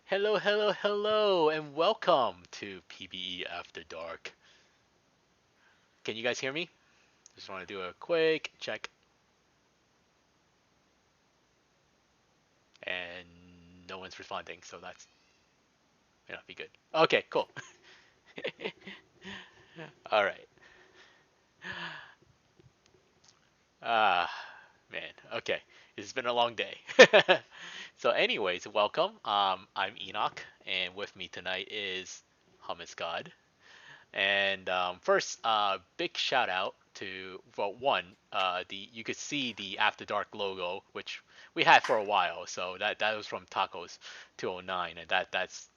Hello, hello, hello, and welcome to PBE After Dark. Can you guys hear me? Just want to do a quick check, and no one's responding, so that's be good. Okay, cool. All right. Ah, man. Okay, it's been a long day. So, anyways, welcome. I'm Enoch, and with me tonight is Hummus God. And first, big shout out to one, the you could see the After Dark logo, which we had for a while. So that was from Tacos 209, and that's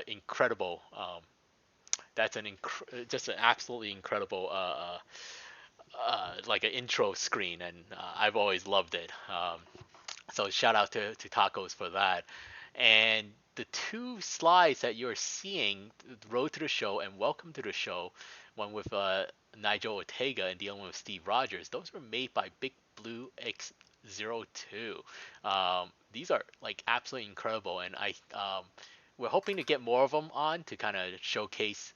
incredible. That's just an absolutely incredible like an intro screen, and I've always loved it. So shout out to Tacos for that. And the two slides that you're seeing, Road to the Show and Welcome to the Show, one with Nigel Ortega and the other one with Steve Rogers, those were made by Big Blue X02. These are like absolutely incredible, and we're hoping to get more of them on to kind of showcase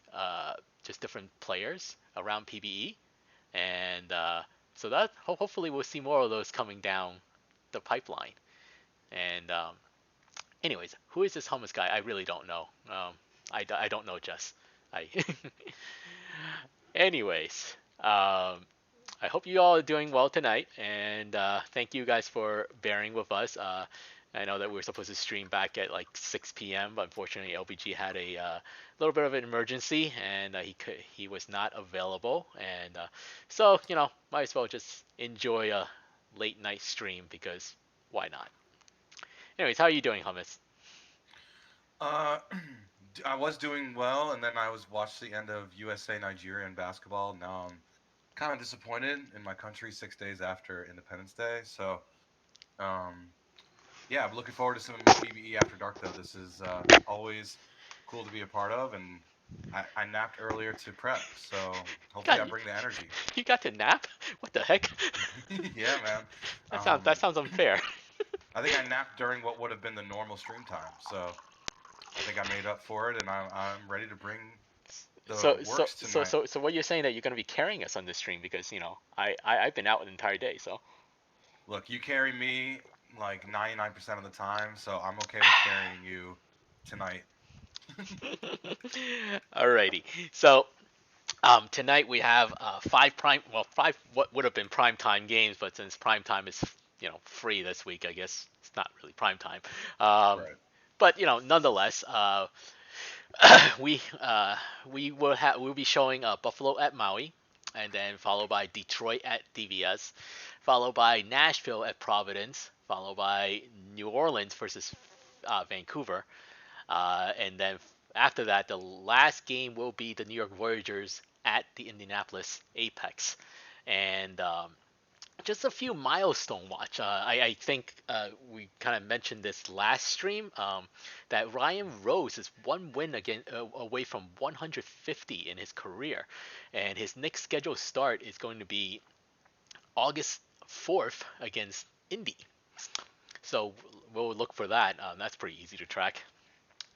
just different players around PBE, and so that hopefully we'll see more of those coming down the pipeline. And anyways, who is this homeless guy? I really don't know. I don't know, Jess. I anyways, I hope you all are doing well tonight, and thank you guys for bearing with us. I know that we were supposed to stream back at like 6 p.m., but unfortunately LBG had a little bit of an emergency, and he was not available, and so might as well just enjoy a late night stream because why not? Anyways, how are you doing, Hummus? Uh, I was doing well, and then I was watched the end of USA Nigeria in basketball. Now I'm kind of disappointed in my country 6 days after Independence Day. So, um, yeah, I'm looking forward to some PBE after dark though. This is always cool to be a part of, and I napped earlier to prep, so You hopefully got I bring the energy. you got to nap? What the heck? Yeah, man. That sounds unfair. I think I napped during what would have been the normal stream time, so I think I made up for it, and I'm ready to bring the So so works so tonight. so so what you're saying that you're gonna be carrying us on this stream because I've been out an entire day, so Look, you carry me like 99% of the time, so I'm okay with carrying you tonight. alrighty. So tonight we have five what would have been prime time games, but since prime time is free this week, I guess it's not really prime time. Um, Right. but nonetheless, we uh, we'll be showing Buffalo at Maui, and then followed by Detroit at DVS, followed by Nashville at Providence, followed by New Orleans versus Vancouver, and then after that, the last game will be the New York Voyagers at the Indianapolis Apex, and just a few milestone watch. I think we kind of mentioned this last stream that Ryan Rose is one win again away from 150 in his career, and his next scheduled start is going to be August 4th against Indy. So we'll look for that. That's pretty easy to track.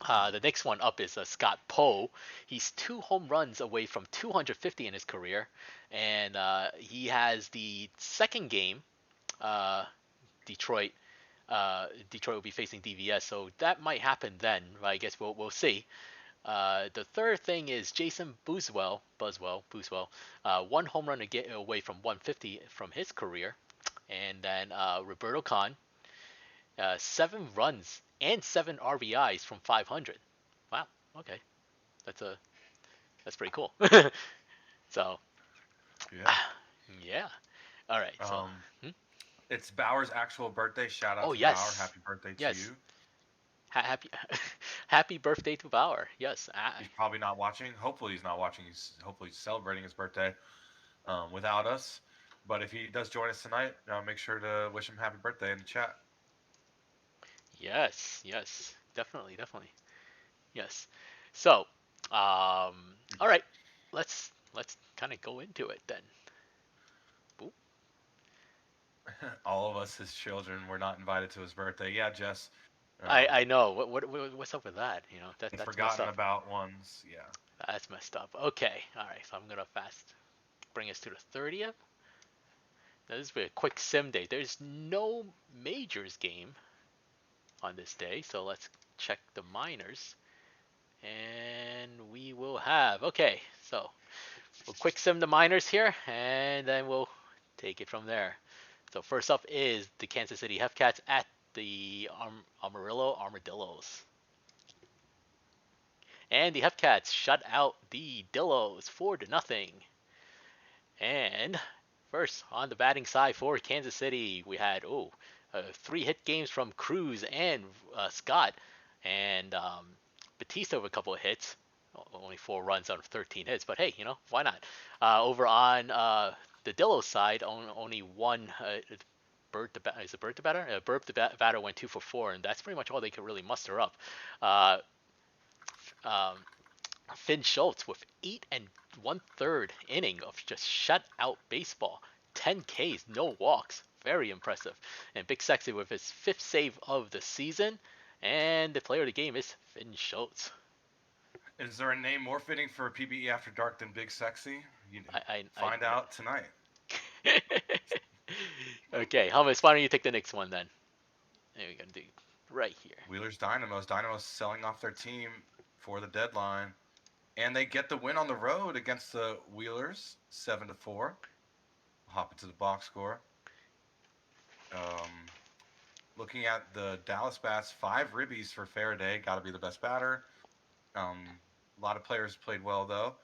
The next one up is Scott Poe. He's two home runs away from 250 in his career, and he has the second game uh, Detroit. Detroit will be facing DVS, so that might happen then. I guess we'll see. The third thing is Jason Buswell, one home run away from 150 from his career, and then Roberto Kahn, 7 runs and 7 RBIs from 500. Wow. Okay, that's a that's pretty cool. So Yeah. yeah. All right. So Um, hmm? it's Bauer's actual birthday. Shout out Oh to Bauer. yes, Happy birthday to yes. you. Happy happy birthday to Bauer. Yes. He's probably not watching. Hopefully he's not watching. He's hopefully celebrating his birthday without us. But if he does join us tonight, make sure to wish him happy birthday in the chat. Yes. Yes. Definitely. Definitely. Yes. So, all right. Let's kind of go into it then. Ooh. All of us, his children, were not invited to his birthday. Yeah, Jess. Um, I know. What's up with that? the That's messed forgotten up. about ones. Yeah. That's messed up. Okay, all right. So I'm gonna fast bring us to the 30th. Now this will be a quick sim day. There's no majors game on this day, so let's check the minors, and we will have. Okay, so we'll quick sim the minors here, and then we'll take it from there. So first up is the Kansas City Hefcats at the Amarillo Armadillos. And the Hefcats shut out the Dillos 4-0. And first, on the batting side for Kansas City, we had 3 hit games from Cruz and Scott, and Batista with a couple of hits. Only 4 runs out of 13 hits, but hey, why not? Over on the Dillo side, only one. Is it Bert the batter? Burp the batter went 2 for 4, and that's pretty much all they could really muster up. Uh, um, Finn Schultz with 8 and 1/3 inning of just shut out baseball, 10 Ks, no walks, very impressive. And Big Sexy with his 5th save of the season, and the player of the game is Finn Schultz. Is there a name more fitting for a PBE After Dark than Big Sexy? You I find out tonight. Okay, Hummus, why don't you take the next one then? There we're gonna do right here. Wheelers Dynamos. Dynamos selling off their team for the deadline, and they get the win on the road against the Wheelers, 7-4. Hop into the box score. Um, Looking at the Dallas bats, 5 ribbies for Faraday. Got to be the best batter. A lot of players played well though,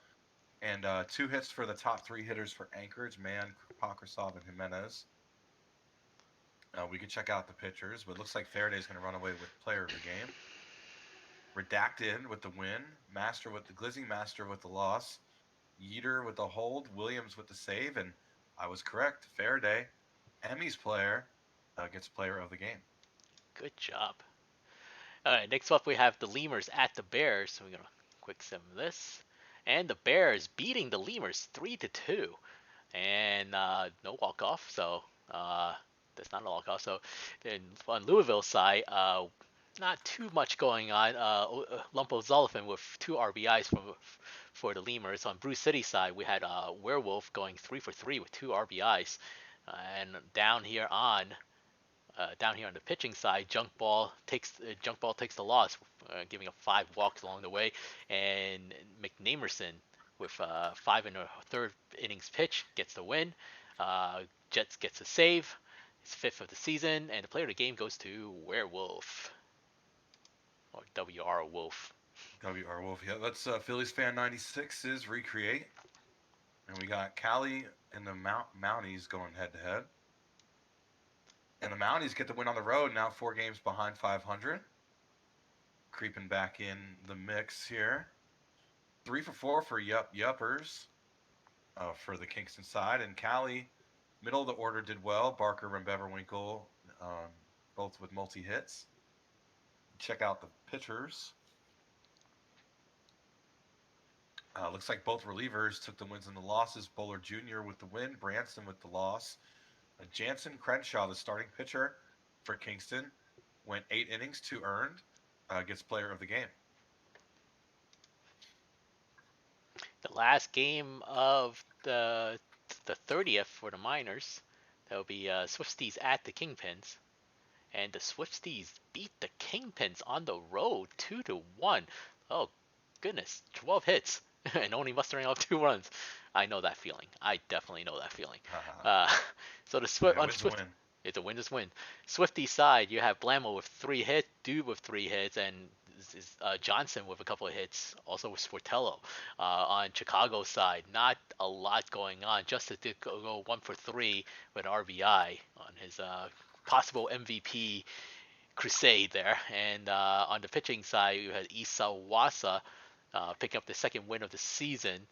and 2 hits for the top 3 hitters for Anchorage, Mann, Pokrasov, and Jimenez. We could check out the pitchers, but it looks like Faraday's going to run away with player of the game. Redacted with the win, Master with the Glizzy Master with the loss, Yeater with the hold, Williams with the save, and I was correct. Faraday, Emmys player, gets player of the game. Good job. All right, next up we have the Lemurs at the Bears. So we're gonna quick sim this, and the Bears beating the Lemurs 3-2, and no walk off. So that's not a walk off. So then on Louisville side, not too much going on. Lumpo Zolifan with 2 RBIs for the Lemurs. On Bruce City side, we had Werewolf going 3 for 3 with 2 RBIs, and down here on the pitching side, Junk Ball takes the loss, giving up 5 walks along the way, and McNamerson with 5 1/3 innings pitch gets the win. Jets gets a save, his 5th of the season, and the player of the game goes to Werewolf or WR Wolf. WR Wolf. Yeah, that's Phillies fan 96's recreate, and we got Cali and the Mounties going head to head. And the Mounties get the win on the road, now 4 games behind 500. Creeping back in the mix here. 3 for 4 for Yuppers for the Kingston side. And Cali, middle of the order, did well. Barker and Beverwinkle, both with multi-hits. Check out the pitchers. Looks like both relievers took the wins and the losses. Bowler Jr. with the win, Branson with the loss. Jansen Crenshaw, the starting pitcher for Kingston, went 8 innings, 2 earned, gets player of the game. The last game of the 30th for the Miners, that will be Swifties at the Kingpins. And the Swifties beat the Kingpins on the road 2-1. Oh, goodness. 12 hits and only mustering out 2 runs. I know that feeling. I definitely know that feeling. So the Swift on Swift, win. It's a win is win. Swifty side, you have Blammo with 3 hits, Dude with 3 hits, and Johnson with a couple of hits. Also with Sportello. On Chicago side, not a lot going on. Justice did go 1 for 3 with RBI on his possible MVP crusade there. And on the pitching side, you had Issa Wasa picking up the 2nd win of the season.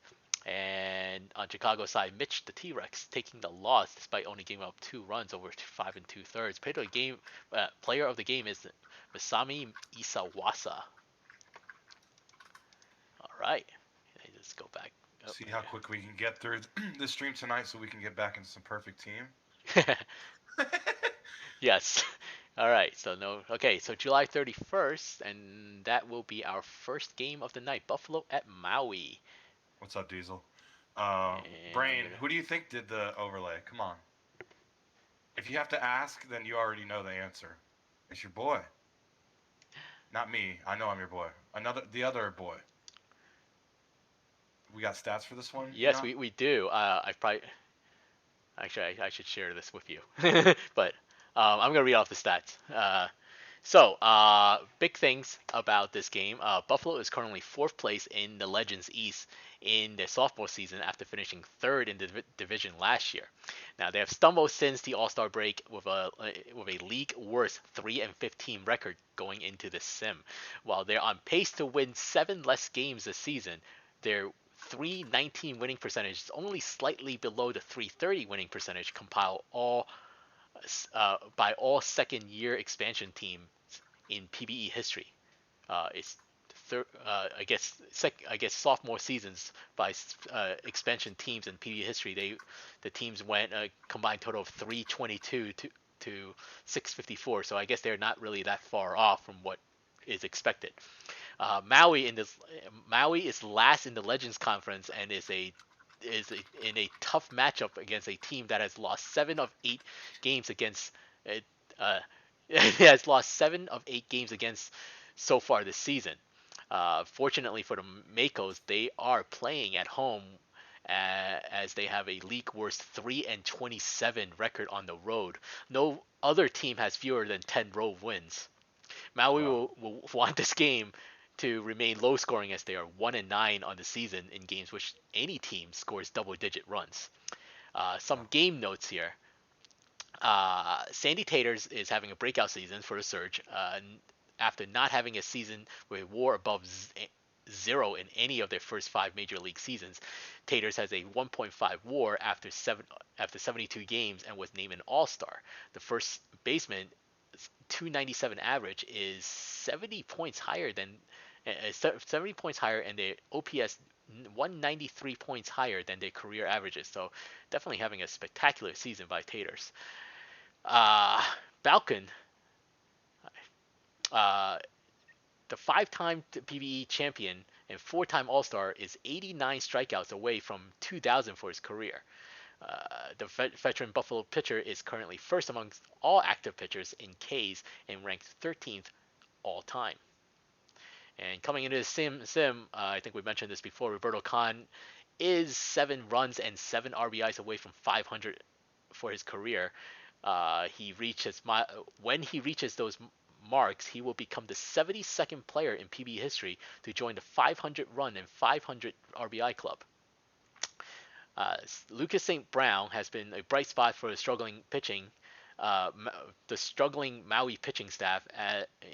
And on Chicago side, Mitch the T-Rex taking the loss despite only giving up 2 runs over 5 2/3. Player of the game is Masami Isawasa. All right, let's go back. See how quick we can get through this stream tonight so we can get back into some perfect team. Yes. All right, so no. Okay, so July 31st, and that will be our first game of the night. Buffalo at Maui. What's up, Diesel? Uh, And I'm Brain, gonna. who do you think did the overlay? Come on. If you have to ask, then you already know the answer. It's your boy, not me. I know I'm your boy. The other boy. We got stats for this one, Yes, Enoch? we do. I probably actually I should share this with you, but I'm gonna read off the stats. Big things about this game. Buffalo is currently fourth place in the Legends East in their sophomore season after finishing third in the division last year. Now they have stumbled since the All-Star break with a league worst 3-15 record going into the sim. While they're on pace to win 7 less games this season, their 319 winning percentage is only slightly below the 330 winning percentage compiled all by all second-year expansion teams in PBE history. I guess sophomore seasons by expansion teams in PBE history, the teams went a combined total of 322 to 654. So I guess they're not really that far off from what is expected. Maui is last in the Legends Conference and in a tough matchup against a team that has lost 7 of 8 games against. Uh, it has lost 7 of 8 games against so far this season. Fortunately for the Makos, they are playing at home as they have a league worst 3-27 record on the road. No other team has fewer than 10 road wins. Maui Wow. will want this game to remain low scoring as they are 1-9 on the season in games which any team scores double digit runs. Some game notes here. Sandy Taters is having a breakout season for the Surge after not having a season with WAR above zero in any of their first 5 major league seasons. Taters has a 1.5 WAR after 72 games and was named an All-Star. The first baseman 297 average is 70 points higher than 70 points higher, and their OPS 193 points higher than their career averages. So definitely having a spectacular season by Taters. Uh, Balkan, uh, the 5-time PBE champion and 4-time All-Star, is 89 strikeouts away from 2,000 for his career. The veteran Buffalo pitcher is currently first amongst all active pitchers in Ks and ranked 13th all time. And coming into the sim, I think we mentioned this before. Roberto Khan is 7 runs and 7 RBIs away from 500 for his career. When he reaches those marks, he will become the 72nd player in PB history to join the 500 run and 500 RBI club. Lucas St. Brown has been a bright spot for the uh, the struggling Maui pitching staff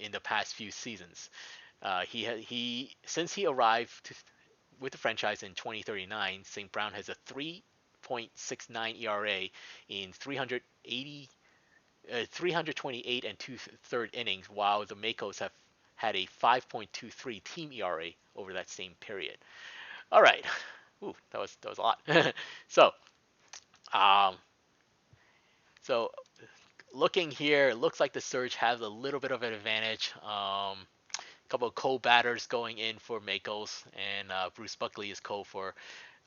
in the past few seasons. Since he arrived with the franchise in 2039, St. Brown has a 3.69 ERA in 328 and two-third innings, while the Makos have had a 5.23 team ERA over that same period. All right, ooh, that was a lot. so, um, so looking here, it looks like the Surge has a little bit of an advantage. A couple of co-batters going in for Makos, and Bruce Buckley is co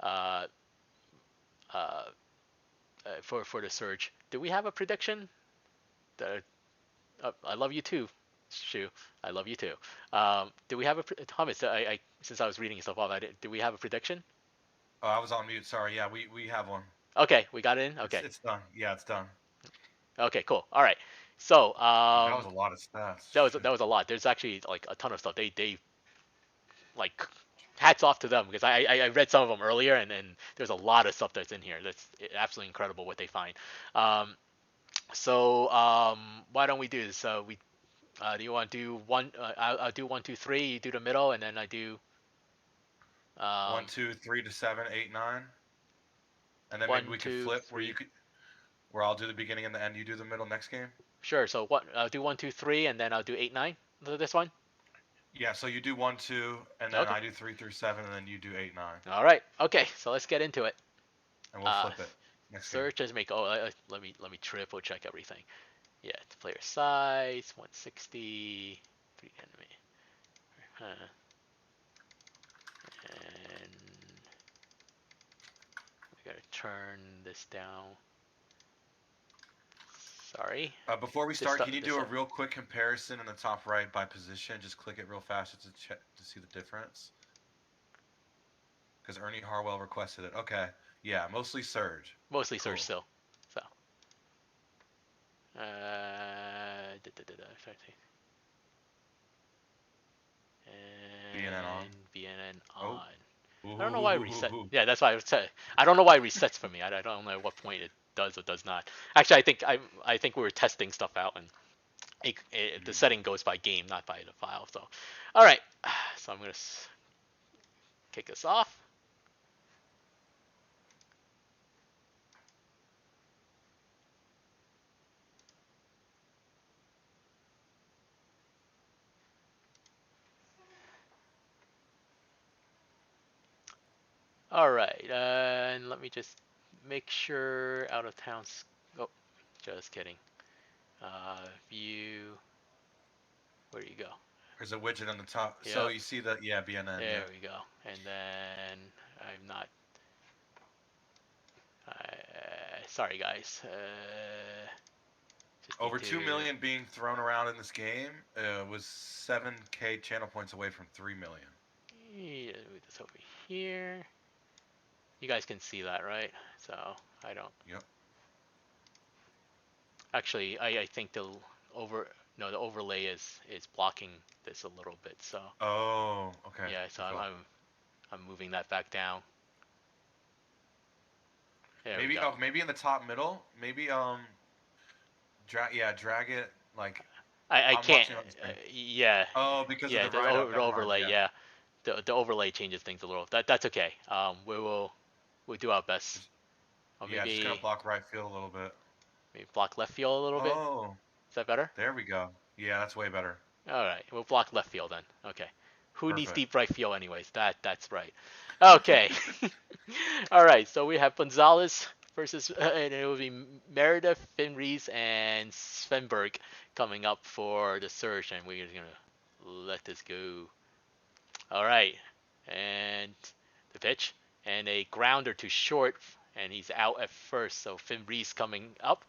uh, uh, for the Surge. Do we have a prediction? The, I love you too, Shu. I love you too. Do we have Thomas? Since I was reading stuff off, do we have a prediction? Oh, I was on mute. Sorry. Yeah, we have one. Okay, we got it in. It's Okay, it's done. Yeah, it's done. okay, cool. All right. So That was a lot of stats. that Shit. was a lot. There's actually like a ton of stuff. They like hats off to them because I read some of them earlier and there's a lot of stuff that's in here. That's absolutely incredible what they find. Um, why don't we do this? We do you want to do one? I'll do 1, 2, 3. You do the middle, and then I do One, um, two, three to seven, eight, nine, and then maybe one, we could two, flip three. where I'll do the beginning and the end. You do the middle next game. Sure. So what? I'll do 1, 2, 3, and then I'll do 8, 9. This one. Yeah. So you do one, two, and then Okay. I do three through seven, and then you do eight, nine, All right. Okay. So let's get into it. and we'll Uh, flip it next game. Search as make. Let me triple check everything. Yeah, it's player size 160. 3 enemy. And we gotta turn this down. Sorry. Before we This start, stuff. can you do a real quick comparison in the top right by position? Just click it real fast just to check to see the difference. Because Ernie Harwell requested it. Okay. Yeah, mostly Surge. Mostly Cool. search still. So. BNN on. And BNN Oh. on. I don't know why it reset. Ooh. Yeah, that's why I was saying. I don't know why it resets for me. I don't know at what point it does or does not. Actually, I think we were testing stuff out, and the setting goes by game, not by the file. So, all right. So I'm gonna kick us off. All right, and let me just make sure out of town. Oh, just kidding. View. Where do you go? There's a widget on the top. So Yep. you see that, yeah, BNN, There yeah. we go. And then I'm not. Sorry, guys. Just need Over to. 2 million being thrown around in this game was 7K channel points away from 3 million. Yeah, move this over here. You guys can see that, right? So I don't. Yep. Actually, I think the overlay is blocking this a little bit. So Oh, okay. yeah, so Good call. I'm moving that back down. There we Maybe go. maybe in the top middle. Maybe drag it like I I'm can't. watching on the screen. Yeah, Oh, because of yeah. the write up. The Never mind. overlay. Yeah. Yeah, the overlay changes things a little. That's okay. We'll do our best. Just, Or yeah, just gonna maybe block right field a little bit. block left field a little bit. Oh, Is that better? there we go. Yeah, that's way better. All right, we'll block left field then. Okay. Who needs Perfect. deep right field anyways? That's right. Okay. All right. So we have Gonzalez versus, and it will be Meredith, Finrees, and Svenberg coming up for the surge, and we're gonna let this go. All right. And the pitch and a grounder to short, and he's out at first. So Finrees coming up,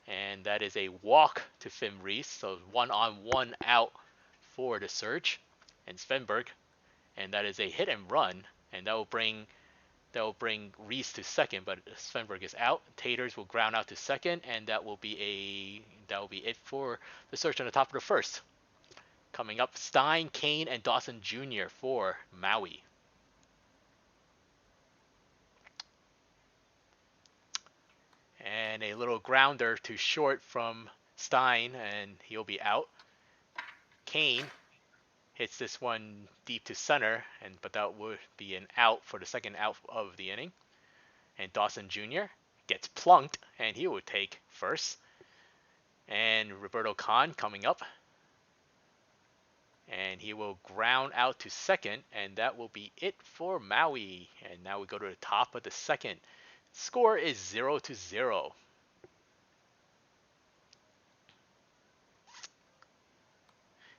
and that is a walk to Finn Reese. So 1-on-1 out for the Surge and Svenberg, and that is a hit and run, and that will bring Reese to second, but Svenberg is out. Taters will ground out to second, and that will be it for the Surge on the top of the first. Coming up, Stein, Kane, and Dawson Jr. for Maui. And a little grounder to short from Stein, and he'll be out. Kane hits this one deep to center, but that would be an out for the second out of the inning. And Dawson Jr. gets plunked, and he would take first. And Roberto Khan coming up, and he will ground out to second, and that will be it for Maui. And now we go to the top of the second. Score is 0-0.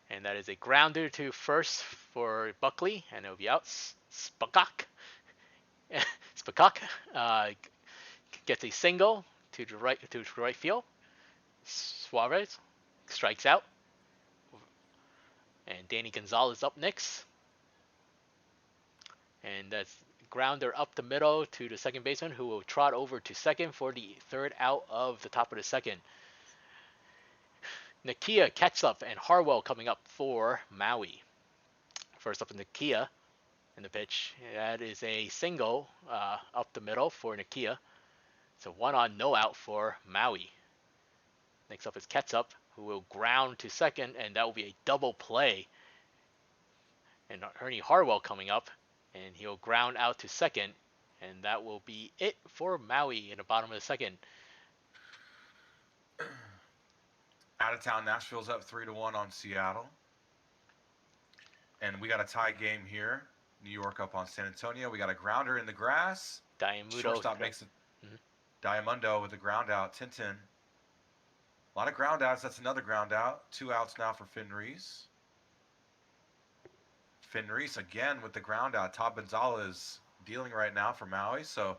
And that is a grounder to first for Buckley, and it'll be out. Spakak. Spakak gets a single to the right field. Suarez strikes out. And Danny Gonzalez up next. And that's grounder up the middle to the second baseman, who will trot over to second for the third out of the top of the second. Nakia, Ketchup, and Harwell coming up for Maui. First up, Nakia in the pitch. That is a single up the middle for Nakia. So 1-on, no out for Maui. Next up is Ketchup, who will ground to second, and that will be a double play. And Ernie Harwell coming up, and he'll ground out to second, and that will be it for Maui in the bottom of the second. Out of town, Nashville's up 3-1 on Seattle. And we got a tie game here. New York up on San Antonio. We got a grounder in the grass. Diamundo. Shortstop makes it. Diamundo with the ground out. Tintin A lot of ground outs. That's another ground out. 2 outs now for Finn Reese. Finn Reese again with the ground out. Todd Gonzalez dealing right now for Maui. So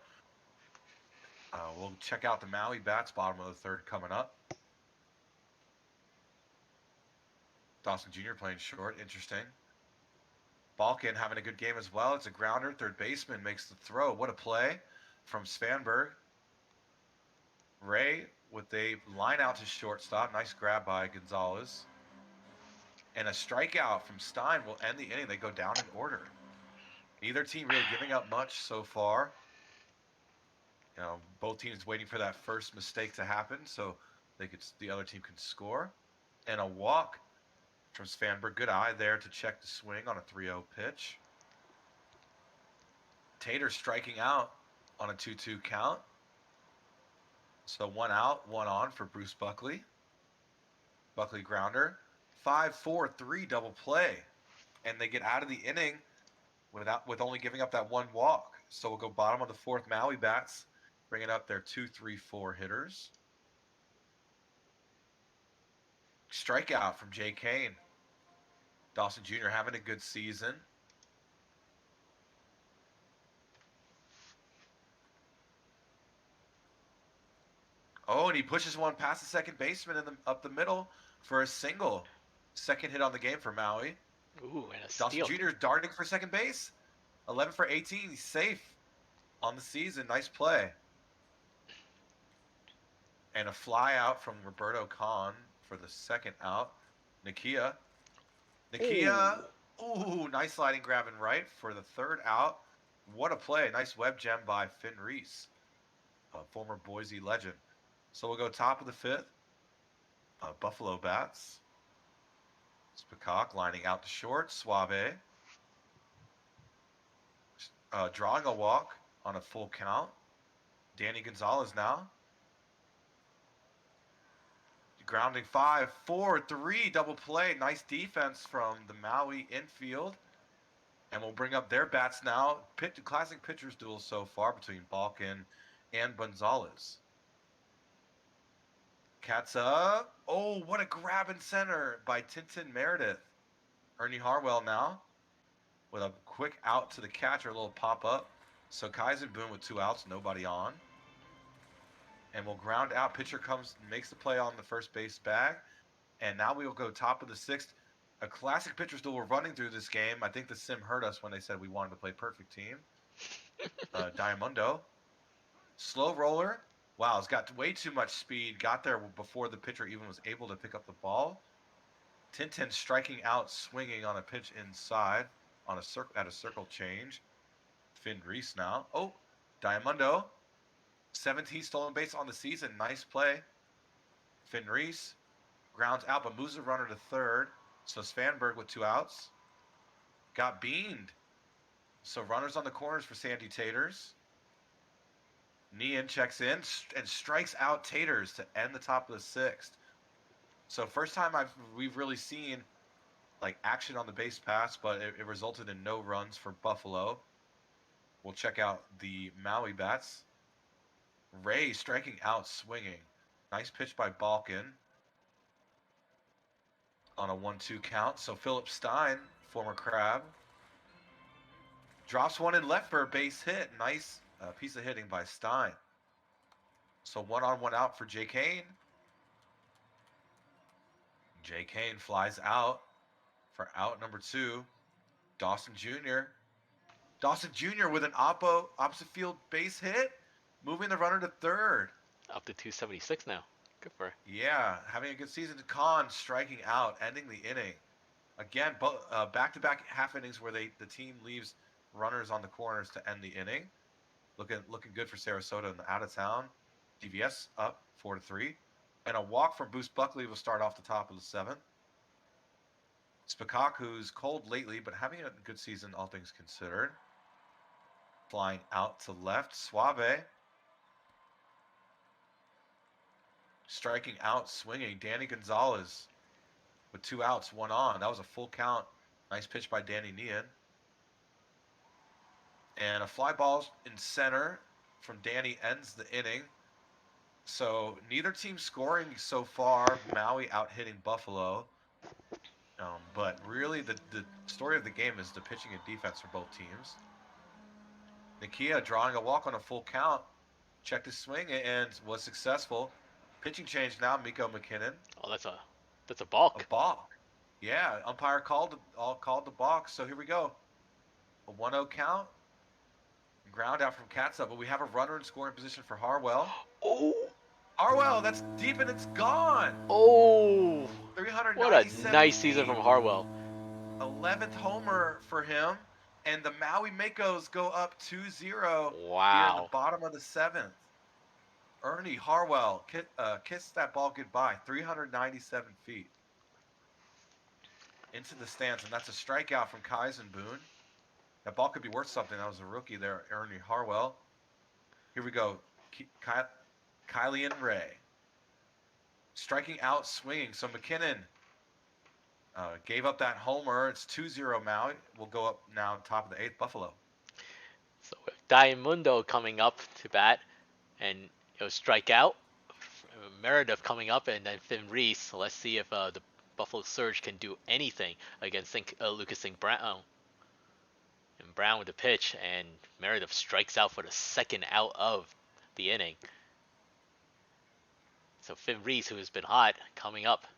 we'll check out the Maui bats bottom of the third coming up. Dawson Jr. playing short. Interesting. Balkin having a good game as well. It's a grounder. Third baseman makes the throw. What a play from Svanberg. Ray with a line out to shortstop. Nice grab by Gonzalez. And a strikeout from Stein will end the inning. They go down in order. Neither team really giving up much so far. You know, both teams waiting for that first mistake to happen so the other team can score. And a walk from Svanberg. Good eye there to check the swing on a 3-0 pitch. Tater striking out on a 2-2 count. So 1 out, 1 on for Bruce Buckley. Buckley grounder. 5-4-3 double play. And they get out of the inning with only giving up that 1 walk. So we'll go bottom of the fourth. Maui bats bringing up their 2-3-4 hitters. Strikeout from Jay Kane. Dawson Jr. having a good season. Oh, and he pushes one past the second baseman up the middle for a single. Second hit on the game for Maui. Ooh, and a steal. Dawson Jr. darting for second base. 11 for 18. He's safe on the season. Nice play. And a fly out from Roberto Kahn for the second out. Nakia. Ooh, nice sliding grab and right for the third out. What a play. Nice web gem by Finn Reese, a former Boise legend. So we'll go top of the fifth. Buffalo bats. Spacok lining out to short. Suave. Drawing a walk on a full count. Danny Gonzalez now. Grounding 5-4-3 double play. Nice defense from the Maui infield. And we'll bring up their bats now. Classic pitchers duel so far between Balkin and Gonzalez. Cats up. Oh, what a grab in center by Tintin Meredith. Ernie Harwell now with a quick out to the catcher, a little pop up. So Kaizen Boone with 2 outs, nobody on. And we'll ground out. Pitcher comes and makes the play on the first base bag. And now we will go top of the sixth. A classic pitcher's duel. We're running through this game. I think the sim heard us when they said we wanted to play perfect team. Diamundo. Slow roller. Wow, it's got way too much speed. Got there before the pitcher even was able to pick up the ball. Tintin striking out, swinging on a pitch inside on at a circle change. Finn Reese now. Oh, Diamundo. 17 stolen base on the season. Nice play. Finn Reese grounds out, but moves the runner to third. So Svanberg with 2 outs. Got beamed. So runners on the corners for Sandy Taters. Nian checks in and strikes out Taters to end the top of the sixth. So first time we've really seen like action on the base pass, but it resulted in no runs for Buffalo. We'll check out the Maui bats. Ray striking out, swinging. Nice pitch by Balkin on a 1-2 count. So Philip Stein, former Crab, drops one in left for a base hit. Nice piece of hitting by Stein. So 1 on 1 out for Jay Kane. Jay Kane flies out for out number 2. Dawson Jr. Dawson Jr. with an opposite field base hit, moving the runner to third. Up to 276 now. Good for her. Yeah, having a good season. Khan striking out, ending the inning. Again, back-to-back half innings where the team leaves runners on the corners to end the inning. Looking good for Sarasota in the out of town. DVS up 4-3. And a walk from Bruce Buckley will start off the top of the seventh. Spacok, who's cold lately, but having a good season, all things considered. Flying out to left. Suave. Striking out, swinging. Danny Gonzalez with 2 outs, 1 on. That was a full count. Nice pitch by Danny Nian. And a fly ball in center from Danny ends the inning. So neither team scoring so far. Maui out hitting Buffalo. But really, the story of the game is the pitching and defense for both teams. Nakia drawing a walk on a full count, checked his swing and was successful. Pitching change now, Miko McKinnon. Oh, that's a A balk. balk. Yeah, umpire called the balk. So here we go. A 1-0 count. Ground out from Katza, but we have a runner in scoring position for Harwell. Oh, Harwell, that's deep and it's gone. oh, what a 397 nice season feet. from Harwell. 11th homer for him. And the Maui Makos go up 2-0 here in the Wow. bottom of the 7th. Ernie Harwell kissed that ball goodbye. 397 feet into the stands, and that's a strikeout from Kaizen Boone. That ball could be worth something. That was a rookie there, Ernie Harwell. Here we go. Kylian Ray. Striking out, swinging. So McKinnon gave up that homer. It's 2-0 Maui. We'll go up now top of the 8th, Buffalo. So with Diamundo coming up to bat, and it'll strike out. Meredith coming up, and then Finn Reese. So let's see if the Buffalo Surge can do anything against Lucas St. Brown. And Brown with the pitch, and Meredith strikes out for the second out of the inning. So Finn Reese, who has been hot, coming up.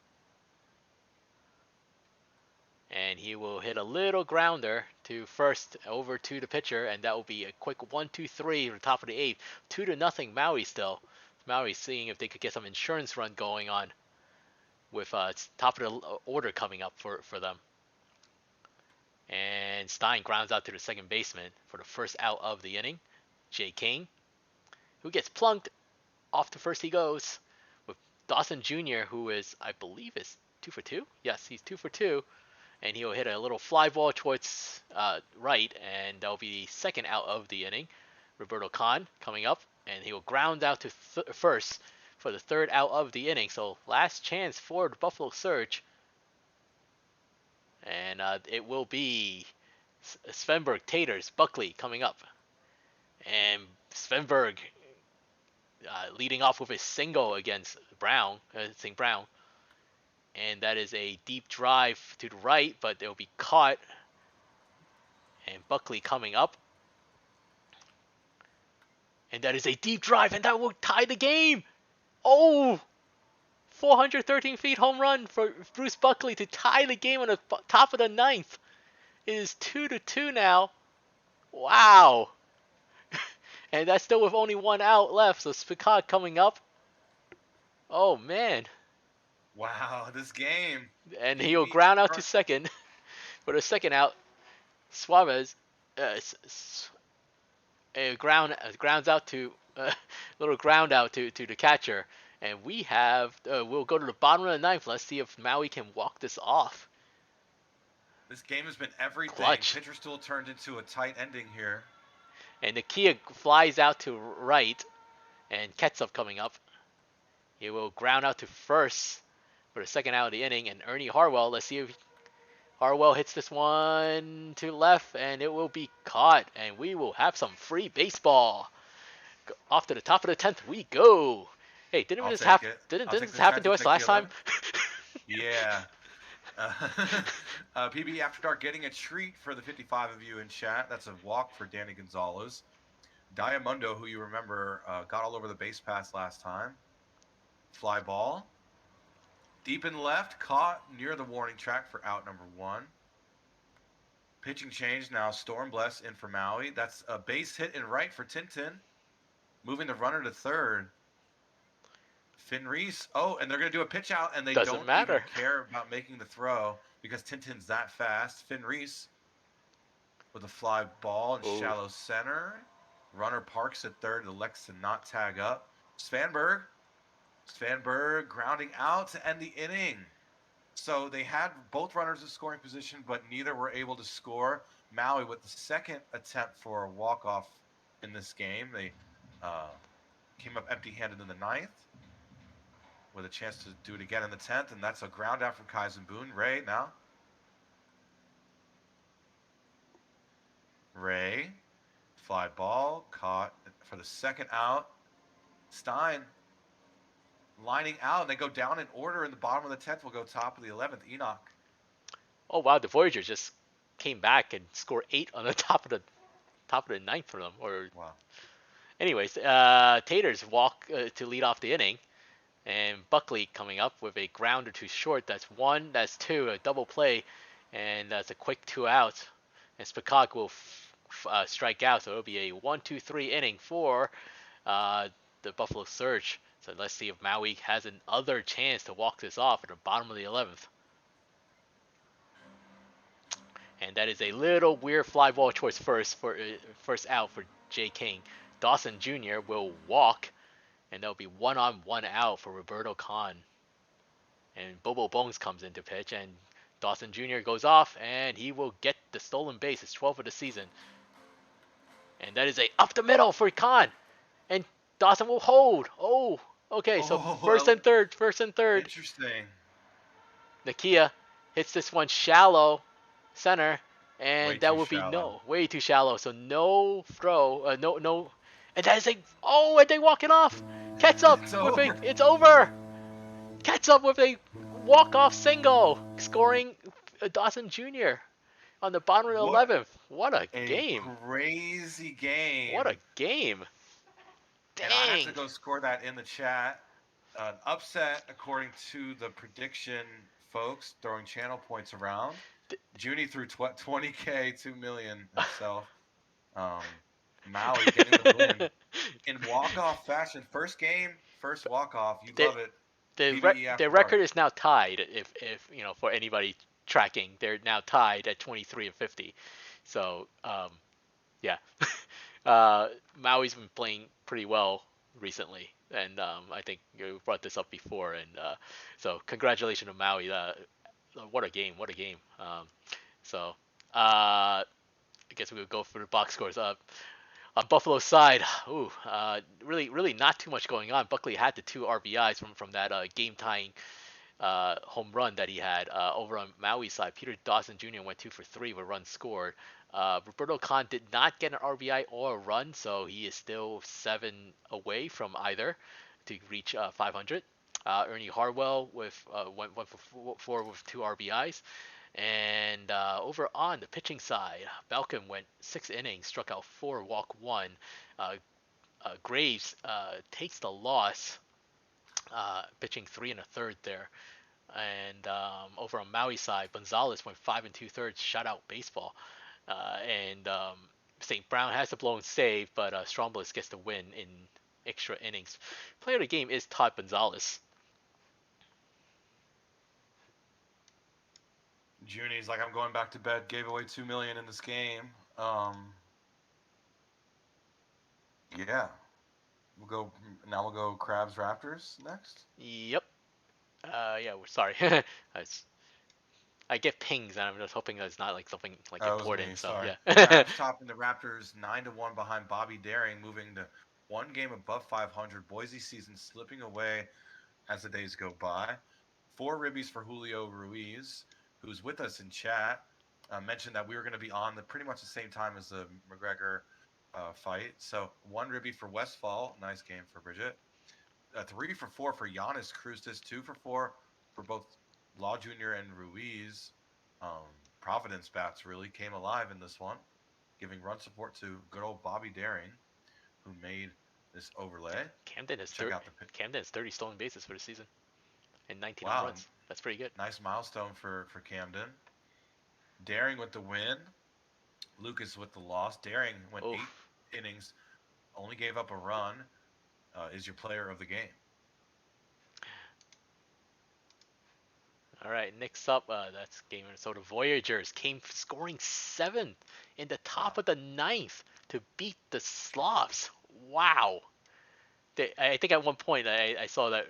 And he will hit a little grounder to first over to the pitcher, and that will be a quick 1-2-3 at the top of the 8th. 2-0 Maui still. Maui seeing if they could get some insurance run going on with top of the order coming up for them. And Stein grounds out to the second baseman for the first out of the inning. Jay King, who gets plunked off to first he goes with Dawson Jr., who is, I believe, is 2 for 2. Yes, he's 2 for 2. And he'll hit a little fly ball towards right, and that'll be the second out of the inning. Roberto Khan coming up, and he will ground out to first for the third out of the inning. So last chance for the Buffalo Surge. And it will be Svenberg, Taters, Buckley coming up. And Svenberg leading off with a single against St. Brown. And that is a deep drive to the right, but it'll be caught. And Buckley coming up. And that is a deep drive, and that will tie the game. Oh! 413 feet home run for Bruce Buckley to tie the game on the top of the 9th. It is 2-2 now. Wow. And that's still with only one out left, so Spicot coming up. Oh, man. Wow, this game. And he'll ground out to second for the second out. Suarez grounds out to little ground out to the catcher. And we have, we'll go to the bottom of the 9th. Let's see if Maui can walk this off. This game has been everything. Clutch. Pitcher still turned into a tight ending here. And Nakia flies out to right. And Ketsup coming up. He will ground out to first for the second out of the inning. And Ernie Harwell, let's see if Harwell hits this one to left. And it will be caught. And we will have some free baseball. Off to the top of the 10th we go. Hey, didn't this happen to us last time? Yeah. PB After Dark getting a treat for the 55 of you in chat. That's a walk for Danny Gonzalez. Diamundo, who you remember, got all over the base pass last time. Fly ball. Deep in left, caught near the warning track for out number 1. Pitching change now. Stormbless in for Maui. That's a base hit in right for Tintin. Moving the runner to third. Finn Reese. Oh, and they're going to do a pitch out, and they don't even care about making the throw because Tintin's that fast. Finn Reese with a fly ball in shallow center. Runner parks at third, elects to not tag up. Svanberg grounding out to end the inning. So they had both runners in scoring position, but neither were able to score. Maui with the second attempt for a walk-off in this game. They came up empty-handed in the 9th with a chance to do it again in the 10th, and that's a ground out from Kaizen Boone. Ray now. Ray, fly ball, caught for the second out. Stein lining out, and they go down in order. In the bottom of the 10th, will go top of the 11th. Enoch. Oh wow, the Voyagers just came back and scored 8 on the top of the ninth for them. Or Wow. anyways, Taters walk to lead off the inning, and Buckley coming up with a grounder to short. That's one. That's two. A double play, and that's a quick 2 outs. And Spacok will strike out, so it'll be a 1-2-3 inning for uh, the Buffalo Surge. So let's see if Maui has another chance to walk this off at the bottom of the 11th. And that is a little weird fly ball choice first out for Jay King. Dawson Jr. will walk, and there'll be 1-on-1 out for Roberto Khan. And Bobo Bones comes into pitch, and Dawson Jr. goes off, and he will get the stolen base. It's 12 of the season. And that is a up the middle for Khan. And Dawson will hold. Oh, okay. So first and third. Interesting. Nakia hits this one shallow center, and that would be way too shallow. So no throw. No. And that is and they walk it off. Ketchup it's over. Ketchup with a walk-off single, scoring Dawson Jr. on the bottom of the 11th. What a game! Crazy game. What a game! Dang. And I have to go score that in the chat. An upset, according to the prediction folks, throwing channel points around. Junie threw 20K, 2 million himself. Maui getting the win in walk-off fashion. First game, first walk-off. You love it. The record is now tied. If for anybody tracking, they're now tied at 23-50. So yeah, Maui's been playing pretty well recently, and I think you brought this up before, and so congratulations to Maui. What a game! So I guess we would go for the box scores up. On Buffalo's side, really not too much going on. Buckley had the 2 RBIs from that game-tying home run that he had. Over on Maui's side, Peter Dawson Jr. went 2 for 3 with runs scored. Roberto Khan did not get an RBI or a run, so he is still 7 away from either to reach 500. Ernie Harwell went for 4 with 2 RBIs. And over on the pitching side, Balcom went 6 innings, struck out 4, walk 1. Graves takes the loss, pitching 3 1/3 there. And over on Maui's side, Gonzalez went 5 2/3, shutout baseball. And St. Brown has a blown save, but Strombolus gets the win in extra innings. Player of the game is Todd Gonzalez. Junie's like, I'm going back to bed. Gave away 2 million in this game. Yeah. We'll go Crabs Raptors next. Yep. Yeah. Sorry. I get pings, and I'm just hoping that it's not like something like important. So yeah. Crabs topping the Raptors 9-1 behind Bobby Daring, moving to 1 game above 500. Boise season slipping away as the days go by. 4 ribbies for Julio Ruiz, who's with us in chat. Mentioned that we were going to be on pretty much the same time as the McGregor fight. So 1 ribby for Westfall. Nice game for Bridget. 3 for 4 for Giannis Krustis. 2 for 4 for both Law Jr. and Ruiz. Providence bats really came alive in this one, giving run support to good old Bobby Daring, who made this overlay. Camden has 30 stolen bases for the season and 19 runs. That's pretty good. Nice milestone for Camden. Daring with the win. Lucas with the loss. Daring went 8 innings, only gave up a run. Is your player of the game. All right, next up, that's Game Minnesota Voyagers came scoring 7th in the top of the 9th to beat the Slavs. Wow. I think at one point I saw that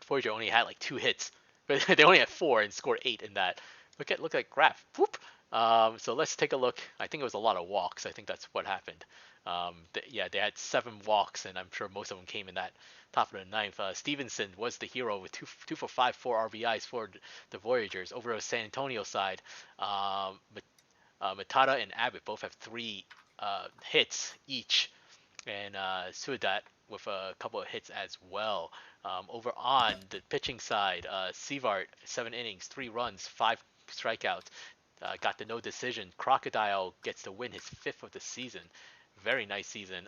Voyager only had like 2 hits, but they only had 4 and scored 8 in that. Look at that graph. Whoop. So let's take a look. I think it was a lot of walks. I think that's what happened. They had 7 walks, and I'm sure most of them came in that top of the 9th. Stevenson was the hero with 2 for 5, 4 RBIs for the Voyagers. Over on San Antonio side, Matada and Abbott both have 3 hits each, and Suadat with a couple of hits as well. Over on the pitching side, Sevart, 7 innings, 3 runs, 5 strikeouts, got the no decision. Crocodile gets the win, his fifth of the season. Very nice season.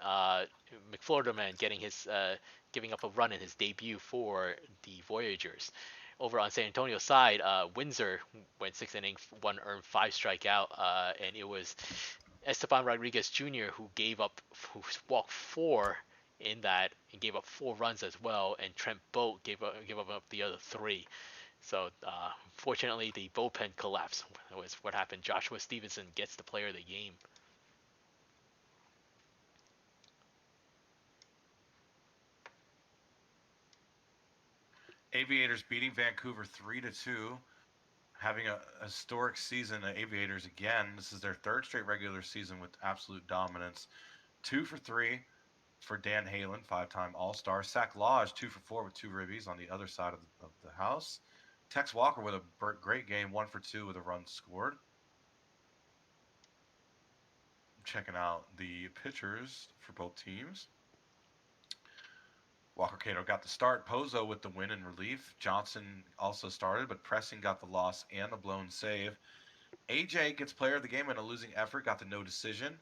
McFlorida man giving up a run in his debut for the Voyagers. Over on San Antonio's side, Windsor went 6 innings, 1 earned, 5 strikeout, and it was Esteban Rodriguez Jr. Who walked four in that and gave up 4 runs as well, and Trent Boat gave up the other three. So fortunately, the bullpen collapse was what happened. Joshua Stevenson gets the player of the game. Aviators beating Vancouver 3-2, having a historic season. The Aviators again. This is their third straight regular season with absolute dominance. 2 for 3 for Dan Halen, 5-time All-Star. Zach Lodge, 2 for 4 with 2 ribbies on the other side of the house. Tex Walker with a great game, 1 for 2 with a run scored. Checking out the pitchers for both teams. Walker Cato got the start. Pozo with the win in relief. Johnson also started, but Pressing got the loss and the blown save. AJ gets player of the game in a losing effort, got the no decision.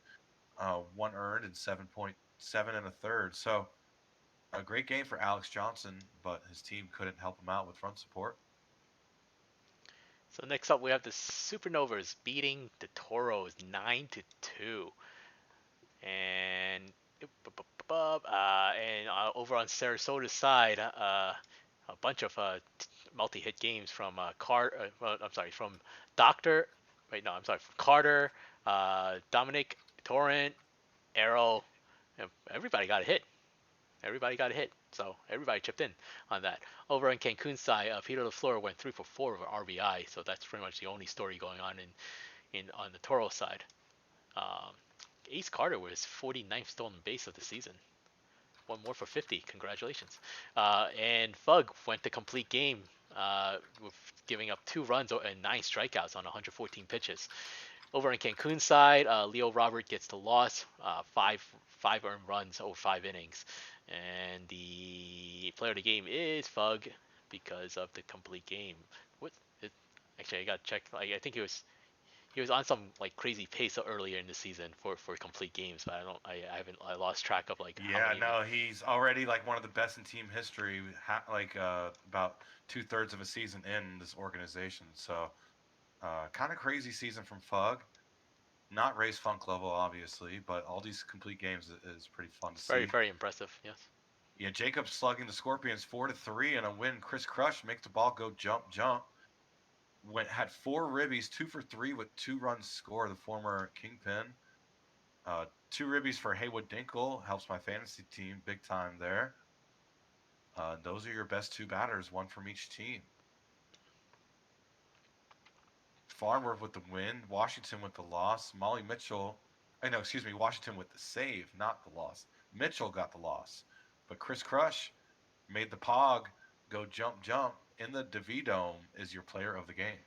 1 earned and 7.7 1/3. So a great game for Alex Johnson, but his team couldn't help him out with run support. So next up, we have the Supernovas beating the Toros 9-2, and over on Sarasota's side, a bunch of multi-hit games from from Doctor. Wait, no, I'm sorry, from Carter, Dominic, Torrent, Arrow. Everybody got a hit. Everybody got a hit. So everybody chipped in on that. Over on Cancun's side, Peter LaFleur went 3 for 4 with an RBI. So that's pretty much the only story going on on the Toro side. Ace Carter was 49th stolen base of the season. One more for 50. Congratulations. And Fug went the complete game with giving up 2 runs and 9 strikeouts on 114 pitches. Over on Cancun's side, Leo Robert gets the loss, five earned runs over 5 innings, and the player of the game is Fug because of the complete game. Actually, I got to check. I think he was on some like crazy pace earlier in the season for complete games, but I lost track of like how Yeah, many. no, he's already like one of the best in team history. About 2/3 of a season in this organization. So kind of crazy season from Fug. Not Ray's Funk level, obviously, but all these complete games is pretty fun to It's very see. very impressive. Yes. Yeah, Jacob slugging the Scorpions 4-3 and a win. Chris Crush makes the ball go jump. Had 4 ribbies, 2 for 3 with 2 runs scored. The former Kingpin. 2 ribbies for Haywood Dinkle helps my fantasy team big time there. Those are your best 2 batters, one from each team. Farnworth with the win, Washington with the loss, Molly Mitchell. Washington with the save, not the loss. Mitchell got the loss, but Chris Crush made the Pog go jump in the DeVito Dome is your player of the game.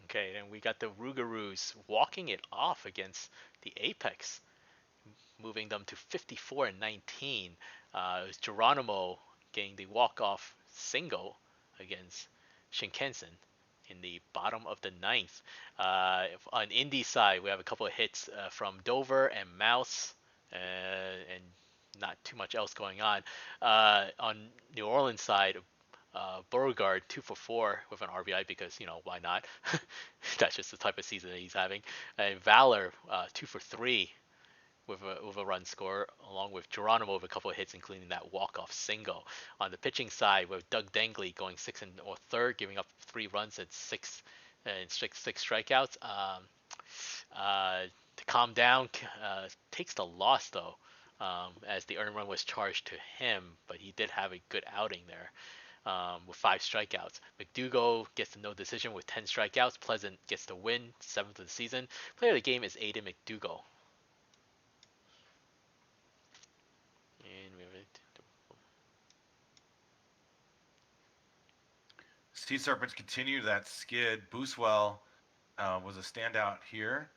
Okay, and we got the Rougarous walking it off against the Apex, moving them to 54-19. It was Geronimo getting the walk-off single against Shinkansen in the bottom of the ninth. On Indy side, we have a couple of hits from Dover and Mouse, and not too much else going on. On New Orleans side, Beauregard 2 for 4 with an RBI because why not? That's just the type of season that he's having. And Valor 2 for 3 with a run score, along with Geronimo with a couple of hits, including that walk-off single. On the pitching side, with Doug Dangley going 6 1/3, giving up 3 runs and six strikeouts. To calm down, takes the loss though, as the earned run was charged to him, but he did have a good outing there. With 5 strikeouts. McDougal gets the no decision with 10 strikeouts. Pleasant gets the win, 7th of the season. Player of the game is Aiden McDougal. And we have Sea Serpents continue that skid. Booswell was a standout here.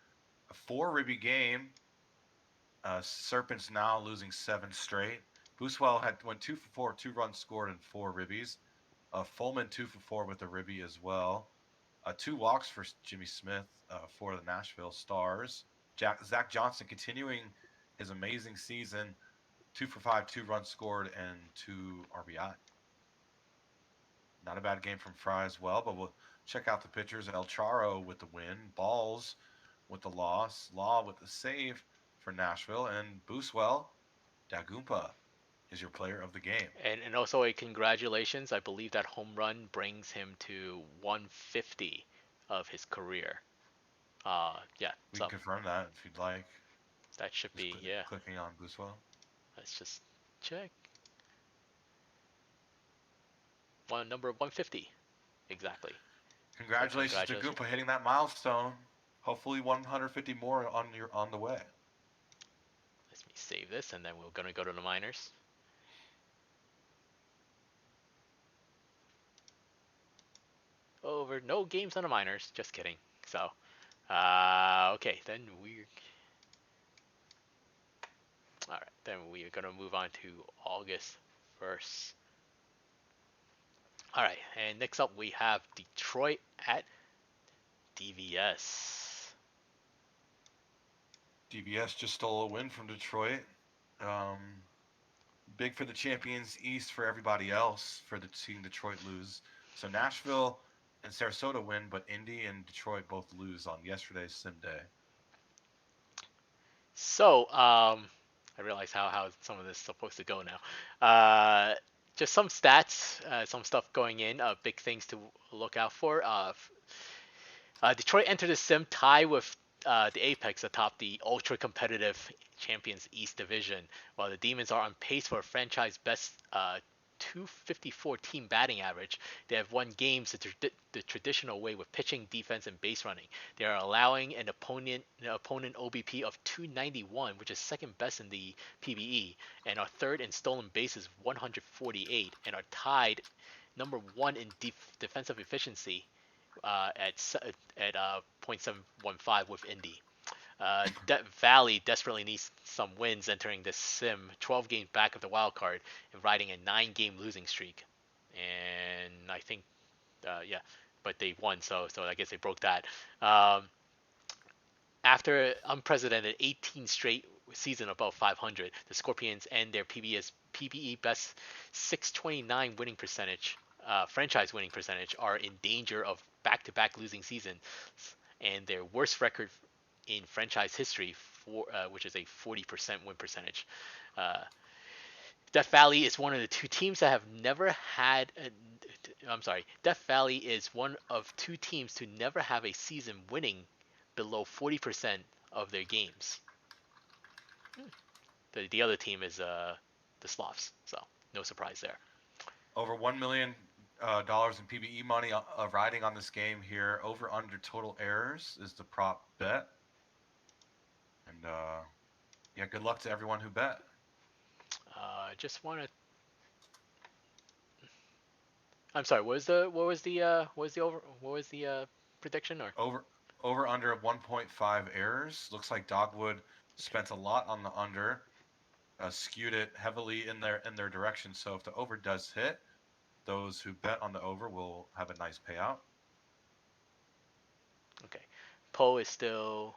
A 4 ribby game. Serpents now losing 7 straight. Booswell had went 2 for 4, 2 runs scored, and 4 ribbies. Fullman 2 for 4 with a ribby as well. 2 walks for Jimmy Smith for the Nashville Stars. Zach Johnson continuing his amazing season. 2 for 5, 2 runs scored, and 2 RBI. Not a bad game from Fry as well, but we'll check out the pitchers. El Charo with the win. Balls with the loss. Law with the save for Nashville. And Booswell, Dagumpa is your player of the game. And also a congratulations. I believe that home run brings him to 150 of his career. Yeah. We So can confirm that if you'd like. that should Just be, yeah. clicking on Booswell. Let's just check. Number 150. Exactly. Congratulations to Goompa hitting that milestone. Hopefully 150 more on the way. Let me save this, and then we're gonna go to the minors. Over no games on the minors. Just kidding. So, okay, then we're all right. Then we are gonna move on to August 1st. All right, and next up we have Detroit at DVS. DVS just stole a win from Detroit. Big for the Champions East for everybody else for seeing Detroit lose. So Nashville and Sarasota win, but Indy and Detroit both lose on yesterday's sim day. So, I realize how some of this is supposed to go now. Just some stats, some stuff going in, big things to look out for. Detroit entered the sim tie with the Apex atop the ultra competitive Champions East division, while the Demons are on pace for a franchise best 254 team batting average. They have won games the traditional way with pitching, defense, and base running. They are allowing an opponent OBP of 291, which is second best in the PBE, and are third in stolen bases 148, and are tied number one in defensive efficiency at .715 with Indy. Valley desperately needs some wins entering this sim, 12 games back of the wild card and riding a 9-game losing streak. And I think, yeah, but they won, so I guess they broke that. After unprecedented 18 straight season above 500, the Scorpions end their PBE best 629 winning percentage, franchise winning percentage, are in danger of back-to-back losing seasons, and their worst record in franchise history, which is a 40% win percentage. Death Valley is one of the two teams that have never had. I'm sorry. Death Valley is one of two teams to never have a season winning below 40% of their games. The other team is the Sloths, so no surprise there. Over $1 million in PBE money riding on this game here. Over under total errors is the prop bet. And yeah, good luck to everyone who bet. Just want to. I'm sorry. What was the prediction or over under 1.5 errors? Looks like Dogwood spent a lot on the under, skewed it heavily in their direction. So if the over does hit, those who bet on the over will have a nice payout. Okay, Poe is still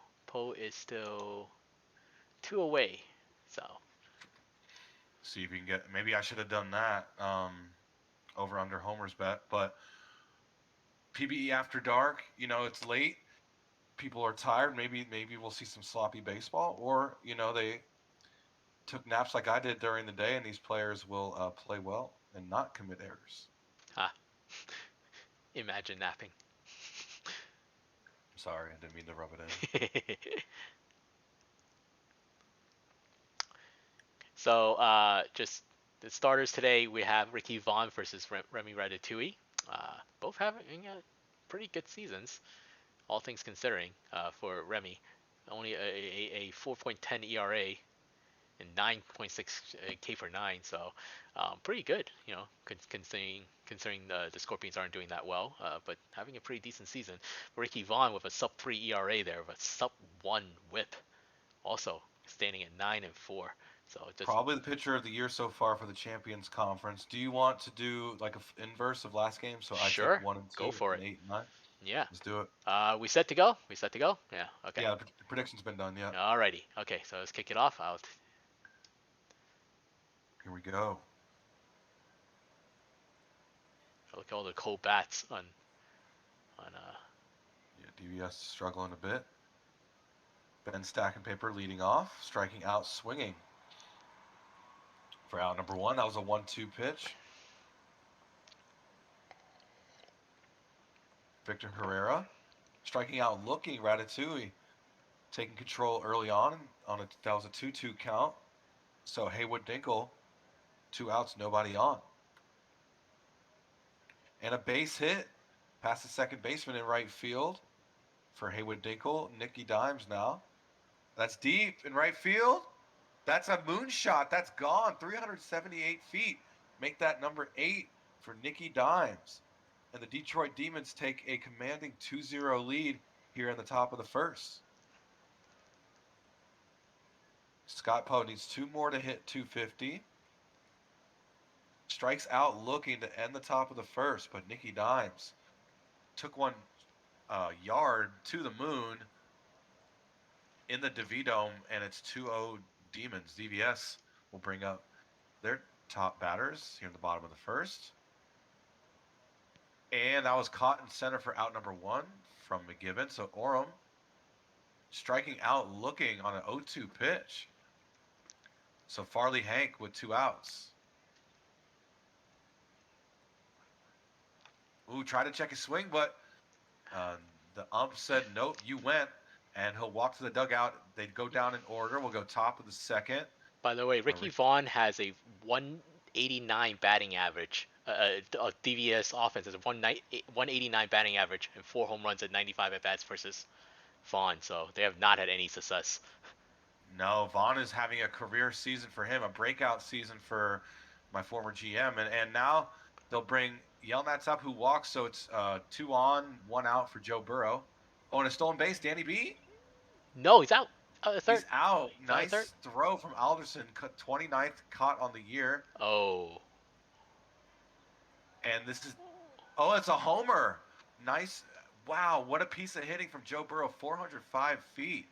2 away. So see if you can get. Maybe I should have done that. Over under Homer's bet, but PBE after dark. You know, it's late. People are tired. Maybe we'll see some sloppy baseball, or they took naps like I did during the day, and these players will play well and not commit errors. Imagine napping. I'm sorry, I didn't mean to rub it in. So, just the starters today, we have Ricky Vaughn versus Remy Ratatouille. Both having pretty good seasons, all things considering, for Remy. Only a 4.10 ERA and 9.6 K for 9, so pretty good, considering the Scorpions aren't doing that well, but having a pretty decent season. Ricky Vaughn with a sub 3 ERA there, with a sub 1 WHIP, also standing at 9-4. So just Probably the pitcher of the year so far for the Champions Conference. Do you want to do like a inverse of last game? So I take sure, 1 and 2 go for and it. 8 and 9. Yeah. Let's do it. We set to go? We set to go? Yeah. Okay. Yeah, the prediction's been done. Yeah. Alrighty. Okay, so let's kick it off. Here we go. Look at all the cold bats on Yeah, DVS struggling a bit. Ben Stacking Paper leading off, striking out, swinging. For out number 1, that was a 1-2 pitch. Victor Herrera striking out, looking. Ratatouille taking control early on that was a 2-2 count. So Haywood Dinkle, 2 outs, nobody on. And a base hit past the second baseman in right field for Haywood Dinkle. Nicky Dimes now. That's deep in right field. That's a moonshot. That's gone. 378 feet. Make that number 8 for Nicky Dimes. And the Detroit Demons take a commanding 2-0 lead here in the top of the first. Scott Poe needs 2 more to hit 250. Strikes out looking to end the top of the first, but Nicky Dimes took one yard to the moon in the DeVito, and it's 2-0 Demons. DVS will bring up their top batters here in the bottom of the first. And that was caught in center for out number 1 from McGibbon. So Orem striking out looking on an 0-2 pitch. So Farley Hank with 2 outs. Ooh, tried to check his swing, but the ump said, nope, you went. And he'll walk to the dugout. They'd go down in order. We'll go top of the second. By the way, Ricky Vaughn has a 189 batting average. DVS offense has a 189 batting average and 4 home runs at 95 at bats versus Vaughn. So they have not had any success. No, Vaughn is having a career season for him, a breakout season for my former GM. And now they'll bring Yelnats up, who walks. So it's 2 on, 1 out for Joe Burrow. Oh, and a stolen base, Danny B? No, he's out. Third. He's out. Nice throw from Alderson. 29th caught on the year. Oh. And this is, it's a homer. Nice. Wow, what a piece of hitting from Joe Burrow. 405 feet.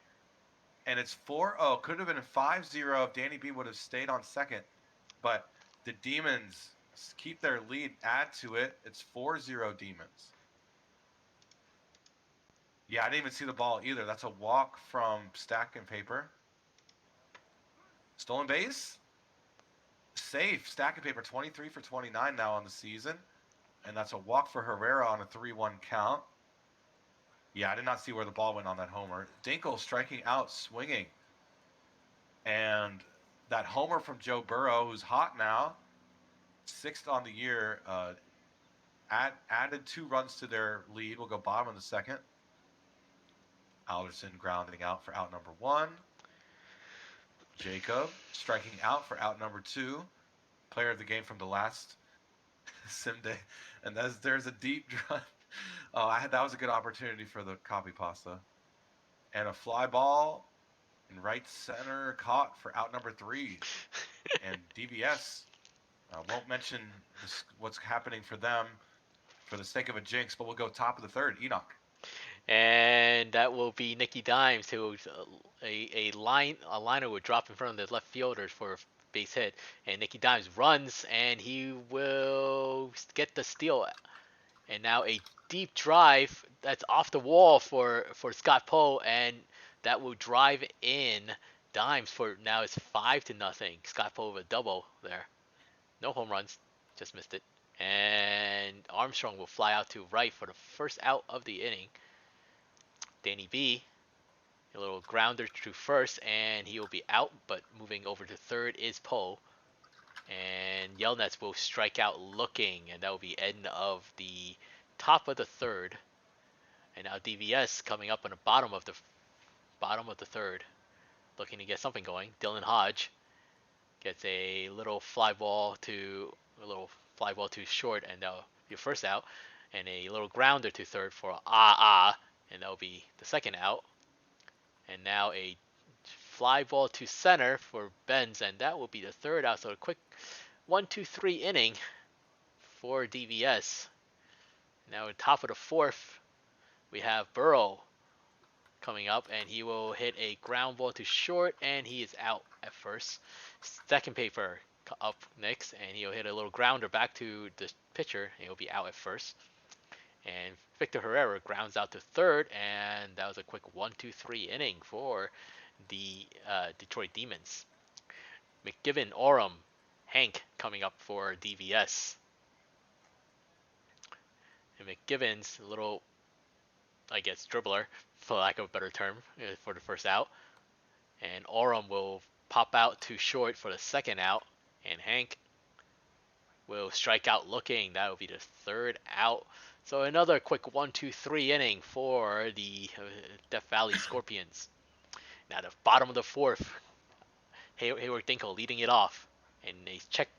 And it's 4-0. Could have been a 5-0 if Danny B would have stayed on second. But the Demons keep their lead, add to it. It's 4-0 Demons. Yeah, I didn't even see the ball either. That's a walk from Stacking Paper. Stolen base? Safe. Stacking Paper 23 for 29 now on the season. And that's a walk for Herrera on a 3-1 count. Yeah, I did not see where the ball went on that homer. Dinkle striking out, swinging. And that homer from Joe Burrow, who's hot now, 6th on the year, added 2 runs to their lead. We'll go bottom of the second. Alderson grounding out for out number 1. Jacob striking out for out number 2. Player of the game from the last sim day. And there's a deep drive. That was a good opportunity for the copy pasta. And a fly ball in right center caught for out number 3. And DVS won't mention what's happening for them for the sake of a jinx, but we'll go top of the third. Enoch. And that will be Nicky Dimes, who a liner would drop in front of the left fielders for a base hit, and Nicky Dimes runs and he will get the steal. And now a deep drive that's off the wall for Scott Poe, and that will drive in Dimes for now it's 5-0. Scott Poe with a double there. No home runs, just missed it. And Armstrong will fly out to right for the first out of the inning. Danny B, a little grounder to first, and he will be out, but moving over to third is Poe. And Yelnats will strike out looking, and that will be end of the top of the third. And now DVS coming up on the bottom of the third, looking to get something going. Dylan Hodge gets a little fly ball too short, and that'll be first out. And a little grounder to third for and that'll be the second out. And now a fly ball to center for Benz, and that will be the third out. So a quick 1-2-3 inning for DVS. Now at top of the fourth, we have Burrow coming up, and he will hit a ground ball to short, and he is out at first. Second paper up next, and he'll hit a little grounder back to the pitcher, and he'll be out at first. And Victor Herrera grounds out to third, and that was a quick 1-2-3 inning for the Detroit Demons. McGivern, Oram, Hank coming up for DVS. And McGivern's a little, I guess, dribbler, for lack of a better term, for the first out. And Oram will pop out to short for the second out, and Hank will strike out looking. That will be the third out. So another quick 1-2-3 inning for the Death Valley Scorpions. Now the bottom of the fourth, Hayward Dinkel leading it off, and a check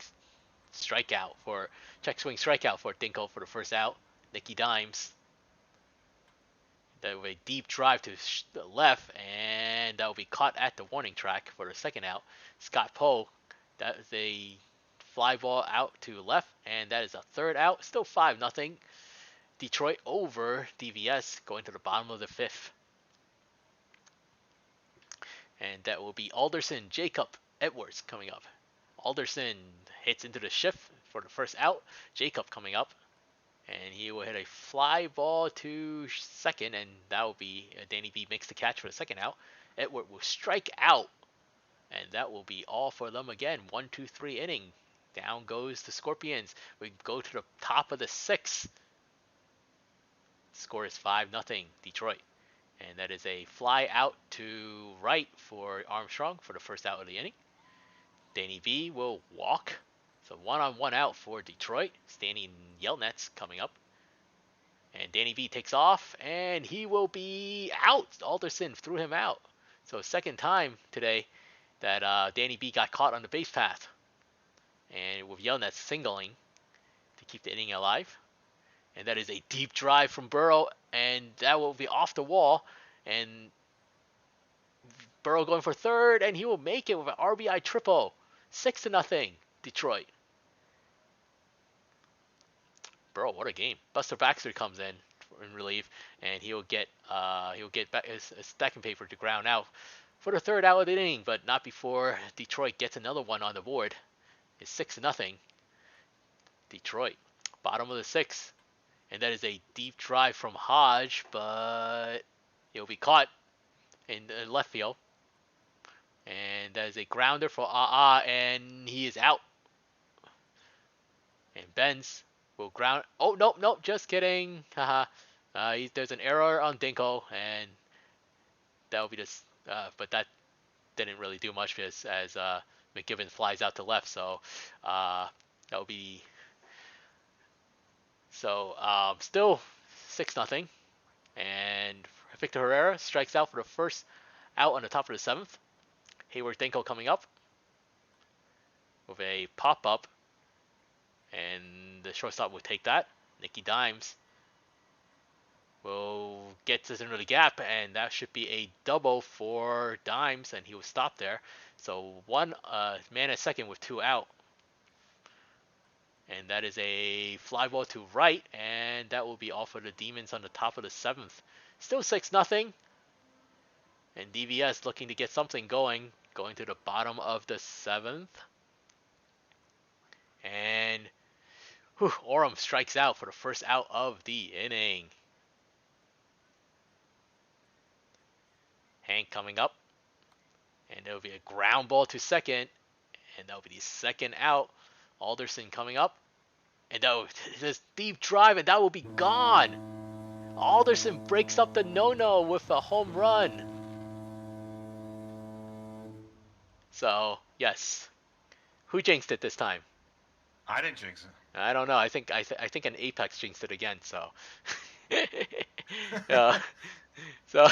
swing strikeout for Dinkel for the first out. Nicky Dimes, that will be a deep drive to the left, and that will be caught at the warning track for the second out. Scott Poe, that is a fly ball out to left, and that is a third out. Still 5-0. Detroit over DVS going to the bottom of the fifth. And that will be Alderson, Jacob, Edwards coming up. Alderson hits into the shift for the first out. Jacob coming up, and he will hit a fly ball to second, and that will be Danny B makes the catch for the second out. Edward will strike out, and that will be all for them again. 1-2-3 inning. Down goes the Scorpions. We go to the top of the sixth. Score is 5-0 Detroit. And that is a fly out to right for Armstrong for the first out of the inning. Danny B will walk. So 1-on-1 out for Detroit. Danny Yelnats coming up. And Danny B takes off, and he will be out. Alderson threw him out. So second time today that Danny B got caught on the base path. And with Yelnats singling to keep the inning alive. And that is a deep drive from Burrow, and that will be off the wall. And Burrow going for third, and he will make it with an RBI triple. 6-0 Detroit. Burrow, what a game! Buster Baxter comes in relief, and he'll get back his stacking paper to ground out for the third out of the inning, but not before Detroit gets another one on the board. It's 6-0 Detroit. Bottom of the sixth. And that is a deep drive from Hodge, but he'll be caught in the left field. And that is a grounder for and he is out. And Benz will ground. Oh, nope, just kidding. Haha. There's an error on Dinko, and that will be this. But that didn't really do much as McGivern flies out to left. So that will be. So still 6-0, and Victor Herrera strikes out for the first out on the top of the seventh. Hayward Dinkel coming up with a pop-up, and the shortstop will take that. Nicky Dimes will get this into the gap, and that should be a double for Dimes, and he will stop there. So one man at second with two out. And that is a fly ball to right, and that will be all for the Demons on the top of the seventh. Still 6-0. And DVS looking to get something going to the bottom of the seventh. And Oram strikes out for the first out of the inning. Hank coming up, and there will be a ground ball to second, and that will be the second out. Alderson coming up, and this deep drive, and that will be gone. Alderson breaks up the no-no with a home run. So yes, who jinxed it this time? I didn't jinx it. I don't know. I think an Apex jinxed it again. So, so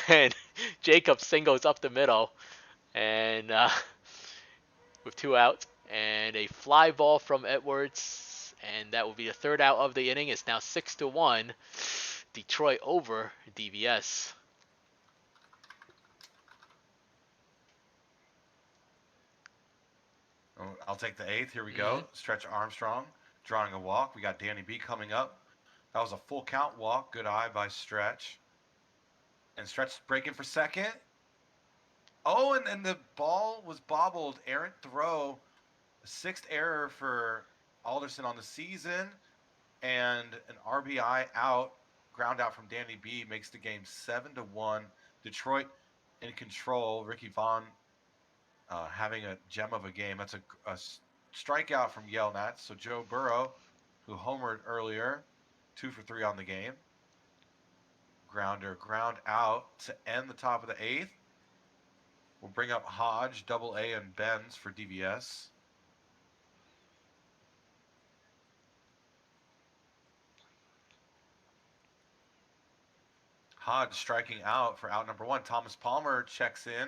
and Jacob singles up the middle, and with two outs. And a fly ball from Edwards, and that will be the third out of the inning. It's now 6-1, Detroit over DVS. I'll take the eighth. Here we Mm-hmm. go. Stretch Armstrong drawing a walk. We got Danny B coming up. That was a full count walk. Good eye by Stretch. And Stretch breaking for second. Oh, and the ball was bobbled. Errant throw. Sixth error for Alderson on the season. And an RBI out. Ground out from Danny B makes the game 7-1. Detroit in control. Ricky Vaughn having a gem of a game. That's a strikeout from Yale Nats. So Joe Burrow, who homered earlier, 2 for 3 on the game. Ground out to end the top of the eighth. We'll bring up Hodge, Double A, and Benz for DVS. Hodge striking out for out number one. Thomas Palmer checks in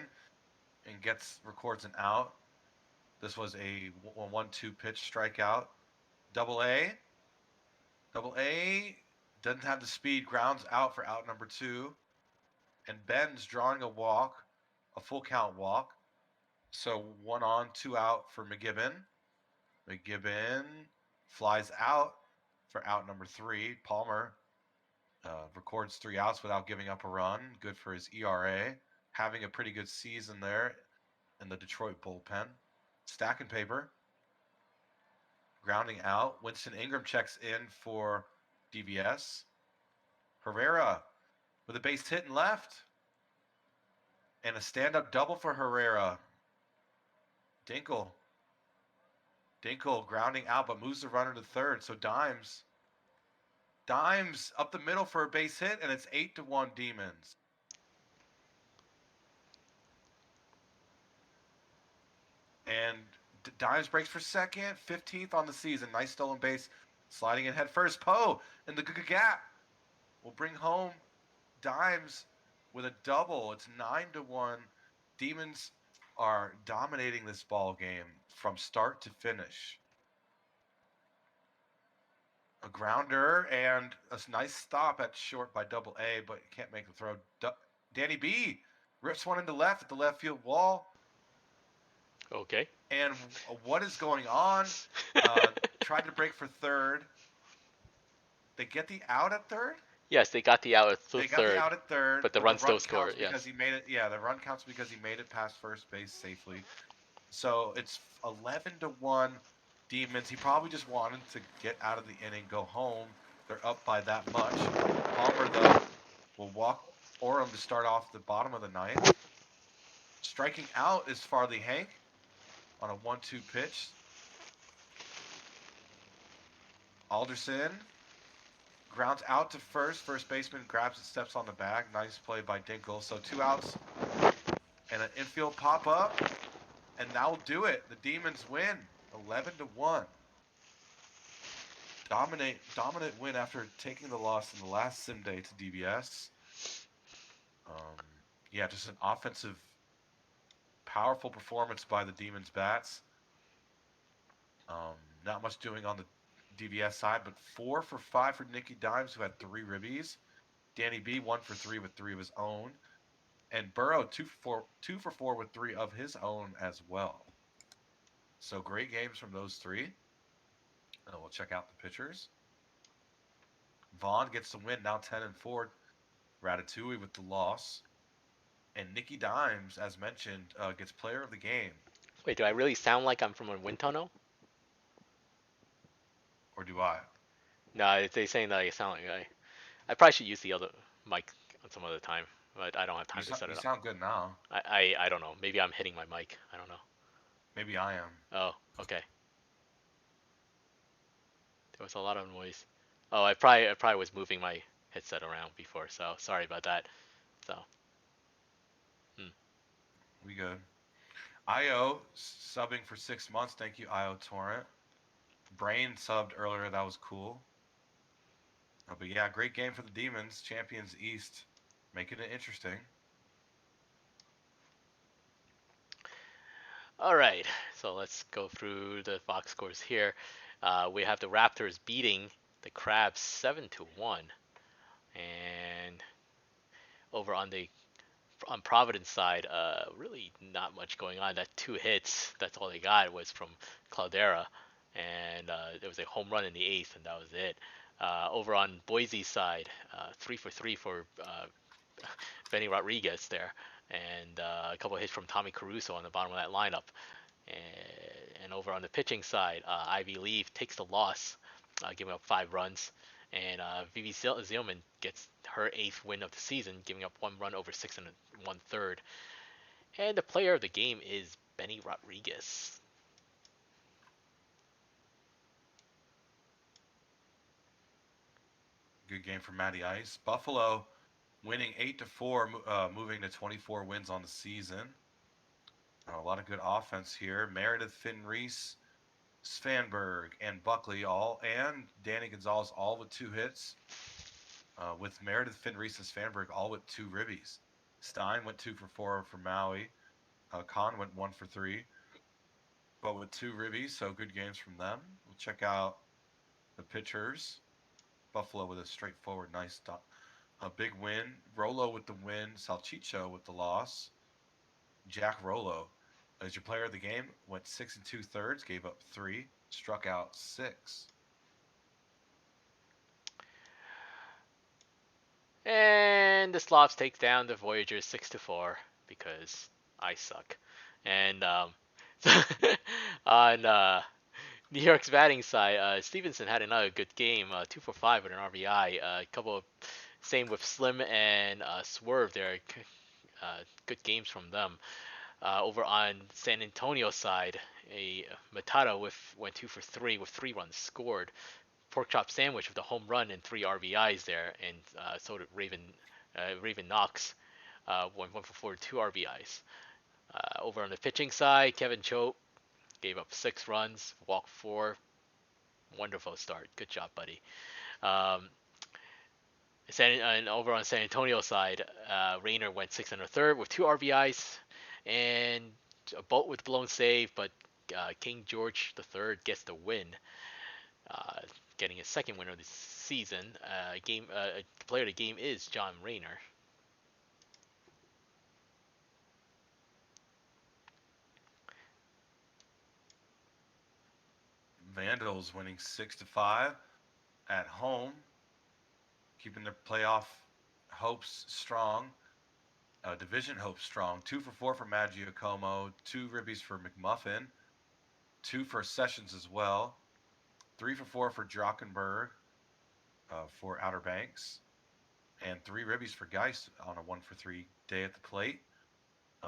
and records an out. This was a 1-2 pitch strikeout. Double A doesn't have the speed, grounds out for out number two. And Ben's drawing a walk, a full count walk. So 1 on, 2 out for McGibbon. McGibbon flies out for out number 3. Palmer records 3 outs without giving up a run. Good for his ERA. Having a pretty good season there in the Detroit bullpen. Stacking paper. Grounding out. Winston Ingram checks in for DVS. Herrera with a base hit and left. And a stand-up double for Herrera. Dinkle grounding out, but moves the runner to third. So Dimes up the middle for a base hit, and it's 8-1 Demons. And Dimes breaks for second, 15th on the season. Nice stolen base, sliding in head first. Poe in the gap will bring home Dimes with a double. It's 9-1. Demons are dominating this ball game from start to finish. A grounder and a nice stop at short by Double A, but can't make the throw. Danny B rips one into left at the left field wall. Okay. And what is going on? Tried to break for third. They get the out at third? Yes, they got the out at They third. got the out at third, but the run still scored. Because Yes. he made it. Yeah, the run counts because he made it past first base safely. So it's 11-1 Demons. He probably just wanted to get out of the inning, go home. They're up by that much. Palmer, though, will walk Orem to start off the bottom of the ninth. Striking out is Farley Hank on a 1-2 pitch. Alderson grounds out to first. First baseman grabs it, steps on the bag. Nice play by Dinkle. So 2 outs and an infield pop-up. And that'll do it. The Demons win 11-1. Dominant win after taking the loss in the last sim day to DBS. Yeah, just an offensive, powerful performance by the Demons bats. Not much doing on the DVS side, but 4 for 5 for Nicky Dimes, who had 3 ribbies. Danny B 1 for 3 with 3 of his own. And Burrow 2 for 4 with 3 of his own as well. So great games from those 3. And we'll check out the pitchers. Vaughn gets the win, now 10-4. Ratatouille with the loss. And Nicky Dimes, as mentioned, gets player of the game. Wait, do I really sound like I'm from a wind tunnel? Or do I? No, they saying that I sound like I probably should use the other mic on some other time, but I don't have time to set it You up. sound good now. I don't know. Maybe I'm hitting my mic. I don't know. Maybe I am. Oh, okay. There was a lot of noise. Oh, I probably was moving my headset around before, so sorry about that. So. We good. IO subbing for 6 months. Thank you, IO Torrent. Brain subbed earlier. That was cool. But yeah, great game for the Demons. Champions East. Making it interesting. All right, so let's go through the box scores here. We have the Raptors beating the Crabs 7-1, and over on the on Providence side, really not much going on. That 2 hits, that's all they got was from Cloudera, and there was a home run in the eighth, and that was it. Over on Boise side, 3 for 3 for Benny Rodriguez there, and a couple of hits from Tommy Caruso on the bottom of that lineup. And over on the pitching side, Ivy Leaf takes the loss, giving up 5 runs. And Vivi Zielman gets her 8th win of the season, giving up 1 run over 6 1/3. And the player of the game is Benny Rodriguez. Good game for Matty Ice. Buffalo winning 8-4, moving to 24 wins on the season. A lot of good offense here. Meredith, Finn Reese, Svanberg, and Buckley and Danny Gonzalez all with 2 hits. With Meredith, Finn Reese, and Svanberg all with 2 ribbies. Stein went 2 for 4 for Maui. Khan went 1 for 3, but with 2 ribbies, so good games from them. We'll check out the pitchers. Buffalo with a straightforward, nice a big win. Rolo with the win. Salchicho with the loss. Jack Rolo, as your player of the game, went 6 2/3, gave up 3, struck out 6. And the Slavs take down the Voyagers 6-4 because I suck. And on New York's batting side, Stevenson had another good game, 2 for 5 with an RBI. A couple of same with Slim and Swerve there. Good games from them. Over on San Antonio side, a Matata went 2 for 3 with 3 runs scored. Pork chop sandwich with a home run and 3 RBIs there, and so did Raven Knox, went 1 for 4 with 2 RBIs. Over on the pitching side, Kevin Choate gave up 6 runs, walked 4. Wonderful start. Good job, buddy. And over on San Antonio side, Rayner went 6 1/3 with 2 RBIs and a boat with blown save, but King George III gets the win, getting his 2nd win of the season. The player of the game is John Rayner. Vandals winning 6-5 at home, keeping their playoff hopes strong. Division hopes strong. 2 for 4 for Maggiacomo, 2 ribbies for McMuffin, 2 for Sessions as well, 3 for 4 for Drockenberg for Outer Banks, and 3 ribbies for Geist on a 1 for 3 day at the plate.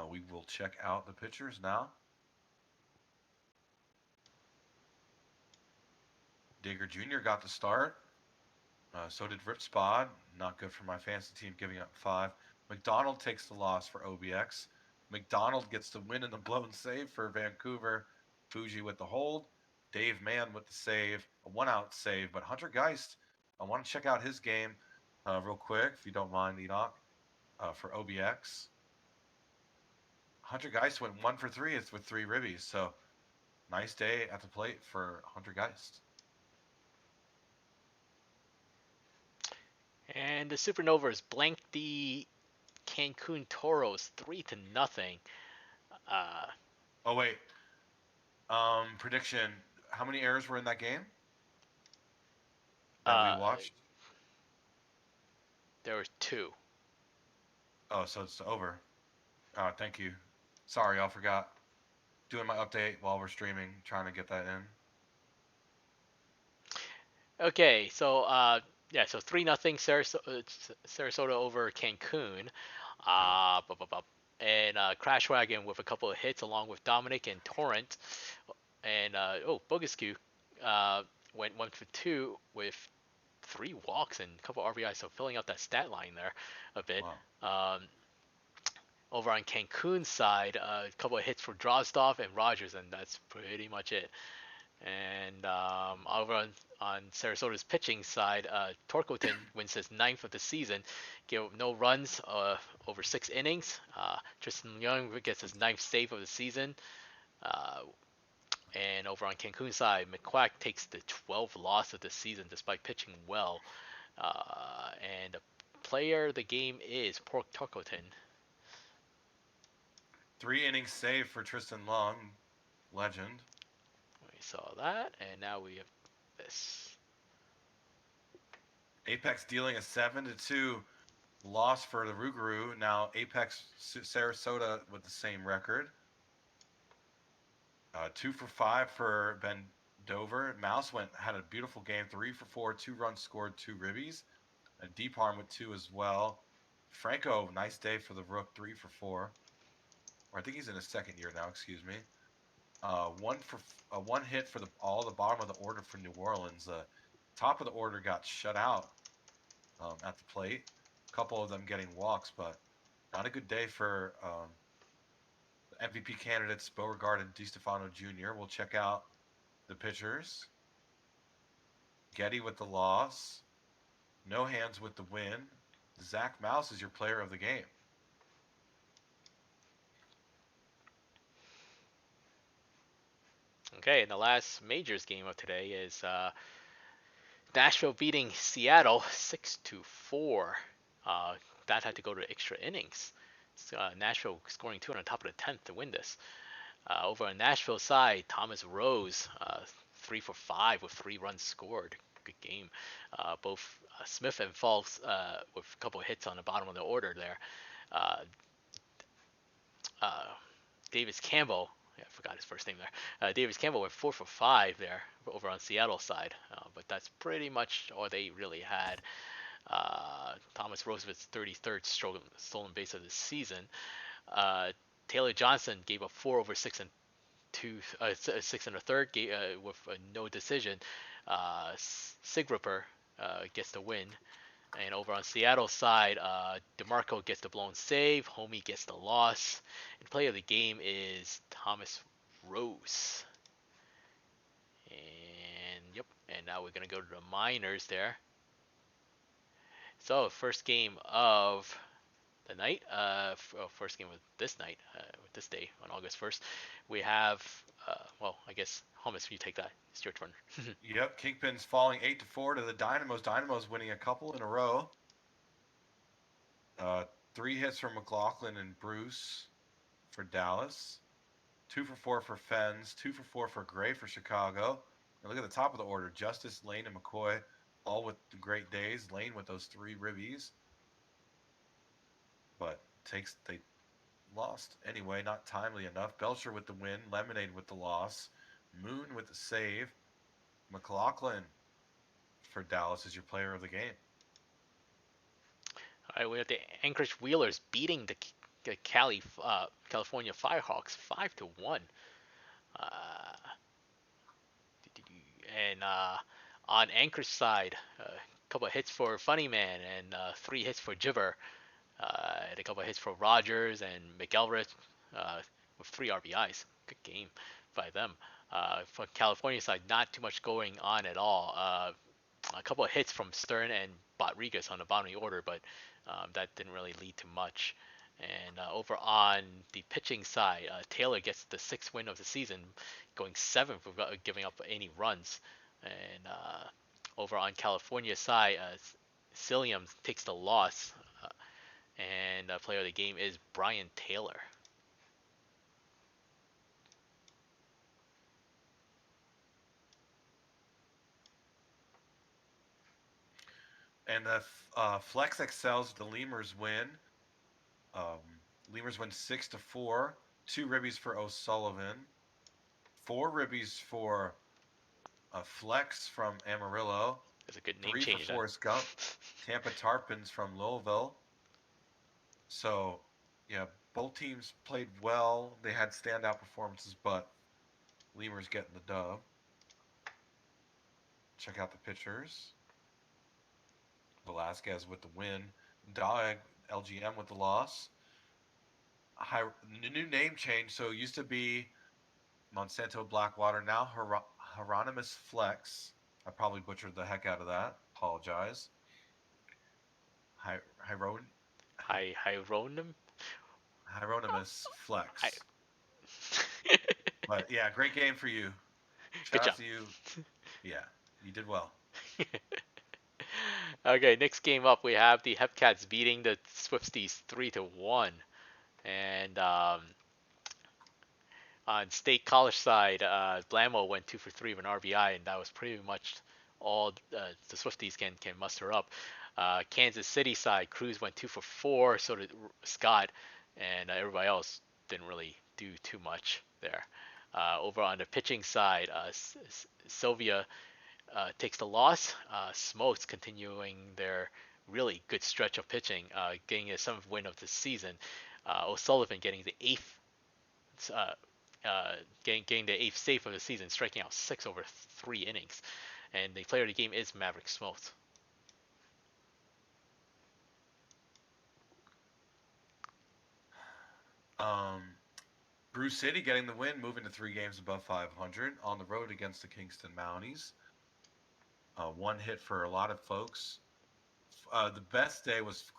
We will check out the pitchers now. Digger Jr. got the start. So did Rip Spod. Not good for my fantasy team, giving up 5. McDonald takes the loss for OBX. McDonald gets the win in the blown save for Vancouver. Fuji with the hold. Dave Mann with the save. A 1-out save. But Hunter Geist, I want to check out his game real quick, if you don't mind, Enoch, for OBX. Hunter Geist went 1 for 3 with 3 ribbies. So nice day at the plate for Hunter Geist. And the Supernovas blanked the Cancun Toros 3-0. Oh wait. Prediction. How many errors were in that game that we watched? There were 2. Oh, so it's over. Thank you. Sorry, I forgot. Doing my update while we're streaming, trying to get that in. Okay, so so 3-0 Sarasota over Cancun. And Crash Wagon with a couple of hits along with Dominic and Torrent. And Bogascu went 1 for 2 with 3 walks and a couple of RBIs, so filling out that stat line there a bit. Wow. Over on Cancun's side, a couple of hits for Drozdov and Rogers, and that's pretty much it. And over on Sarasota's pitching side, Torkelton wins his 9th of the season, gave up no runs over 6 innings. Tristan Young gets his 9th save of the season. And over on Cancun's side, McQuack takes the 12th loss of the season despite pitching well. And the player of the game is Pork Torkelton. 3 innings save for Tristan Long, legend. We saw that, and now we have this. Apex dealing a 7-2 loss for the Rougarou. Now Apex Sarasota with the same record. 2 for 5 for Ben Dover. Mouse had a beautiful game, 3 for 4, 2 runs scored, 2 ribbies. And Deep Arm with 2 as well. Franco, nice day for the Rook, 3 for 4. Or I think he's in his second year now. Excuse me. One hit for all the bottom of the order for New Orleans. Top of the order got shut out at the plate. A couple of them getting walks, but not a good day for the MVP candidates Beauregard and DiStefano Jr. We'll check out the pitchers. Getty with the loss. No Hands with the win. Zach Mouse is your player of the game. Okay, and the last majors game of today is Nashville beating Seattle 6-4. That had to go to extra innings. Nashville scoring 2 on the top of the 10th to win this. Over on Nashville side, Thomas Rose 3 for 5 with 3 runs scored. Good game. Both Smith and Fulks with a couple of hits on the bottom of the order there. Davis Campbell, I forgot his first name there. Davis Campbell with 4 for 5 there over on Seattle side, but that's pretty much all they really had. Thomas Roosevelt's 33rd stolen base of the season. Taylor Johnson gave up 4 over 6 and 6 and a third with no decision. Sigripper gets the win. And over on Seattle side, DeMarco gets the blown save. Homie gets the loss. And the player of the game is Thomas Rose. And yep. And now we're gonna go to the minors there. So first game of the night, first game of this night, with this day on August 1st, we have, well, I guess Hummus, you take that. It's your turn. Yep, Kingpin's falling 8-4 to the Dynamos. Dynamos winning a couple in a row. 3 hits from McLaughlin and Bruce for Dallas. 2 for 4 for Fens. 2 for 4 for Gray for Chicago. And look at the top of the order: Justice, Lane, and McCoy, all with great days. Lane with those 3 ribbies, but they lost anyway, not timely enough. Belcher with the win. Lemonade with the loss. Moon with the save. McLaughlin for Dallas is your player of the game. All right, we have the Anchorage Wheelers beating the California Firehawks 5-1. And on Anchorage side, a couple of hits for Funny Man and 3 hits for Jibber. And a couple of hits for Rogers and McElrath with 3 RBIs. Good game by them. For California side, not too much going on at all. A couple of hits from Stern and Rodriguez on the bottom of the order, but that didn't really lead to much. And over on the pitching side, Taylor gets the 6th win of the season, going 7th without giving up any runs. And over on California side, Cilliam takes the loss. And player of the game is Brian Taylor. And the Flex excels the Lemurs win. Lemurs win 6-4. 2 ribbies for O'Sullivan. 4 ribbies for Flex from Amarillo. That's a good name 3 change. for Forrest Gump. Tampa Tarpons from Louisville. So, yeah, both teams played well. They had standout performances, but Lemurs getting the dub. Check out the pitchers. Velasquez with the win. Dog, LGM with the loss. New name change. So it used to be Monsanto Blackwater. Now Hieronymus Flex. I probably butchered the heck out of that. Apologize. Hieronymus Flex. But yeah, great game for you. Good job. To you. Yeah, you did well. Okay, next game up, we have the Hepcats beating the Swifties 3-1. And On State College side, Blammo went 2 for 3 with an RBI, and that was pretty much all the Swifties can muster up. Kansas City side, Cruz went 2 for 4, so did Scott, and everybody else didn't really do too much there. Over on the pitching side, Sylvia takes the loss. Smokes continuing their really good stretch of pitching, getting a seventh win of the season. O'Sullivan getting the uh, getting the eighth save of the season, striking out 6 over 3 innings. And the player of the game is Maverick Smokes. Um, Brew City getting the win, moving to 3 games above 500 on the road against the Kingston Mounties. One hit for a lot of folks. The best day was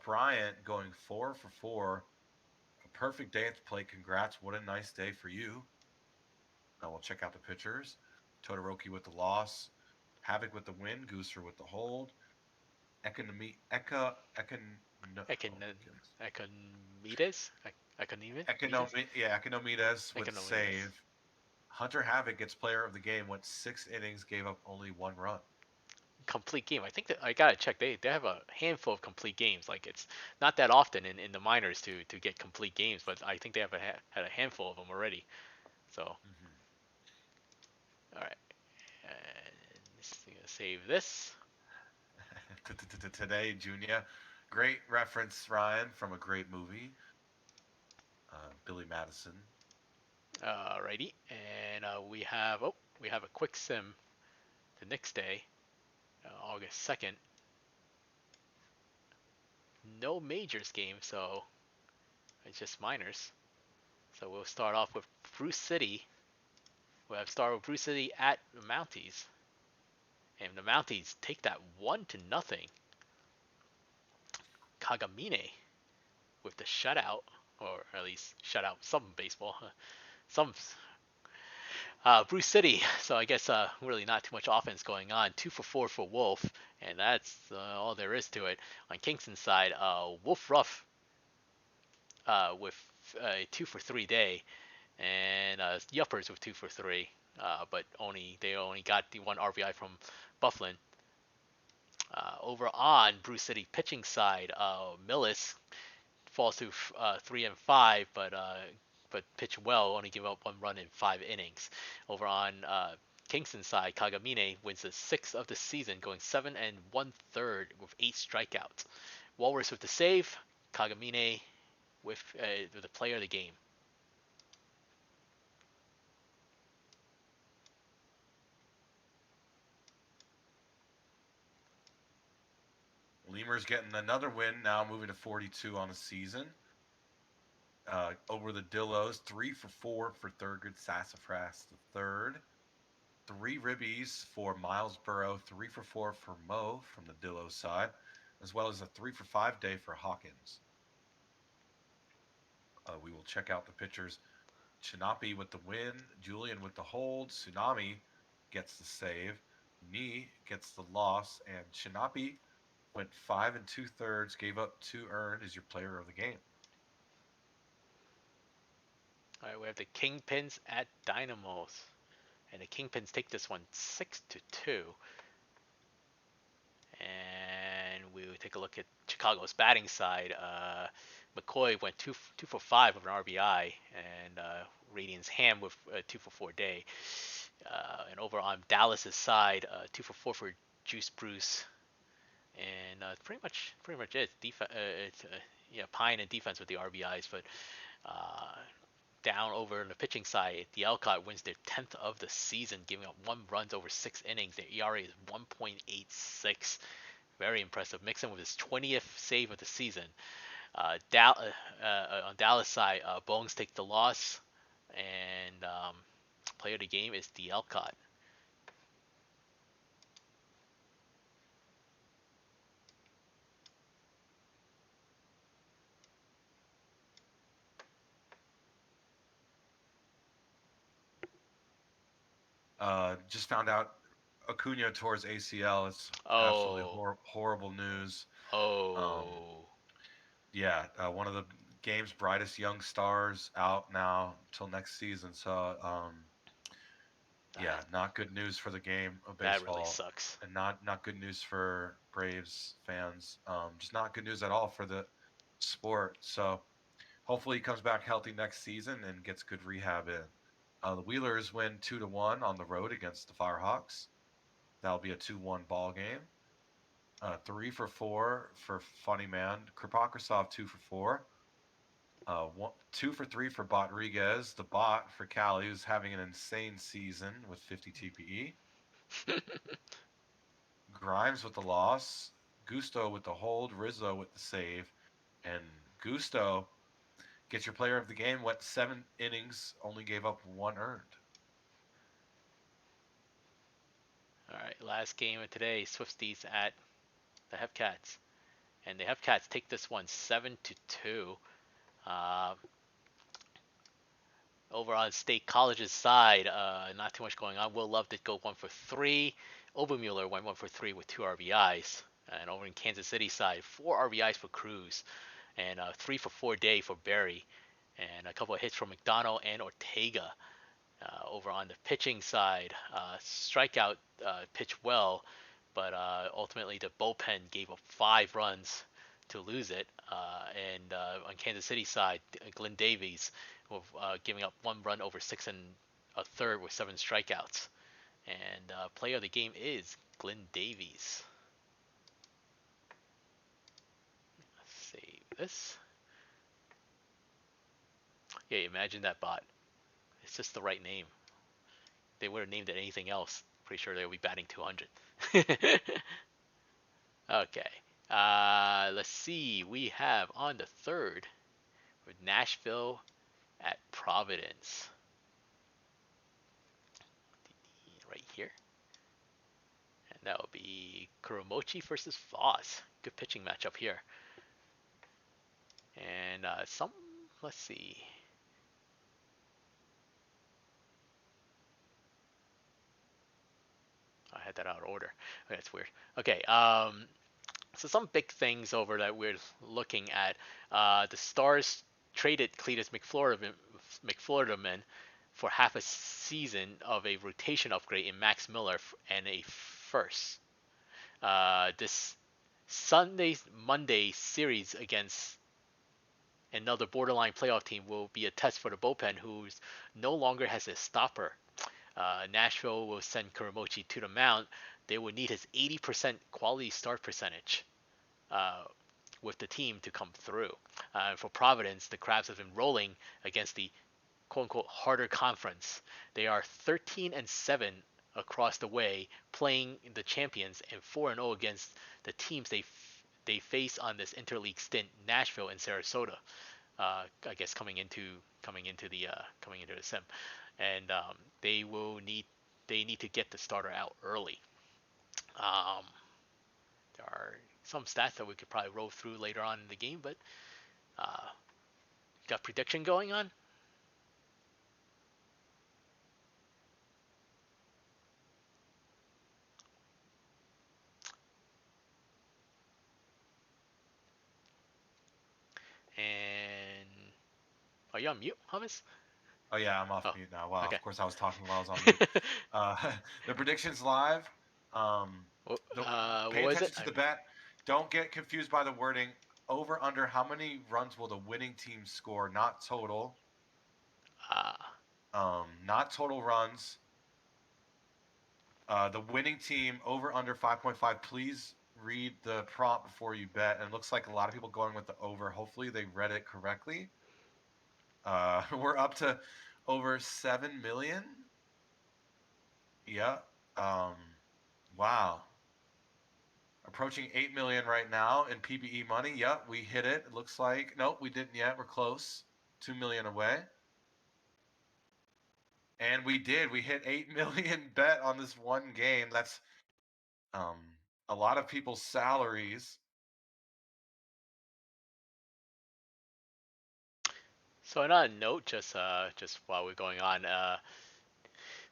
Bryant going 4 for 4. A perfect day at the plate. Congrats. What a nice day for you. Now we'll check out the pitchers. Todoroki with the loss. Havoc with the win. Gooser with the hold. Economy. No, Econ- oh, goodness. Economides? Economides with the Economides. save. Hunter Havoc gets player of the game, went 6 innings, gave up only 1 run. Complete game. I think that I gotta check. They have a handful of complete games. Like it's not that often in the minors to get complete games, but I think they have had a handful of them already. So all Mm-hmm. right, and save this. Today, Junior. Great reference, Ryan, from a great movie, Billy Madison. Alrighty, and we have a quick sim the next day, August 2nd. No majors game, so it's just minors. So we'll start off with Bruce City. We'll have start with Bruce City at the Mounties, and the Mounties take that 1-0. Kagamine with the shutout, or at least shut out some baseball, some Bruce City. So I guess really not too much offense going on. 2 for 4 for Wolf, and that's all there is to it. On Kingston's side, Wolf Ruff with a 2 for 3 day, and Yuppers with 2 for 3. But they only got the one RBI from Bufflin. Over on Bruce City pitching side, Millis falls to 3-5, but pitched well, only give up 1 run in 5 innings. Over on Kingston side, Kagamine wins the sixth of the season, going 7 1/3 with 8 strikeouts. Walrus with the save, Kagamine with the player of the game. Lemur's getting another win now, moving to 42 on the season. Over the Dillos, 3 for 4 for Thurgood Sassafras the third. 3 ribbies for Miles Burrow, 3 for 4 for Mo from the Dillos side, as well as a 3 for 5 day for Hawkins. We will check out the pitchers. Chinapi with the win, Julian with the hold, Tsunami gets the save, Ni gets the loss, and Chinapi went 5 2/3, gave up 2 earned, is your player of the game. All right, we have the Kingpins at Dynamos, and the Kingpins take this one 6-2. And we will take a look at Chicago's batting side. McCoy went 2 for 5 with an RBI, and Radiant's Ham with a 2 for 4 day. And over on Dallas's side, 2 for 4 for Juice Bruce, and pretty much it. It's Pine and defense with the RBIs, but down over on the pitching side, the Alcott wins their 10th of the season, giving up 1 run over 6 innings. Their ERA is 1.86. Very impressive. Mixon with his 20th save of the season. On Dallas side, Bones take the loss, and player of the game is the Alcott. Just found out Acuna tore his ACL. It's absolutely Oh, horrible news. Um, oh, yeah, one of the game's brightest young stars out now till next season. So yeah, That not good news for the game of that really baseball, sucks. and not good news for Braves fans. Just not good news at all for the sport. So hopefully he comes back healthy next season and gets good rehab in. The Wheelers win 2-1 on the road against the Firehawks. That'll be a 2-1 ball game. 3 for 4 for Funny Man. Kripakosov 2 for 4. 2 for 3 for Rodriguez, the bot for Cali, who's having an insane season with 50 TPE. Grimes with the loss. Gusto with the hold. Rizzo with the save. And Gusto gets your player of the game. Went 7 innings, only gave up 1 earned. All right, last game of today, Swifties at the Hepcats, and the Hepcats take this one 7-2. Uh, Over on State College's side, not too much going on. Will Love did go 1 for 3. Obermuller went 1 for 3 with 2 RBIs. And over in Kansas City side, 4 RBIs for Cruz, and 3 for 4 day for Barry, and a couple of hits from McDonald and Ortega. Over on the pitching side, strikeout pitched well, but ultimately the bullpen gave up 5 runs to lose it. And on Kansas City side, Glenn Davies with, giving up 1 run over 6 1/3 with 7 strikeouts. And player of the game is Glenn Davies. Let's save this. Yeah, imagine that bot. It's just the right name. They would have named it anything else. Pretty sure they would be batting 200. Okay. Let's see. We have on the third with Nashville at Providence. Right here. And that will be Kuromochi versus Foss. Good pitching matchup here. And let's see. I had that out of order. Okay, that's weird. Okay, so some big things over that we're looking at. The Stars traded Cletus McFloridaman for half a season of a rotation upgrade in Max Miller and a first. This Monday series against another borderline playoff team will be a test for the bullpen, who's no longer has a stopper. Nashville will send Kuromochi to the mound. They will need his 80% quality start percentage with the team to come through. For Providence, the Crabs have been rolling against the quote-unquote harder conference. They are 13-7 across the way, playing the champions, and 4-0 against the teams they face on this interleague stint: Nashville and Sarasota. I guess coming into the sim, and they need to get the starter out early. Um, there are some stats that we could probably roll through later on in the game, but got prediction going on? And are you on mute, Hummus? Oh yeah, I'm off Oh, mute now. Wow, okay. of course I was talking while I was on mute. The predictions live. The, What pay was it? attention to the bet. Don't get confused by the wording. Over under how many runs will the winning team score? Not total. Uh, Not total runs. The winning team over under 5.5. Please read the prompt before you bet. And it looks like a lot of people going with the over. Hopefully they read it correctly. We're up to over 7 million. Yeah. Wow. Approaching 8 million right now in PBE money. Yep, we hit it. It looks like. Nope, we didn't yet. We're close. 2 million away. And we did. We hit 8 million bet on this one game. That's a lot of people's salaries. so on a note, just while we're going on,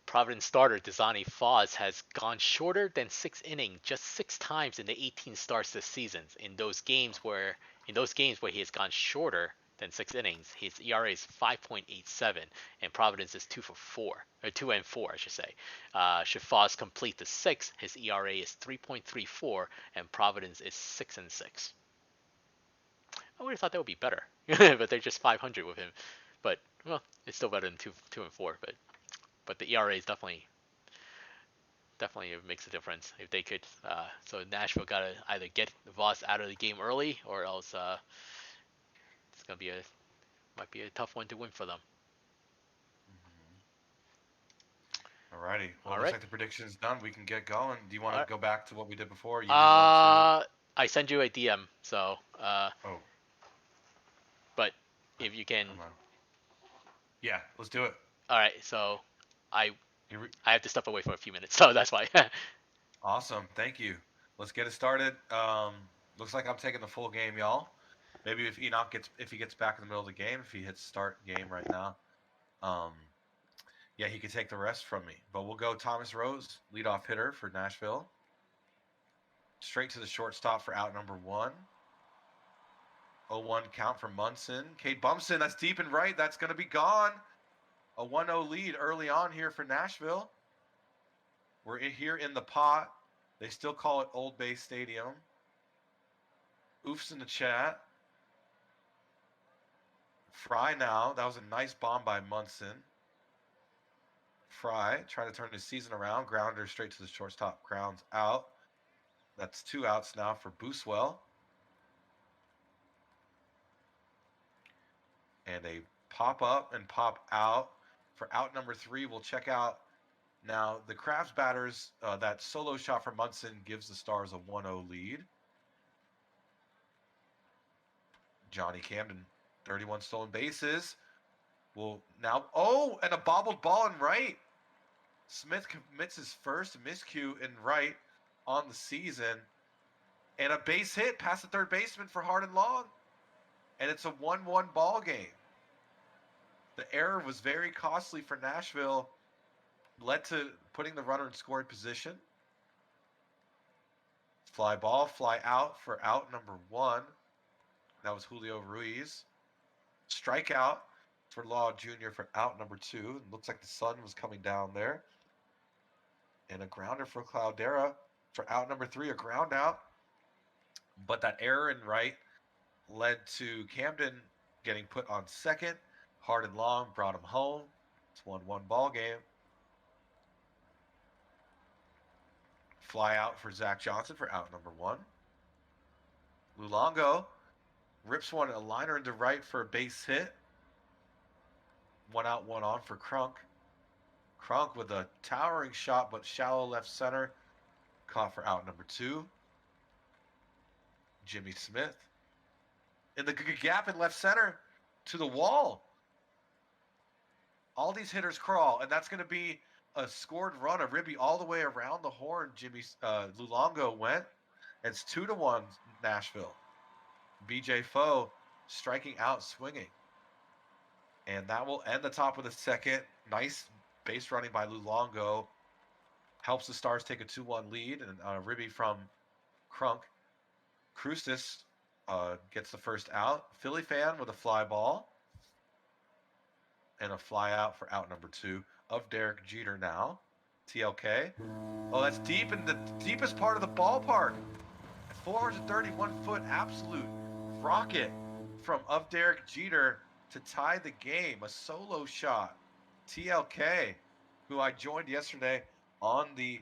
Providence starter Desani Foz has gone shorter than 6 innings just 6 times in the 18 starts this season. In those games where he has gone shorter than 6 innings. His ERA is 5.87, and Providence is 2 and 4, I should say. Should Foz complete the six, his ERA is 3.34, and Providence is 6-6. I would have thought that would be better, but they're just 500 with him. But well, it's still better than 2 and 4. But the ERA is definitely makes a difference if they could. So Nashville got to either get Voss out of the game early, or else it's gonna be might be a tough one to win for them. Alrighty. Well, All looks right. like the prediction's done. We can get going. Do you want to Alright. go back to what we did before? You do one, two. I send you a DM, so Oh, but if you can, come on. Yeah, let's do it. all right. So I Here we, I have to step away for a few minutes, so that's why. awesome. Thank you. Let's get it started. Looks like I'm taking the full game, y'all. Maybe if he gets back in the middle of the game, if he hits start game right now, um, yeah, he could take the rest from me. But we'll go Thomas Rose, leadoff hitter for Nashville. Straight to the shortstop for out number 1. 0-1 count for Munson. Cade Bumson, that's deep and right. That's going to be gone. A 1-0 lead early on here for Nashville. We're here in the pot. They still call it Old Bay Stadium. Oofs in the chat. Fry now. That was a nice bomb by Munson. Fry trying to turn his season around. Grounder straight to the shortstop. Grounds out. That's 2 outs now for Booswell. And a pop up and pop out for out number 3. We'll check out now the Crabs batters. That solo shot from Munson gives the Stars a 1-0 lead. Johnny Camden, 31 stolen bases. Will now, and a bobbled ball in right. Smith commits his first miscue in right on the season. And a base hit past the third baseman for Hard and Long. And it's a 1-1 ball game. The error was very costly for Nashville. Led to putting the runner in scoring position. Fly ball, fly out for out number 1. That was Julio Ruiz. Strikeout for Law Jr. for out number 2. Looks like the sun was coming down there. And a grounder for Cloudera for out number 3, a ground out. But that error in right led to Camden getting put on second. Hard and Long brought him home. It's 1-1 ball game. Fly out for Zach Johnson for out number 1. Luongo rips one, a liner into right for a base hit. 1 out, 1 on for Crunk. Crunk with a towering shot, but shallow left center. Caught for out number 2. Jimmy Smith. In the gap in left center to the wall. All these hitters crawl, and that's going to be a scored run, a ribby all the way around the horn. Luongo went. It's 2-1 Nashville. BJ Foe striking out, swinging. And that will end the top of the second. Nice base running by Luongo. Helps the Stars take a 2-1 lead. And a ribby from Crunk. Krustis gets the first out. Philly fan with a fly ball. And a fly out for out number 2 of Derek Jeter now. TLK. Oh, that's deep in the deepest part of the ballpark. 431-foot absolute rocket from of Derek Jeter to tie the game. A solo shot. TLK, who I joined yesterday on the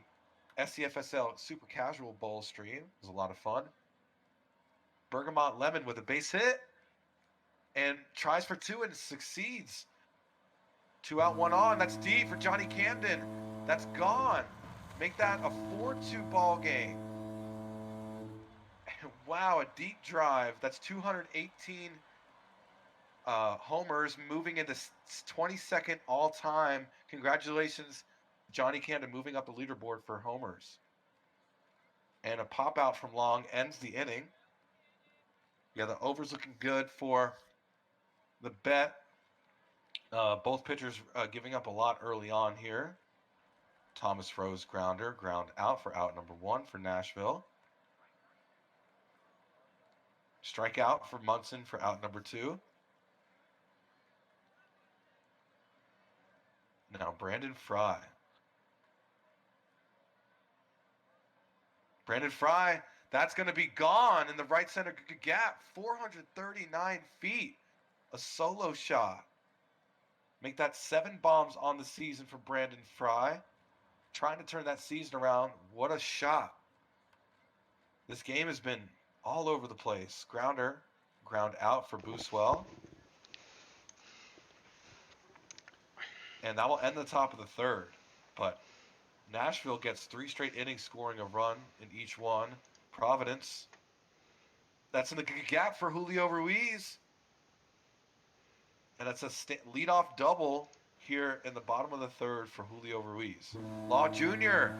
SCFSL Super Casual Bowl stream. It was a lot of fun. Bergamot Lemon with a base hit and tries for 2 and succeeds. 2 out, 1 on. That's deep for Johnny Camden. That's gone. Make that a 4-2 ball game. Wow, a deep drive. That's 218 homers, moving into 22nd all-time. Congratulations, Johnny Camden, moving up the leaderboard for homers. And a pop-out from Long ends the inning. Yeah, the over's looking good for the bet. Both pitchers giving up a lot early on here. Thomas Rose grounder, ground out for out number 1 for Nashville. Strikeout for Munson for out number 2. Brandon Fry. Brandon Fry, that's going to be gone in the right center gap. 439 feet. A solo shot. Make that 7 bombs on the season for Brandon Fry. Trying to turn that season around. What a shot. This game has been all over the place. Grounder, ground out for Booswell. And that will end the top of the third. But Nashville gets 3 straight innings scoring a run in each one. Providence, that's in the gap for Julio Ruiz. And that's a leadoff double here in the bottom of the third for Julio Ruiz. Law Jr.,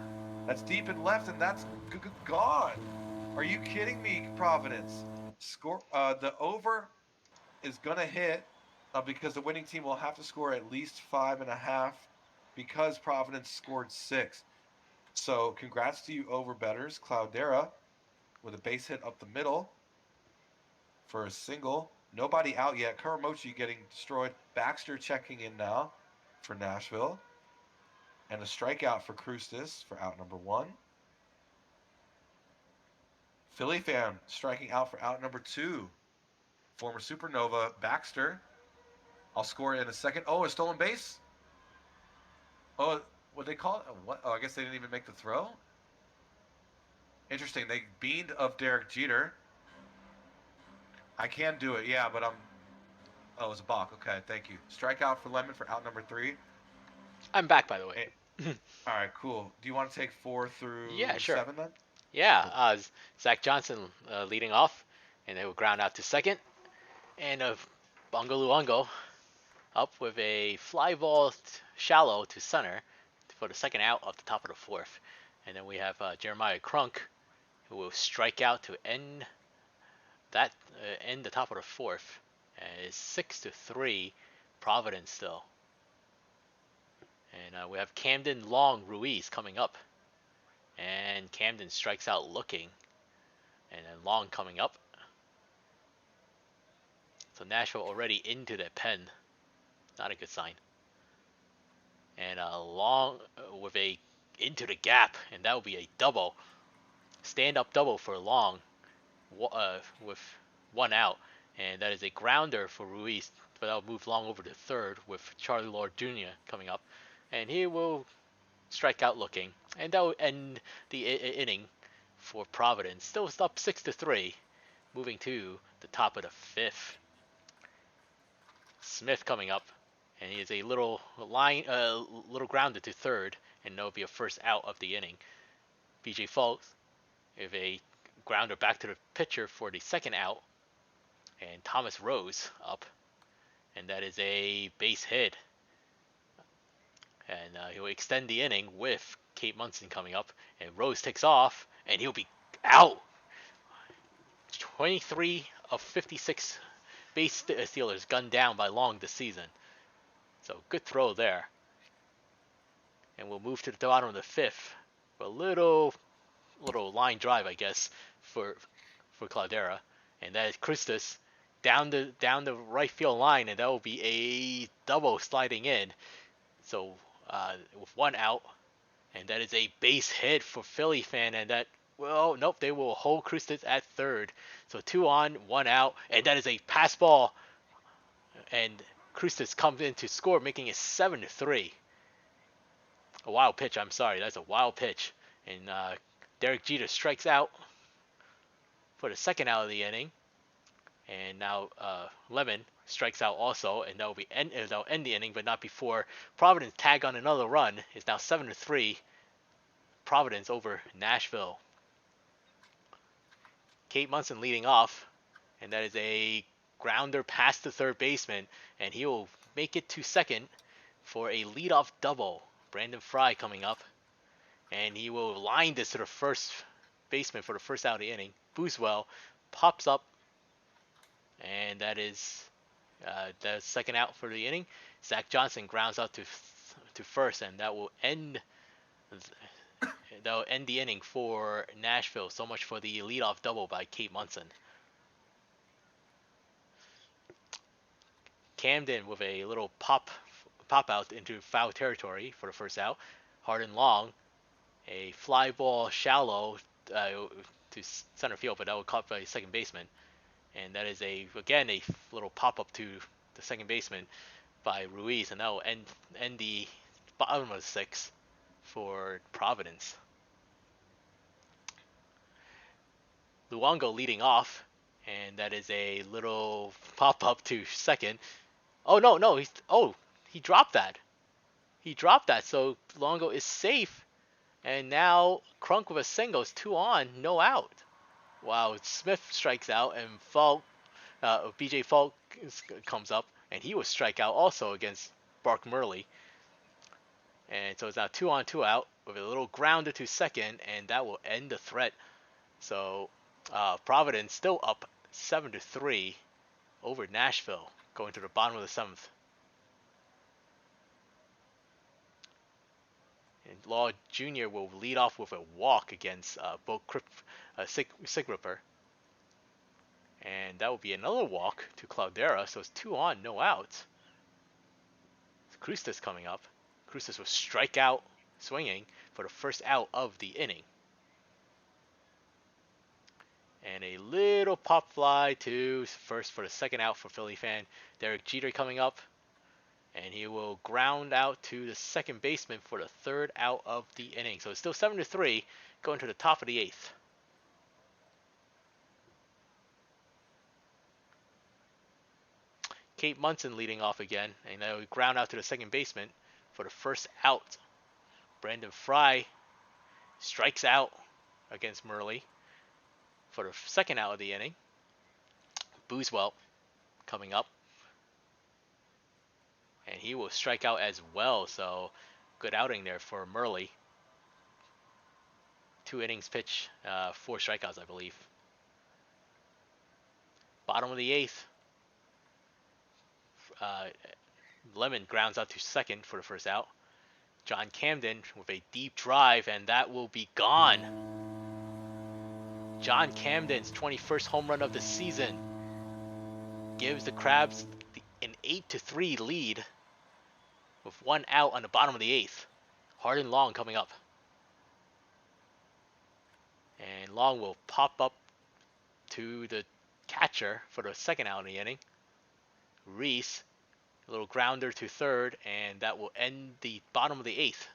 that's deep and left, and that's gone. Are you kidding me, Providence? The over is going to hit because the winning team will have to score at least 5.5 because Providence scored 6. So congrats to you over bettors. Cloudera with a base hit up the middle for a single. Nobody out yet. Karamochi getting destroyed. Baxter checking in now for Nashville. And a strikeout for Krustis for out number 1. Philly fan striking out for out number 2. Former Supernova Baxter. I'll score in a second. Oh, a stolen base? Oh, what they call it? What? Oh, I guess they didn't even make the throw? Interesting. They beaned of Derek Jeter. I can do it, yeah, but I'm... Oh, it was a balk. Okay, thank you. Strikeout for Lemon for out number 3. I'm back, by the way. All right, cool. Do you want to take 4 through Yeah, sure. 7 then? Yeah, cool. Zach Johnson leading off, and they will ground out to second. And Bongo Luongo up with a fly ball shallow to center for the second out of the top of the fourth. And then we have Jeremiah Crunk, who will strike out to end the top of the fourth. And it's 6-3 Providence still. And we have Camden Long Ruiz coming up. And Camden strikes out looking. And then Long coming up. So Nashville already into the pen. Not a good sign. And Long with a into the gap. And that will be a double. Stand-up double for Long. With 1 out. And that is a grounder for Ruiz. But that will move Long over to third with Charlie Lord Jr. coming up. And he will strike out looking. And that will end the inning for Providence. Still up 6-3. Moving to the top of the fifth. Smith coming up. And he is a little grounder to third. And that will be a first out of the inning. BJ Fultz with a grounder back to the pitcher for the second out. And Thomas Rose up. And that is a base hit. And he'll extend the inning with Kate Munson coming up. And Rose takes off. And he'll be out. 23 of 56 base stealers gunned down by Long this season. So good throw there. And we'll move to the bottom of the fifth. A little line drive, I guess, for Cloudera. And that is Christus down the right field line, and that will be a double sliding in. So with 1 out, and that is a base hit for Philly fan, and that nope, they will hold Christus at third. So 2 on, 1 out, and that is a pass ball, and Christus comes in to score, making it 7-3. A wild pitch. I'm sorry, that's a wild pitch, and Derek Jeter strikes out for the second out of the inning. And now Lemon strikes out also, and that'll end the inning, but not before Providence tag on another run. It's now 7-3. Providence over Nashville. Kate Munson leading off, and that is a grounder past the third baseman, and he will make it to second for a leadoff double. Brandon Fry coming up, and he will line this to the first baseman for the first out of the inning. Booswell pops up. And that is the second out for the inning. Zach Johnson grounds out to first, and that will end the inning for Nashville. So much for the leadoff double by Kate Munson. Camden with a little pop pop out into foul territory for the first out. Hard and long, a fly ball shallow to center field, but that was caught by second baseman, and that is again a little pop up to the second baseman by Ruiz, and that will end the bottom of the sixth for Providence. Luongo leading off, and that is a little pop up to second. Oh no, he dropped that. He dropped that, so Luongo is safe. And now Crunk with a single is 2 on, no out. Wow, Smith strikes out, and BJ Falk comes up, and he will strike out also against Bark Murley. And so it's now 2 on, 2 out with a little grounder to second, and that will end the threat. So Providence still up 7-3 over Nashville, going to the bottom of the seventh. And Law Jr. will lead off with a walk against Bo Sigripper. And that will be another walk to Cloudera, so it's 2 on, no outs. Krustis coming up. Krustis will strike out swinging for the first out of the inning. And a little pop fly to first for the second out for Philly fan. Derek Jeter coming up. And he will ground out to the second baseman for the third out of the inning. So it's still 7-3 going to the top of the eighth. Kate Munson leading off again, and now we ground out to the second baseman for the first out. Brandon Fry strikes out against Murley for the second out of the inning. Booswell coming up, and he will strike out as well, so good outing there for Murley. 2 innings pitch, 4 strikeouts, I believe. Bottom of the eighth. Lemon grounds out to second for the first out. John Camden with a deep drive, and that will be gone. John Camden's 21st home run of the season gives the Crabs an 8-3 lead with 1 out on the bottom of the eighth. Hard and Long coming up. And Long will pop up to the catcher for the second out in the inning. Reese, a little grounder to third, and that will end the bottom of the eighth.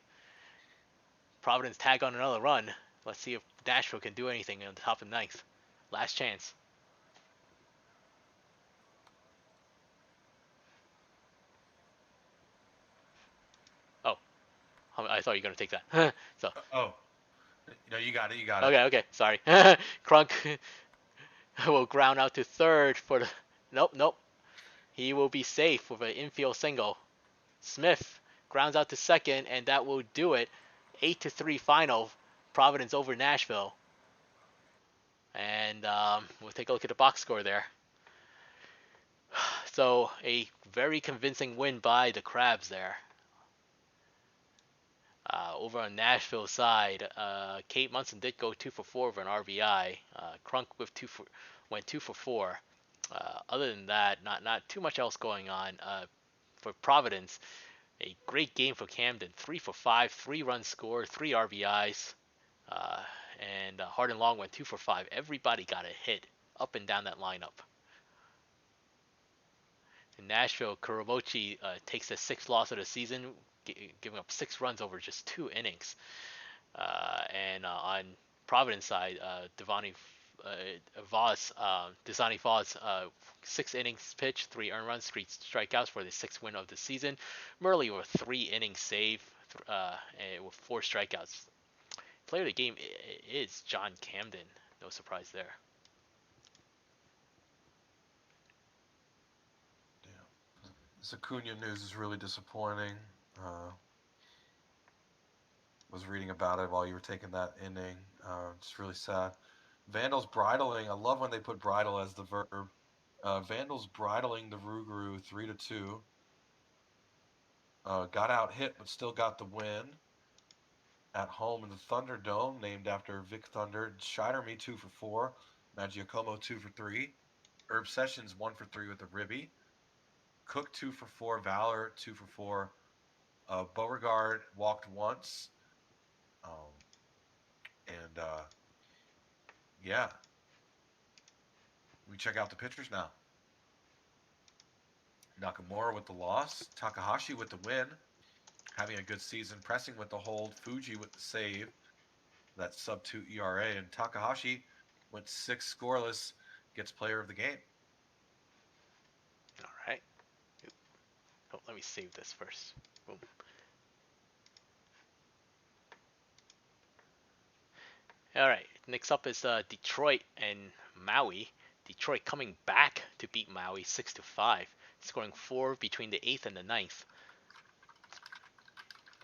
Providence tag on another run. Let's see if Nashville can do anything on the top of the ninth. Last chance. Oh, I thought you were going to take that. So. Oh, no, you got it. Okay, sorry. Crunk will ground out to third for the... Nope. He will be safe with an infield single. Smith grounds out to second, and that will do it. 8-3 final. Providence over Nashville. And we'll take a look at the box score there. So a very convincing win by the Crabs there. Over on Nashville side, Kate Munson did go 2 for 4 with an RBI. Crunk went 2 for 4. Other than that, not too much else going on. For Providence, a great game for Camden. 3 for 5, 3 runs scored, 3 RBIs. And Hard and Long went 2 for 5. Everybody got a hit up and down that lineup. In Nashville, Kuramochi takes the 6th loss of the season, giving up 6 runs over just 2 innings. And on Providence side, Desani Voss, 6 innings pitched, 3 earned runs, 3 strikeouts for the 6th win of the season. Murley with a 3 innings save with 4 strikeouts. Player of the game is John Camden. No surprise there. Yeah. This Acuna news is really disappointing. Was reading about it while you were taking that inning. It's really sad. Vandals bridling. I love when they put bridle as the verb. Vandals bridling the Rougarou 3-2. Got out hit, but still got the win. At home in the Thunderdome, named after Vic Thunder. Scheiderme 2 for 4. Maggiacomo 2 for 3. Herb Sessions 1 for 3 with a ribby. Cook 2 for 4. Valor 2 for 4. Beauregard walked once. Um, and yeah, we check out the pitchers now. Nakamura with the loss. Takahashi with the win. Having a good season. Pressing with the hold. Fuji with the save. That sub 2 ERA. And Takahashi went 6 scoreless. Gets player of the game. All right. Oh, let me save this first. Boom. All right. Next up is Detroit and Maui. Detroit coming back to beat Maui 6-5, scoring 4 between the 8th and the ninth.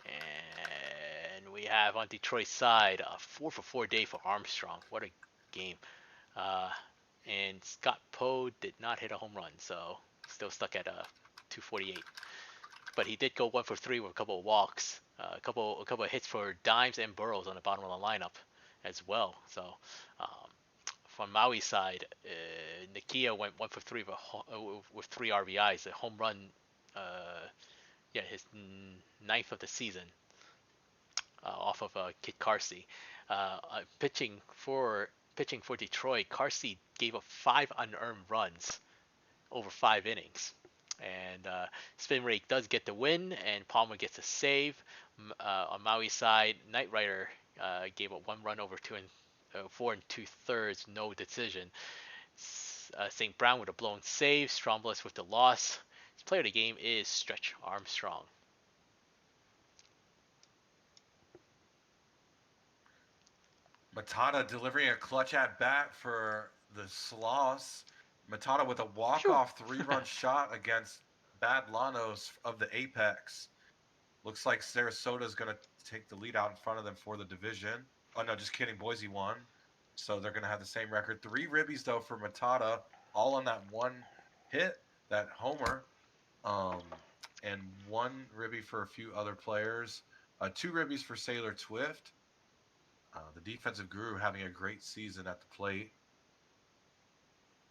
And we have on Detroit's side a 4-for-4 day for Armstrong. What a game. Uh, and Scott Poe did not hit a home run, so still stuck at 248. But he did go 1-for-3 with a couple of walks, a couple of hits for Dimes and Burrows on the bottom of the lineup as well. So um, from Maui's side, Nakia went 1-for-3 with 3 RBIs, a home run. His ninth of the season off of Kit Carsey. Pitching for Detroit, Carsey gave up 5 unearned runs over 5 innings. And Spin Rake does get the win, and Palmer gets a save. On Maui's side, Knight Rider gave up 1 run over 4 2/3, no decision. St. Brown with a blown save. Strombolus with the loss. His player of the game is Stretch Armstrong. Matata delivering a clutch at bat for the Sloths. Matata with a Phew. walk-off 3-run shot against Bad Lanos of the Apex. Looks like Sarasota's going to take the lead out in front of them for the division. Oh, no, just kidding. Boise won. So they're going to have the same record. 3 ribbies, though, for Matata, all on that one hit, that homer. And 1 ribby for a few other players. 2 ribbies for Sailor Twift. The defensive guru having a great season at the plate.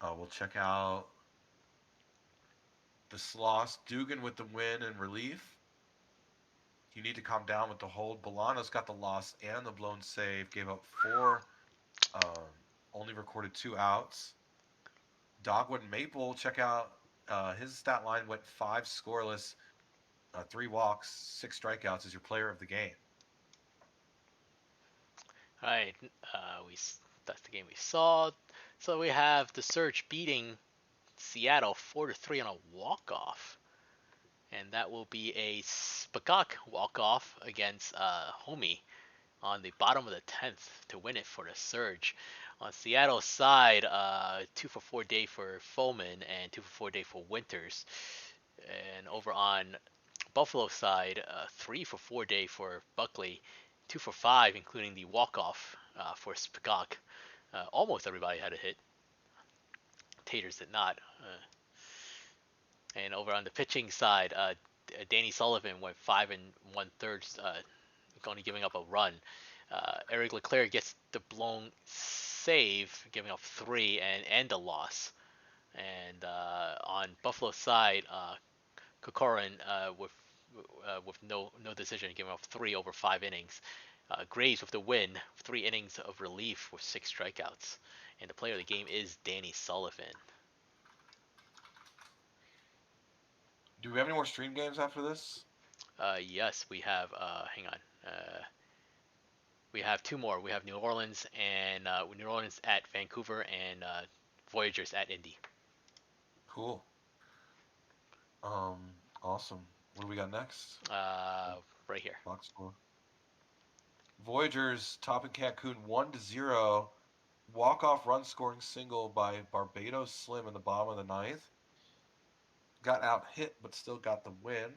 We'll check out the Sloss. Dugan with the win and relief. You need to calm down with the hold. Bolano's got the loss and the blown save. Gave up 4. Only recorded 2 outs. Dogwood Maple, check out his stat line. Went 5 scoreless, 3 walks, 6 strikeouts as your player of the game. All right, that's the game we saw. So we have the Surge beating Seattle 4-3 on a walk-off, and that will be a Spagak walk-off against Homie on the bottom of the 10th to win it for the Surge. On Seattle's side, 2-for-4 day for Foreman and 2-for-4 day for Winters, and over on Buffalo's side, 3-for-4 day for Buckley, 2-for-5, including the walk-off for Spagak. Almost everybody had a hit. Taters did not. And over on the pitching side, Danny Sullivan went 5 1/3, only giving up a run. Eric Leclerc gets the blown save, giving up 3 and a loss. And on Buffalo's side, Kokorin with no decision, giving up 3 over 5 innings. Graves with the win, 3 innings of relief with 6 strikeouts. And the player of the game is Danny Sullivan. Do we have any more stream games after this? Yes, we have. Hang on. We have 2 more. We have New Orleans at Vancouver and Voyagers at Indy. Cool. Awesome. What do we got next? Right here. Box score. Voyagers topping Cancun 1-0. Walk-off run scoring single by Barbados Slim in the bottom of the 9th. Got out hit, but still got the win.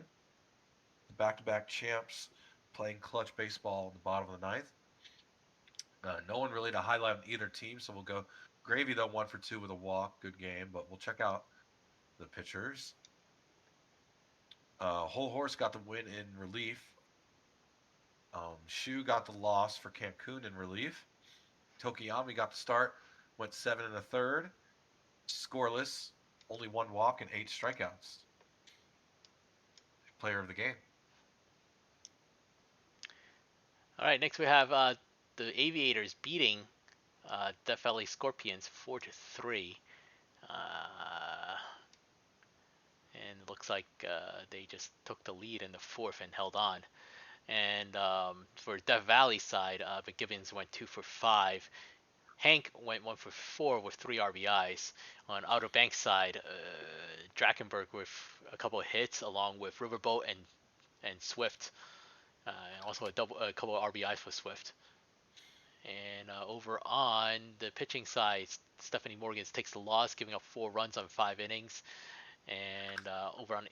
The back-to-back champs playing clutch baseball in the bottom of the 9th. No one really to highlight on either team, so we'll go Gravy, though, 1-for-2 with a walk. Good game, but we'll check out the pitchers. Whole Horse got the win in relief. Shu got the loss for Cancun in relief. Tokiyami got the start, went 7 1/3, scoreless, only 1 walk and 8 strikeouts. Player of the game. All right, next we have the Aviators beating Death Valley Scorpions 4-3. Uh, and it looks like they just took the lead in the fourth and held on. And for Death Valley side, McGibbons went 2 for 5. Hank went 1 for 4 with 3 RBIs. On Outer Banks side, Drakenberg with a couple of hits, along with Riverboat and Swift, and also a couple of RBIs for Swift. And over on the pitching side, Stephanie Morgans takes the loss, giving up 4 runs on 5 innings. And over on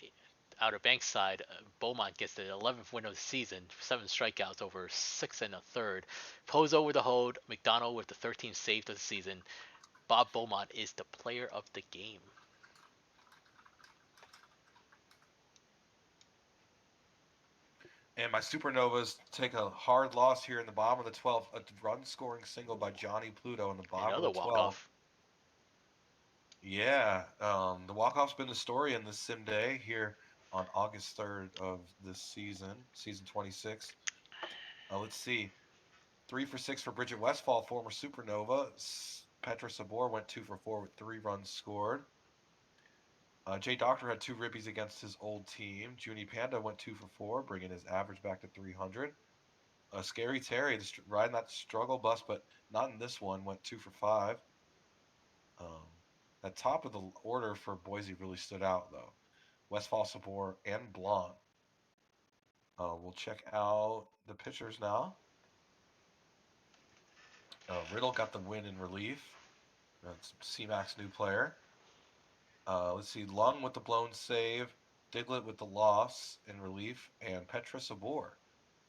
Outer Banks side, Beaumont gets the 11th win of the season, 7 strikeouts over 6 1/3. Pozo with the hold, McDonald with the 13th save of the season. Bob Beaumont is the player of the game. And my Supernovas take a hard loss here in the bottom of the 12th. A run-scoring single by Johnny Pluto in the bottom of Another the 12th. walk-off. Yeah, the walk-off's been the story in this sim day here on August 3rd of this season 26. Let's see. 3 for 6 for Bridget Westfall, former Supernova. Petra Sabor went 2 for 4 with 3 runs scored. Jay Doctor had 2 ribbies against his old team. Junie Panda went 2 for 4, bringing his average back to 300. Scary Terry, riding that struggle bus, but not in this one, went 2 for 5. Um, at top of the order for Boise really stood out, though. Westfall, Sabor, and Blonde. We'll check out the pitchers now. Riddle got the win in relief. That's C-Mac's new player. Let's see, Lung with the blown save, Diglett with the loss in relief, and Petra Sabor.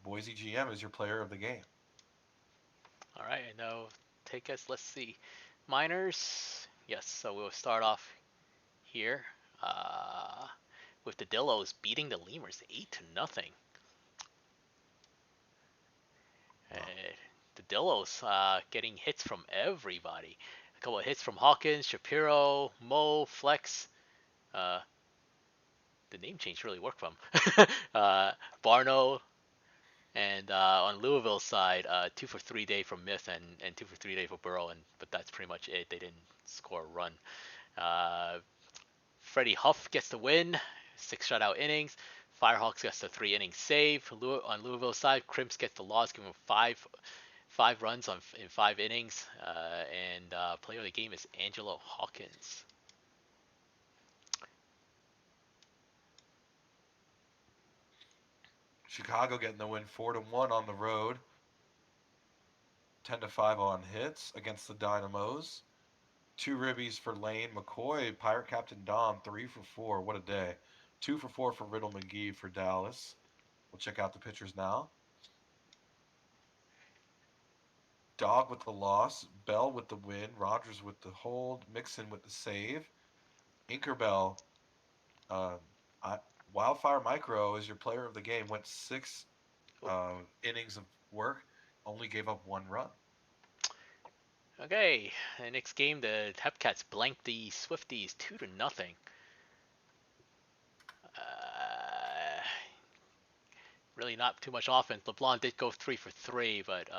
Boise GM is your player of the game. All right, and now take us. Let's see, minors. Yes, so we'll start off here with the Dillos beating the Lemurs 8-0. Uh, the Dillos getting hits from everybody. A couple of hits from Hawkins, Shapiro, Mo, Flex. Uh, the name change really worked for him. Barno, and on Louisville's side, 2 for 3 day from Myth and 2 for 3 day for Burrow, but that's pretty much it. They didn't score a run. Uh, Freddie Huff gets the win, 6 shutout innings. Firehawks gets the 3 inning save. On Louisville's side, Crimps gets the loss, giving him five runs in 5 innings. And player of the game is Angelo Hawkins. Chicago getting the win 4-1 on the road. 10-5 on hits against the Dynamos. 2 ribbies for Lane McCoy. Pirate Captain Dom, 3 for 4. What a day. 2 for 4 for Riddle McGee for Dallas. We'll check out the pitchers now. Dog with the loss. Bell with the win. Rogers with the hold. Mixon with the save. Inkerbell, Wildfire Micro is your player of the game. Went 6 innings of work. Only gave up 1 run. Okay, the next game, the Hepcats blanked the Swifties 2-0. Really not too much offense. LeBlanc did go 3 for 3, but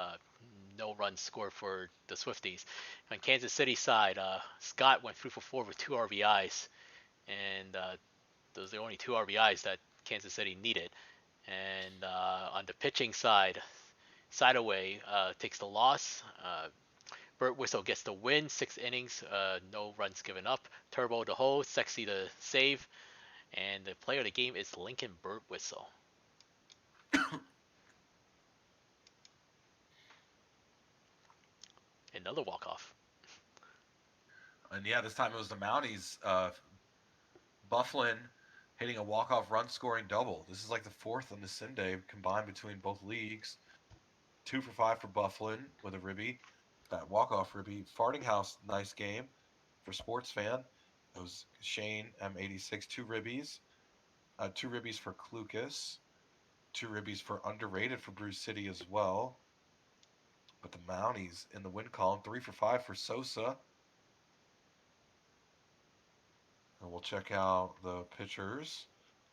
no runs scored for the Swifties. On Kansas City side, Scott went 3 for 4 with 2 RBIs, and those are the only 2 RBIs that Kansas City needed. And on the pitching side, Sideaway takes the loss. Burt Whistle gets the win, 6 innings, no runs given up. Turbo the hole, Sexy the save, and the player of the game is Lincoln Burt Whistle. Another walk-off. And yeah, this time it was the Mounties. Bufflin hitting a walk-off run-scoring double. This is like the 4th on the sim day combined between both leagues. 2 for 5 for Bufflin with a ribby. That walk-off ribby. Farting House, nice game for sports fan. It was Shane M86, 2 ribbies. 2 ribbies for Klukas. 2 ribbies for Underrated for Bruce City as well. But the Mounties in the win column, 3 for 5 for Sosa. And we'll check out the pitchers.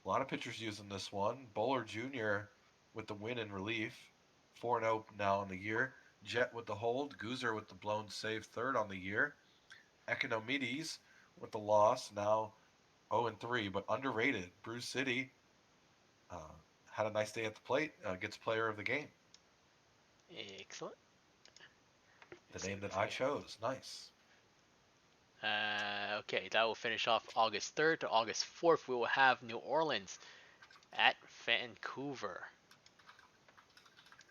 A lot of pitchers using this one. Bowler Jr. with the win in relief. 4-0 now on the year. Jet with the hold. Goozer with the blown save, third on the year. Economides with the loss, now 0-3, but underrated. Bruce City uh, had a nice day at the plate. Gets player of the game. Excellent. The So name that let's I see. chose. Nice. Okay, that will finish off August 3rd to August 4th. We will have New Orleans at Vancouver.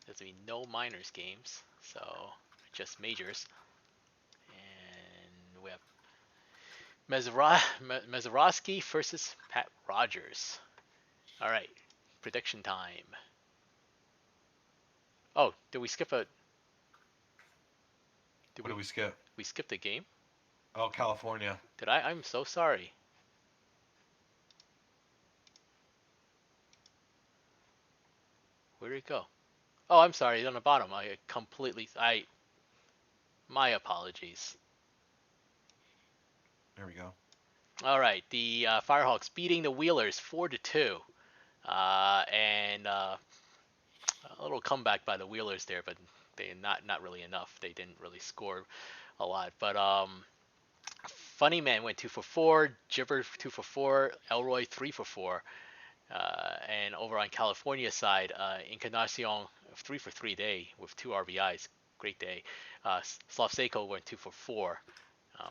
There's going to be no minors games, so just majors. And we have Mazeroski versus Pat Rogers. All right, prediction time. Oh, did we skip a? Did What did we? we skip? We skipped a game? Oh, California. Did I? I'm so sorry. Where did it go? Oh, I'm sorry. It's on the bottom. I completely. My apologies. There we go. All right, the Firehawks beating the Wheelers 4-2, and a little comeback by the Wheelers there, but they not really enough. They didn't really score a lot. But Funny Man went 2 for 4, Gibber 2 for 4, Elroy 3 for 4, and over on California side, Encarnacion 3 for 3 day with 2 RBIs. Great day. Slavseko went 2 for 4.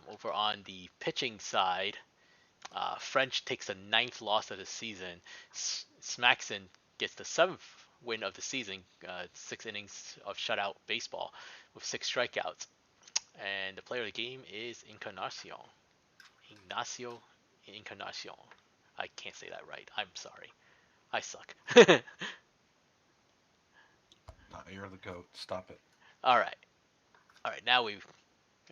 Over on the pitching side, French takes the 9th loss of the season. Smaxon gets the 7th win of the season, 6 innings of shutout baseball with 6 strikeouts. And the player of the game is Encarnacion. Ignacio Encarnacion. I can't say that right. I'm sorry. I suck. Nah, you're the goat. Stop it. All right. All right. Now we've.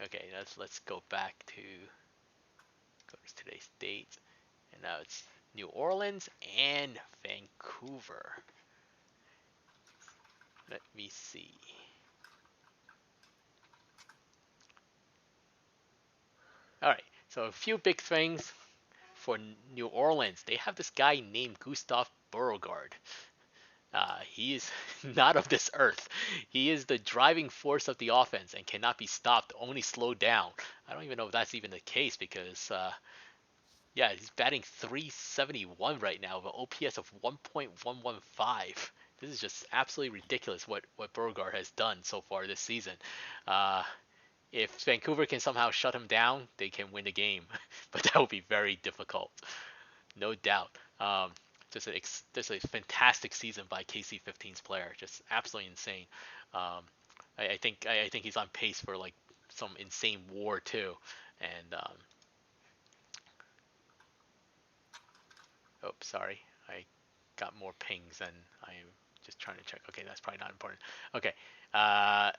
Okay. Let's go back to today's date, and now it's New Orleans and Vancouver. Let me see. All right. So a few big things for New Orleans. They have this guy named Gustav Beauregard. He is not of this earth. He is the driving force of the offense and cannot be stopped, only slowed down. I don't even know if that's even the case because, yeah, he's batting 371 right now with an OPS of 1.115. This is just absolutely ridiculous what Beauregard has done so far this season. Uh, if Vancouver can somehow shut him down, they can win the game, but that would be very difficult, no doubt. Just a fantastic season by KC15's player, just absolutely insane. Um, I think he's on pace for like some insane WAR too, and oh sorry, I got more pings than I am just trying to check. Okay, that's probably not important. Okay, uh,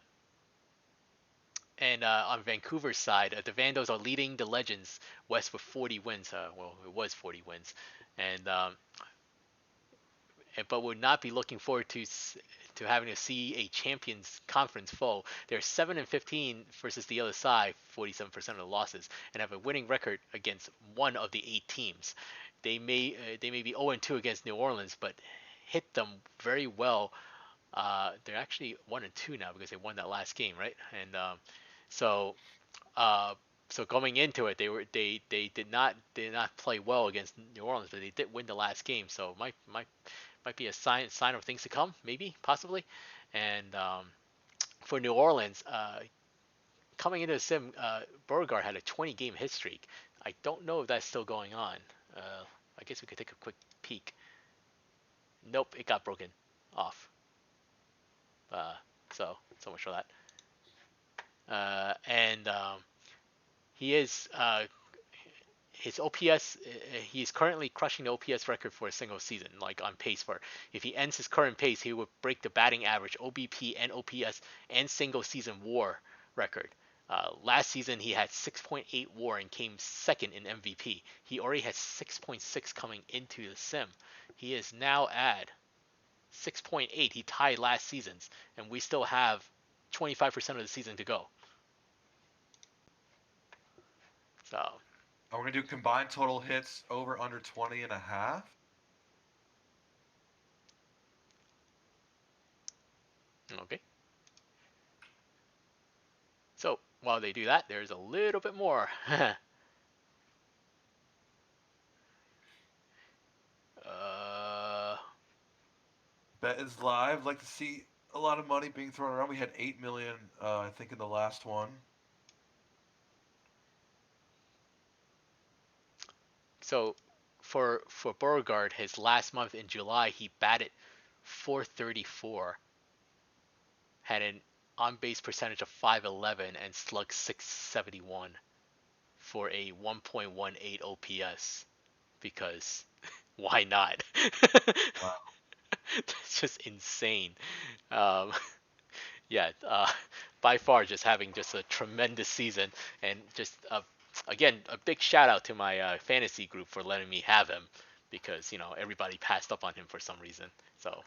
and on Vancouver's side, the Vandals are leading the Legends West with 40 wins. Well, it was 40 wins, and but would not be looking forward to having to see a Champions Conference foe. They're 7-15 versus the other side, 47% of the losses, and have a winning record against one of the 8 teams. They may be 0-2 against New Orleans, but hit them very well. They're actually 1-2 now because they won that last game, right? And so uh, so going into it, they did not play well against New Orleans, but they did win the last game. So might be a sign of things to come, maybe possibly. And for New Orleans, coming into the sim, Beauregard had a 20-game hit streak. I don't know if that's still going on. I guess we could take a quick peek. Nope, it got broken off. Uh, so much for that. And he is his OPS. He's currently crushing the OPS record for a single season, like on pace for. If he ends his current pace, he would break the batting average, OBP, and OPS and single season WAR record. Last season he had 6.8 WAR and came second in MVP. He already has 6.6 coming into the sim. He is now at 6.8. He tied last season's, and we still have 25% of the season to go. So We're going to do combined total hits over under 20.5. Okay. So while they do that, there's a little bit more. uh, Bet is live. Like to see a lot of money being thrown around. We had 8 million, I think, in the last one. so for Beauregard, his last month in July, he batted 434, had an on base percentage of 511, and slugged 671 for a 1.18 OPS. Because why not? Wow. That's just insane. Um, yeah, by far just having just a tremendous season, and just again a big shout out to my fantasy group for letting me have him, because everybody passed up on him for some reason. So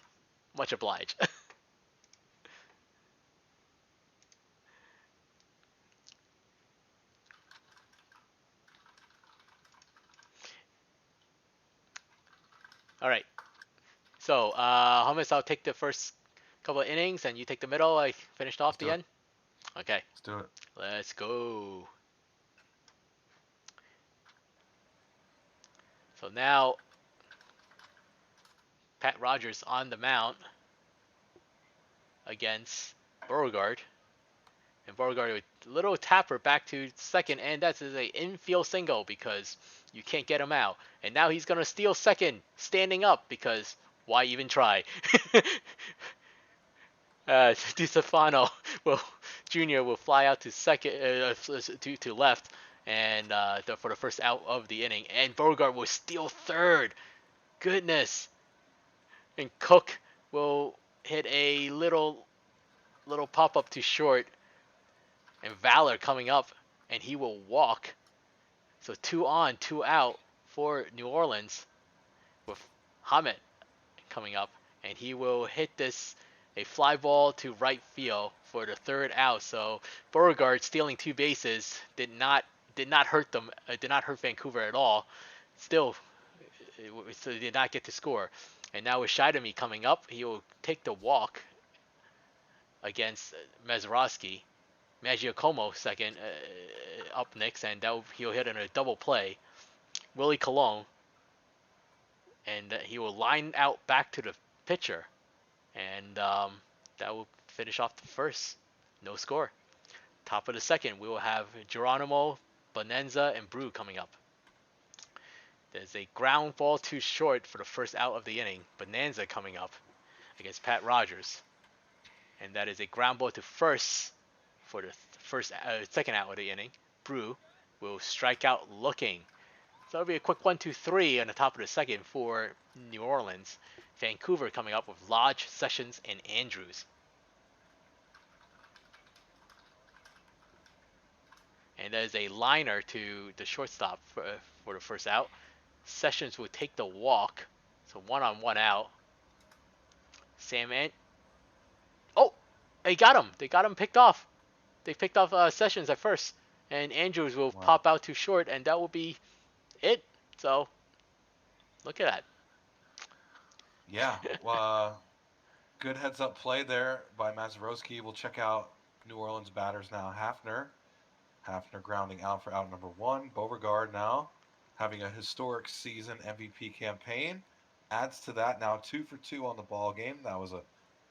much obliged. All right, so Hummus, I'll take the first couple of innings, and you take the middle. I finished off Let's the do it. end. Okay, Let's do it. let's go. So now Pat Rogers on the mound against Beauregard. And Beauregard with a little tapper back to second, and that's an infield single because you can't get him out. And now he's gonna steal second, standing up, because why even try? DiStefano will Junior will fly out to second, to left, and for the first out of the inning, and Beauregard will steal third. Goodness, and Cook will hit a little pop up to short, and Valor coming up, and he will walk. So 2 on, 2 out for New Orleans, with Hammett coming up, and he will hit this a fly ball to right field for the third out. So Beauregard stealing 2 bases did not hurt them. Did not hurt Vancouver at all. Still, so they did not get to score. And now with Shidomi coming up, he will take the walk against Mazeroski. Magiacomo second, up next, and he'll hit in a double play. Willie Colon, and he will line out back to the pitcher, and that will finish off the first. No score. Top of the second, we will have Geronimo, Bonanza, and Brew coming up. There's a ground ball too short for the first out of the inning. Bonanza coming up against Pat Rogers, and that is a ground ball to first for the second out of the inning. Brew will strike out looking. So it'll be a quick 1-2-3 on the top of the second for New Orleans. Vancouver coming up with Lodge, Sessions, and Andrews. And there's a liner to the shortstop for the first out. Sessions will take the walk. So 1 on 1 out. Sam Ant. Oh, they got him. They got him picked off. They picked off Sessions at first. And Andrews will Wow. pop out too short, and that will be it. So look at that. Yeah. Good heads up play there by Mazeroski. We'll check out New Orleans batters now. Hafner grounding out for out number one. Beauregard now having a historic season MVP campaign. Adds to that now 2 for 2 on the ball game. That was a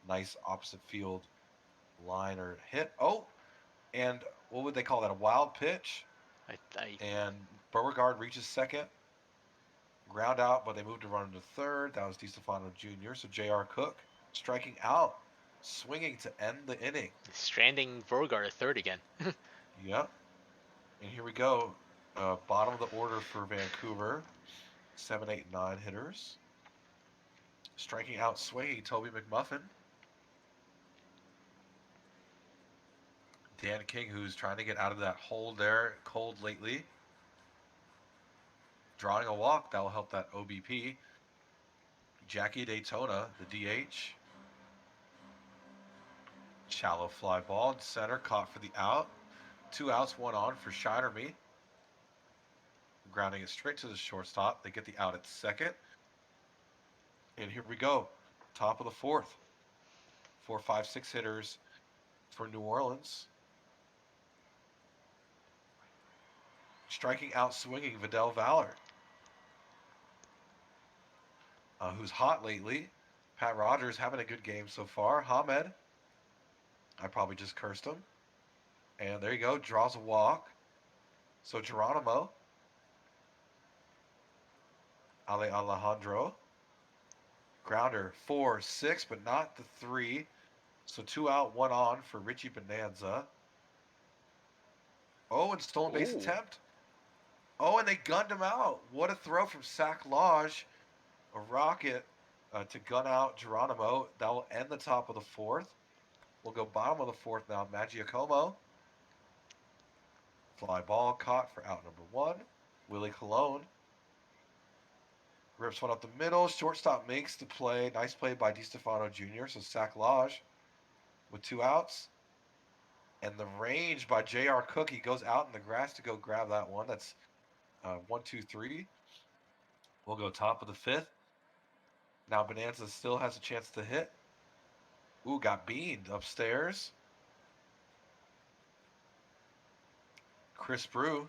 nice opposite field liner hit. Oh, and what would they call that? A wild pitch. I And Beauregard reaches second. Ground out, but they moved to run into third. That was DiStefano Jr. So J.R. Cook striking out, swinging to end the inning. stranding Beauregard at third again. Yep. And here we go. Bottom of the order for Vancouver. 7, 8, 9 hitters. Striking out, swinging, Toby McMuffin. Dan King, who's trying to get out of that hole there, cold lately. Drawing a walk, that will help that OBP. Jackie Daytona, the DH. Shallow fly ball, center, caught for the out. 2 outs, 1 on for Shinerme. Grounding it straight to the shortstop. They get the out at second. And here we go. Top of the fourth. 4, 5, 6 hitters for New Orleans. Striking out, swinging, Vidal Valor, who's hot lately. Pat Rogers having a good game so far. Hamed, I probably just cursed him. And there you go, draws a walk. So Geronimo, Alejandro, grounder 4, 6, but not the 3. So 2 out, 1 on for Richie Bonanza. Oh, and stolen base Ooh. attempt. Oh, and they gunned him out. What a throw from Sac Lodge. A rocket to gun out Geronimo. That will end the top of the 4th. We'll go bottom of the 4th now. Magiacomo. Fly ball caught for out number 1. Willie Colon. Rips one up the middle. Shortstop makes the play. Nice play by DiStefano Jr. So Sac Lodge with 2 outs. And the range by J.R. Cook. He goes out in the grass to go grab that one. That's 1, 2, 3. We'll go top of the 5th. Now Bonanza still has a chance to hit. Ooh, got beamed upstairs. Chris Brew.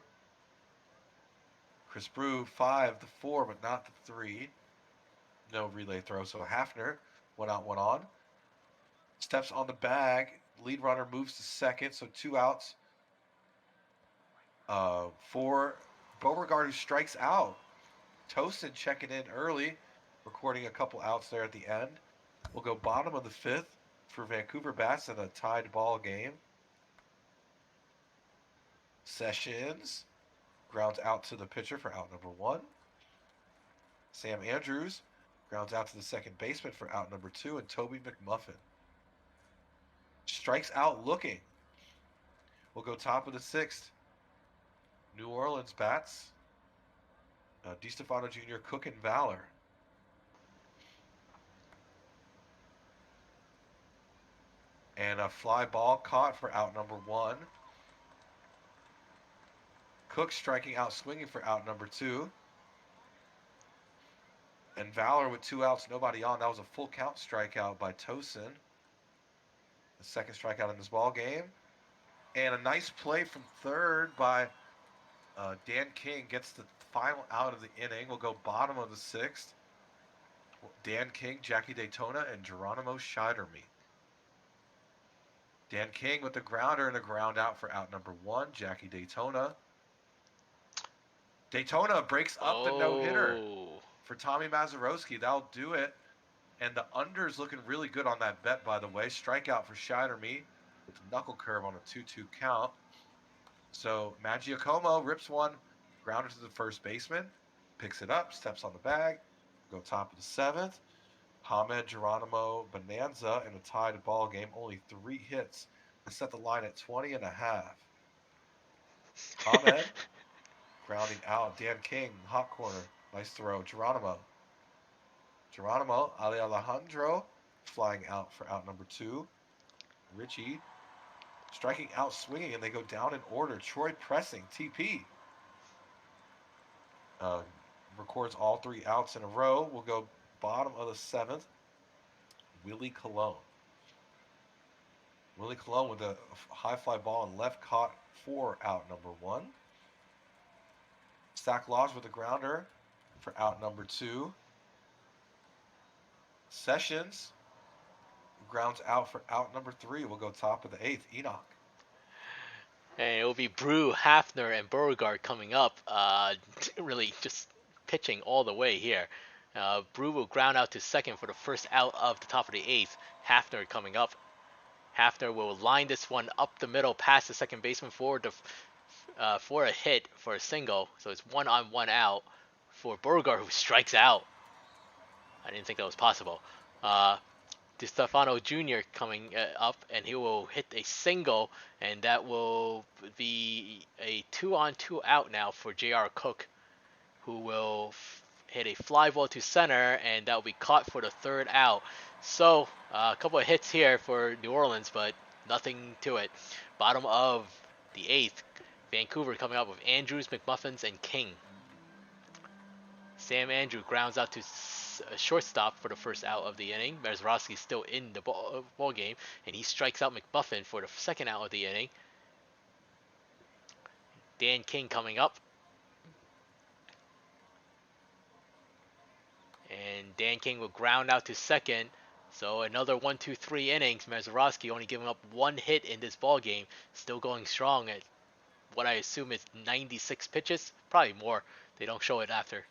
Chris Brew, 5, the 4, but not the 3. No relay throw, so Hafner, 1 out, 1 on. Steps on the bag. Lead runner moves to second, so 2 outs. For Beauregard, who strikes out. Tosin checking in early, recording a couple outs there at the end. We'll go bottom of the 5th for Vancouver Bats in a tied ball game. Sessions grounds out to the pitcher for out number 1. Sam Andrews grounds out to the second baseman for out number 2, and Toby McMuffin strikes out looking. We'll go top of the 6th. New Orleans Bats. DiStefano Jr., Cook, and Valor. And a fly ball caught for out number 1. Cook striking out, swinging for out number 2. And Valor with 2 outs, nobody on. That was a full count strikeout by Tosin. The second strikeout in this ball game. And a nice play from third by Dan King. Gets the final out of the inning. We'll go bottom of the 6th. Dan King, Jackie Daytona, and Geronimo Scheidermeet. Dan King with the grounder and a ground out for out number 1, Jackie Daytona. Daytona breaks up the no-hitter for Tommy Mazeroski. That'll do it. And the under's looking really good on that bet, by the way. Strikeout for Scheidermeet with the knuckle curve on a 2-2 count. So Magiacomo rips one, grounder to the first baseman, picks it up, steps on the bag, go top of the 7th. Hamed, Geronimo, Bonanza in a tied ball game. Only 3 hits to set the line at 20.5. Hamed grounding out. Dan King, hot corner. Nice throw. Geronimo, Alejandro flying out for out number 2. Richie striking out, swinging, and they go down in order. Troy pressing. TP records all 3 outs in a row. We'll go bottom of the 7th. Willie Colon. Willie Colon with a high fly ball and left caught for out number 1. Sac Lodge with a grounder for out number 2. Sessions grounds out for out number 3. We'll go top of the 8th. Enoch. And it will be Brew, Hafner, and Beauregard coming up. Really just pitching all the way here. Brew will ground out to second for the first out of the top of the 8th. Hafner coming up. Hafner will line this one up the middle past the second baseman for a hit for a single. So it's 1 on 1 out for Beauregard, who strikes out. I didn't think that was possible. DiStefano Jr. coming up, and he will hit a single, and that will be a 2 on 2 out now for J.R. Cook, who will hit a fly ball to center, and that will be caught for the 3rd out. So a couple of hits here for New Orleans, but nothing to it. Bottom of the 8th, Vancouver coming up with Andrews, McMuffins, and King. Sam Andrew grounds out to shortstop for the first out of the inning. Mazeroski's still in the ball game, and he strikes out McBuffin for the second out of the inning. Dan King coming up. And Dan King will ground out to second. So another 1, 2, 3 innings. Mazeroski only giving up 1 hit in this ball game. Still going strong at what I assume is 96 pitches. Probably more. They don't show it after.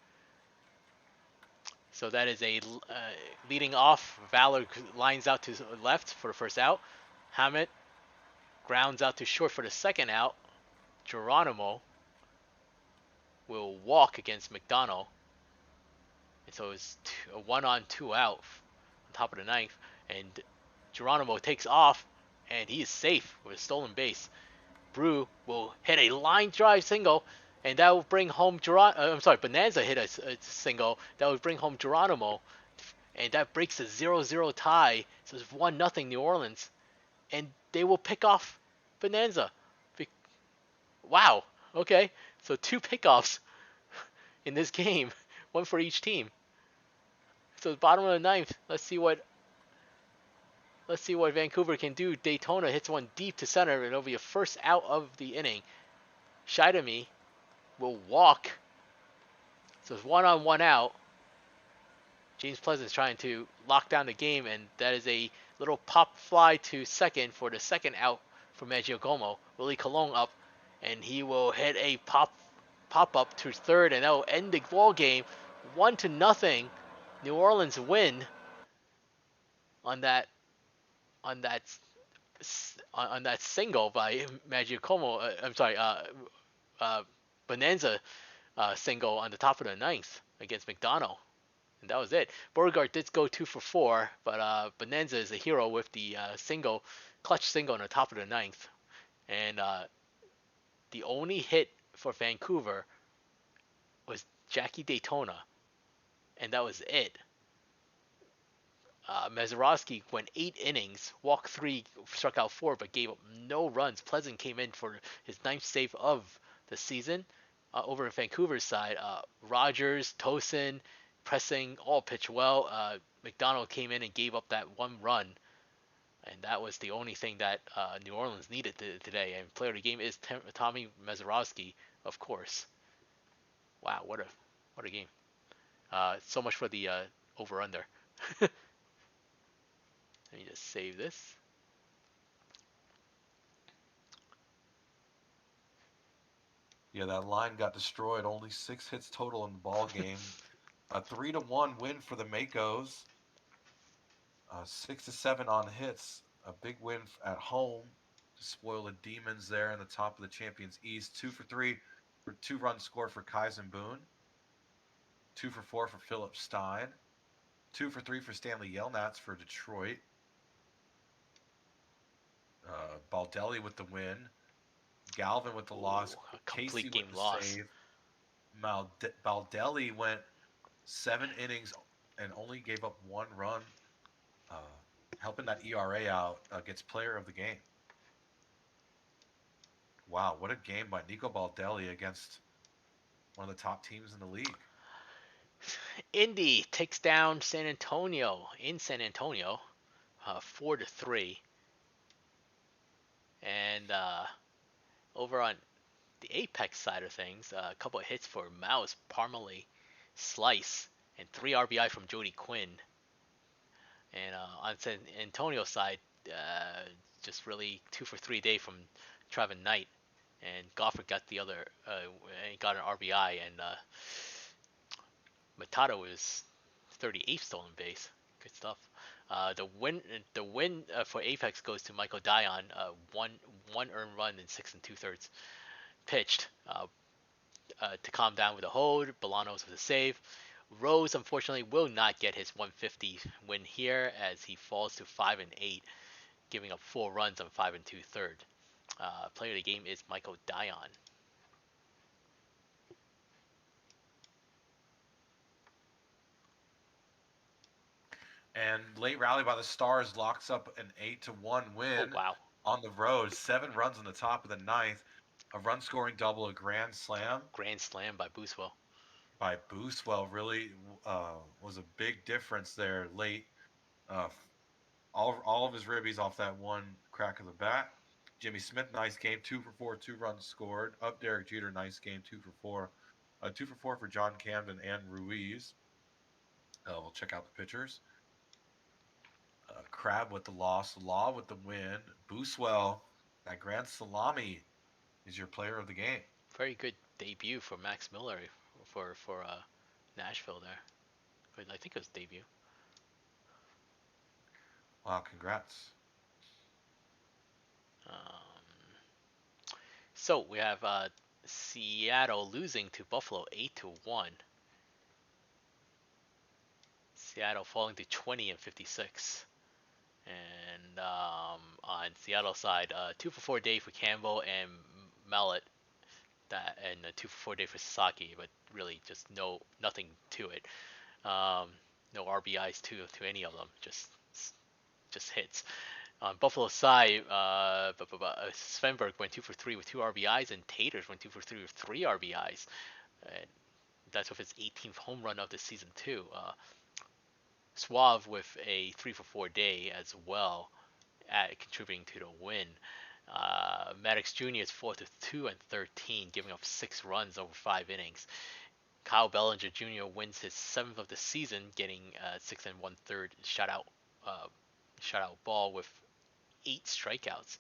So that is a leading off. Valor lines out to left for the first out. Hammett grounds out to short for the second out. Geronimo will walk against McDonald. And so it's a 1 on 2 out on top of the ninth. And Geronimo takes off, and he is safe with a stolen base. Brew will hit a line drive single, and that will bring home Bonanza hit a single that would bring home Geronimo, and that breaks the 0-0 tie. So it's 1-0 New Orleans, and they will pick off Bonanza. Wow. Okay. So 2 pickoffs in this game, 1 for each team. So the bottom of the ninth. Let's see what Vancouver can do. Daytona hits one deep to center, and it'll be a first out of the inning. Shidami will walk. So it's 1 on 1 out. James Pleasant's trying to lock down the game, and that is a little pop fly to second for the second out for Maggiacomo. Willie Colon up, and he will hit a pop up to third, and that will end the ball game. 1-0. New Orleans win on that single by Maggiacomo. Bonanza single on the top of the ninth against McDonald, and that was it. Beauregard did go 2 for 4, but Bonanza is a hero with the clutch single on the top of the ninth, and the only hit for Vancouver was Jackie Daytona, and that was it. Mazeroski went 8 innings, walked 3, struck out 4, but gave up no runs. Pleasant came in for his 9th save of the season over Vancouver's side. Rogers, Tosin, pressing, all pitched well. McDonald came in and gave up that 1 run, and that was the only thing that New Orleans needed today. And player of the game is Tommy Mazeroski, of course. Wow, what a game. So much for the over-under. Let me just save this. Yeah, that line got destroyed. Only 6 hits total in the ball game. A 3-1 win for the Makos. 6-7 on hits. A big win at home to spoil the Demons there in the top of the Champions East. 2 for 3 for 2 runs scored for Kaizen Boone. 2 for 4 for Philip Stein. 2 for 3 for Stanley Yelnats for Detroit. Baldelli with the win. Galvin with the loss. A complete Casey game with the loss. save. Baldelli went 7 innings and only gave up 1 run, helping that ERA out. Gets player of the game. Wow, what a game by Nico Baldelli against one of the top teams in the league. Indy takes down San Antonio in San Antonio, 4-3. And over on the Apex side of things, a couple of hits for Mouse, Parmalee, Slice, and 3 RBI from Jody Quinn. And on San Antonio's side, just really 2 for 3 day from Travis Knight. And Gofford got the other, got an RBI, and Matata was 38th stolen base. Good stuff. The win for Apex goes to Michael Dion. One earned run in 6 2/3 pitched to calm down with a hold. Bolanos with a save. Rose unfortunately will not get his 150 win here as he falls to 5-8, giving up 4 runs on 5 2/3. Player of the game is Michael Dion. And late rally by the Stars locks up an 8-1 win Oh wow! on the road. 7 runs on the top of the ninth. A run-scoring double, a grand slam Grand slam by Booswell. by Booswell really was a big difference there late. Uh, all of his ribbies off that one crack of the bat. Jimmy Smith, nice game, 2 for 4, 2 runs scored. Up Derek Jeter, nice game, 2 for 4. 2 for 4 for John Camden and Ruiz. We'll check out the pitchers. Crab with the loss, Law with the win. Booswell, that grand salami is your player of the game. Very good debut for Max Miller for Nashville there. But I think it was debut. Wow, congrats. Um, so we have Seattle losing to Buffalo 8-1. Seattle falling to 20 and 56. And on Seattle side, 2 for 4 day for Campbell and Mallet, and a 2 for 4 day for Sasaki, but really just nothing to it. No RBIs to any of them, just hits. On Buffalo side, Svenberg went 2 for 3 with 2 RBIs, and Taters went 2 for 3 with 3 RBIs. And that's with his 18th home run of the season too. Suave with a 3 for 4 day as well, contributing to the win. Maddox Jr. is 4-2 and 13, giving up 6 runs over 5 innings. Kyle Bellinger Jr. wins his 7th of the season, getting 6 1/3 shutout ball with 8 strikeouts.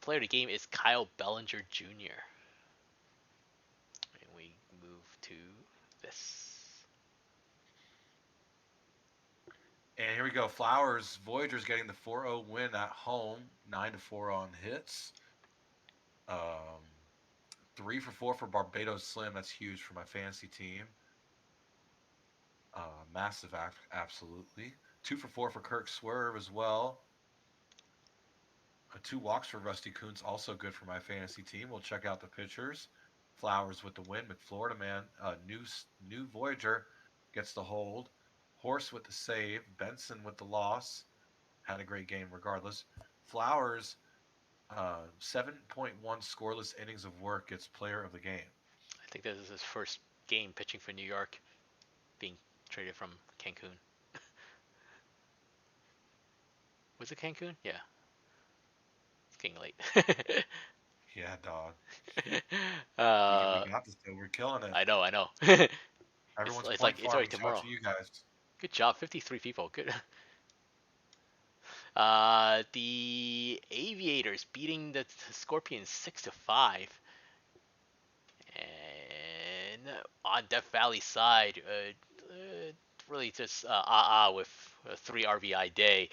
Player of the game is Kyle Bellinger Jr. And we move to this. And here we go. Flowers, Voyagers getting the 4-0 win at home. 9-4 on hits. 3 for 4 for Barbados Slim. That's huge for my fantasy team. Massive, absolutely. 2 for 4 for Kirk Swerve as well. 2 walks for Rusty Kuntz, also good for my fantasy team. We'll check out the pitchers. Flowers with the win. McFlorida man, new Voyager gets the hold. Horse with the save. Benson with the loss. Had a great game regardless. Flowers, 7.1 scoreless innings of work, gets player of the game. I think this is his first game pitching for New York, being traded from Cancun. Was it Cancun? Yeah. It's getting late. Yeah, dog. uh, we got this, though. We're killing it. I know. Everyone's it's point like it's already farming. Shout tomorrow. out to you guys. Good job, 53 people. Good. The Aviators beating the Scorpions 6-5. And on Death Valley side, really just with a 3 RBI day.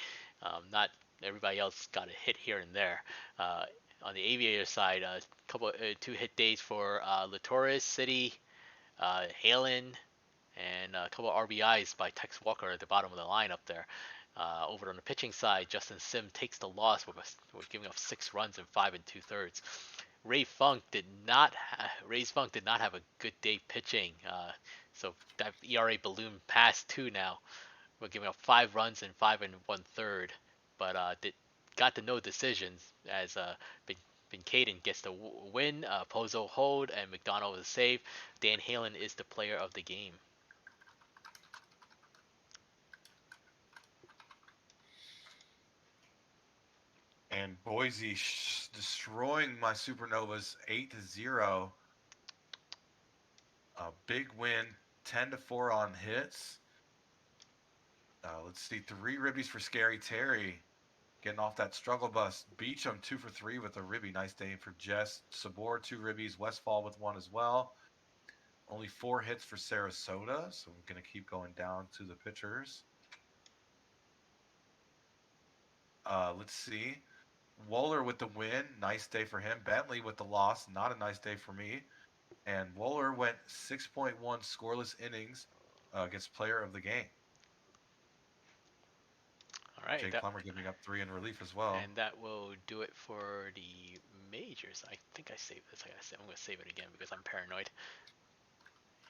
Not everybody else got a hit here and there. On the Aviator side, couple 2 hit days for Latoris City, Halen, and a couple of RBIs by Tex Walker at the bottom of the lineup there. Over on the pitching side, Justin Sim takes the loss with giving up 6 runs in 5 2/3. Ray Funk did not have a good day pitching, so that ERA ballooned past 2 now. We're giving up 5 runs in 5 1/3, but got to no decisions as Ben Caden gets the win, Pozo hold, and McDonald is save. Dan Halen is the player of the game. And Boise destroying my Supernovas 8-0. A big win, 10-4 on hits. Let's see, 3 ribbies for Scary Terry. Getting off that struggle bus. Beecham 2 for 3 with a ribby. Nice day for Jess. Sabor 2 ribbies. Westfall with 1 as well. Only 4 hits for Sarasota, so we're going to keep going down to the pitchers. Let's see. Wohler with the win. Nice day for him. Bentley with the loss. Not a nice day for me. And Wohler went 6.1 scoreless innings. Gets player of the game. All right. Jake Plummer giving up 3 in relief as well. And that will do it for the majors. I think I saved this. I'm going to save it again because I'm paranoid.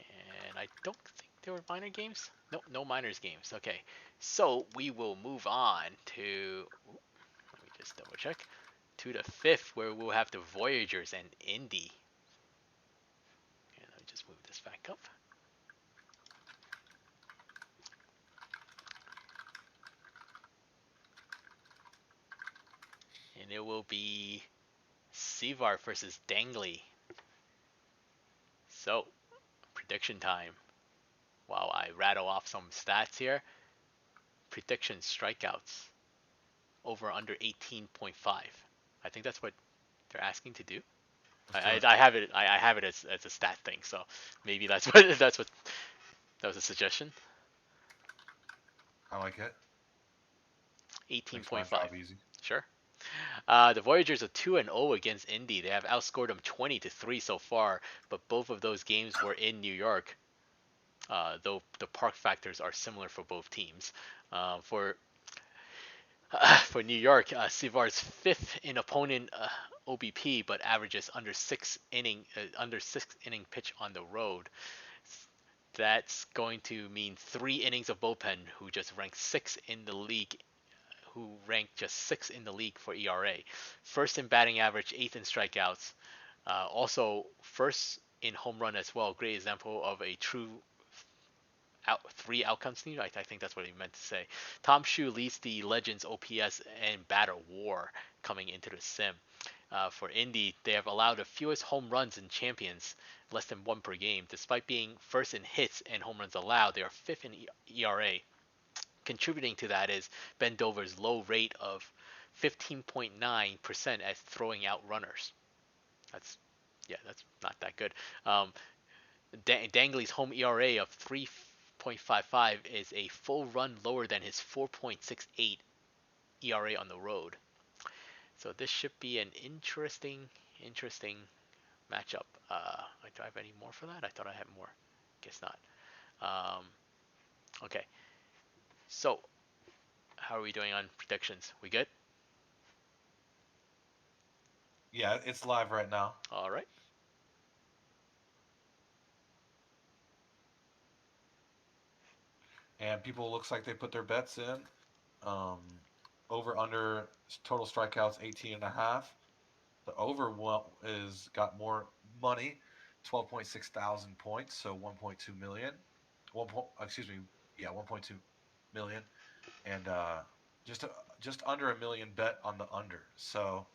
And I don't think there were minor games. Nope, no minors games. Okay. So we will move on to... Let me just double check. To the 5th, where we'll have the Voyagers and Indy. And let me just move this back up. it will be Sivart versus Dangley. So, prediction time. While I rattle off some stats here. Prediction strikeouts. Over under 18.5. I think that's what they're asking to do. I have it. I have it as a stat thing. So maybe that's what that was a suggestion. I like it. 18.5. Easy. Sure. The Voyagers are 2-0 against Indy. They have outscored them 20-3 so far, but both of those games were in New York. Though the park factors are similar for both teams. For New York, Sivar's fifth in opponent OBP, but averages under six inning pitch on the road. That's going to mean 3 innings of bullpen, who just ranked 6 in the league. Who ranked just 6 in the league for ERA. First in batting average, 8th in strikeouts. Also first in home run as well. Great example of a true 3 outcomes team. I think that's what he meant to say. Tom Shue leads the Legends OPS and batter WAR coming into the sim. For Indy, they have allowed the fewest home runs in champions, less than 1 per game. Despite being first in hits and home runs allowed, they are 5th in ERA. Contributing to that is Ben Dover's low rate of 15.9% as throwing out runners. That's not that good. Dangley's home ERA of 3.55 is a full run lower than his 4.68 ERA on the road. So this should be an interesting matchup. Do I have any more for that? I thought I had more. Guess not. Okay. So, how are we doing on predictions? We good? Yeah, it's live right now. All right. And people looks like they put their bets in. Over under total strikeouts 18.5. The over one is got more money, 12.6 thousand points, so 1.2 million. 1.2 million, and just under a million bet on the under. So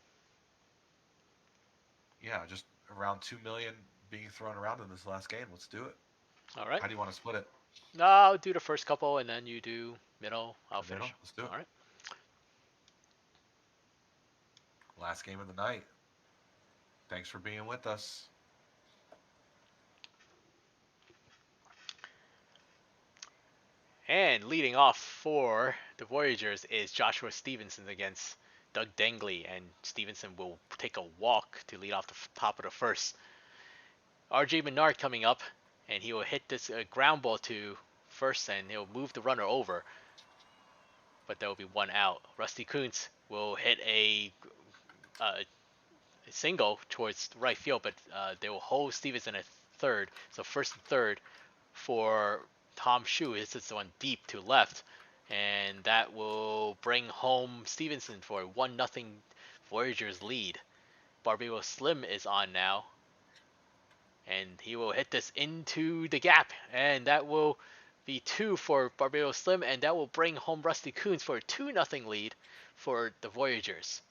yeah, just around 2 million being thrown around in this last game. Let's do it. All right. How do you want to split it? I'll do the first couple, and then you do middle. I'll finish. Middle? Let's do it. All right. Last game of the night. Thanks for being with us. And leading off for the Voyagers is Joshua Stevenson against Doug Dangley, and Stevenson will take a walk to lead off the top of the first. RJ Menard coming up, and he will hit this ground ball to first, and he'll move the runner over. But there will be 1 out. Rusty Kuntz will hit a single towards right field, but they will hold Stevenson at third. So first and third for Tom Shue. This is the one deep to left, and that will bring home Stevenson for a 1-0 Voyagers lead. Barbados Slim is on now, and he will hit this into the gap, and that will be 2 for Barbados Slim, and that will bring home Rusty Kuntz for a 2-0 lead for the Voyagers.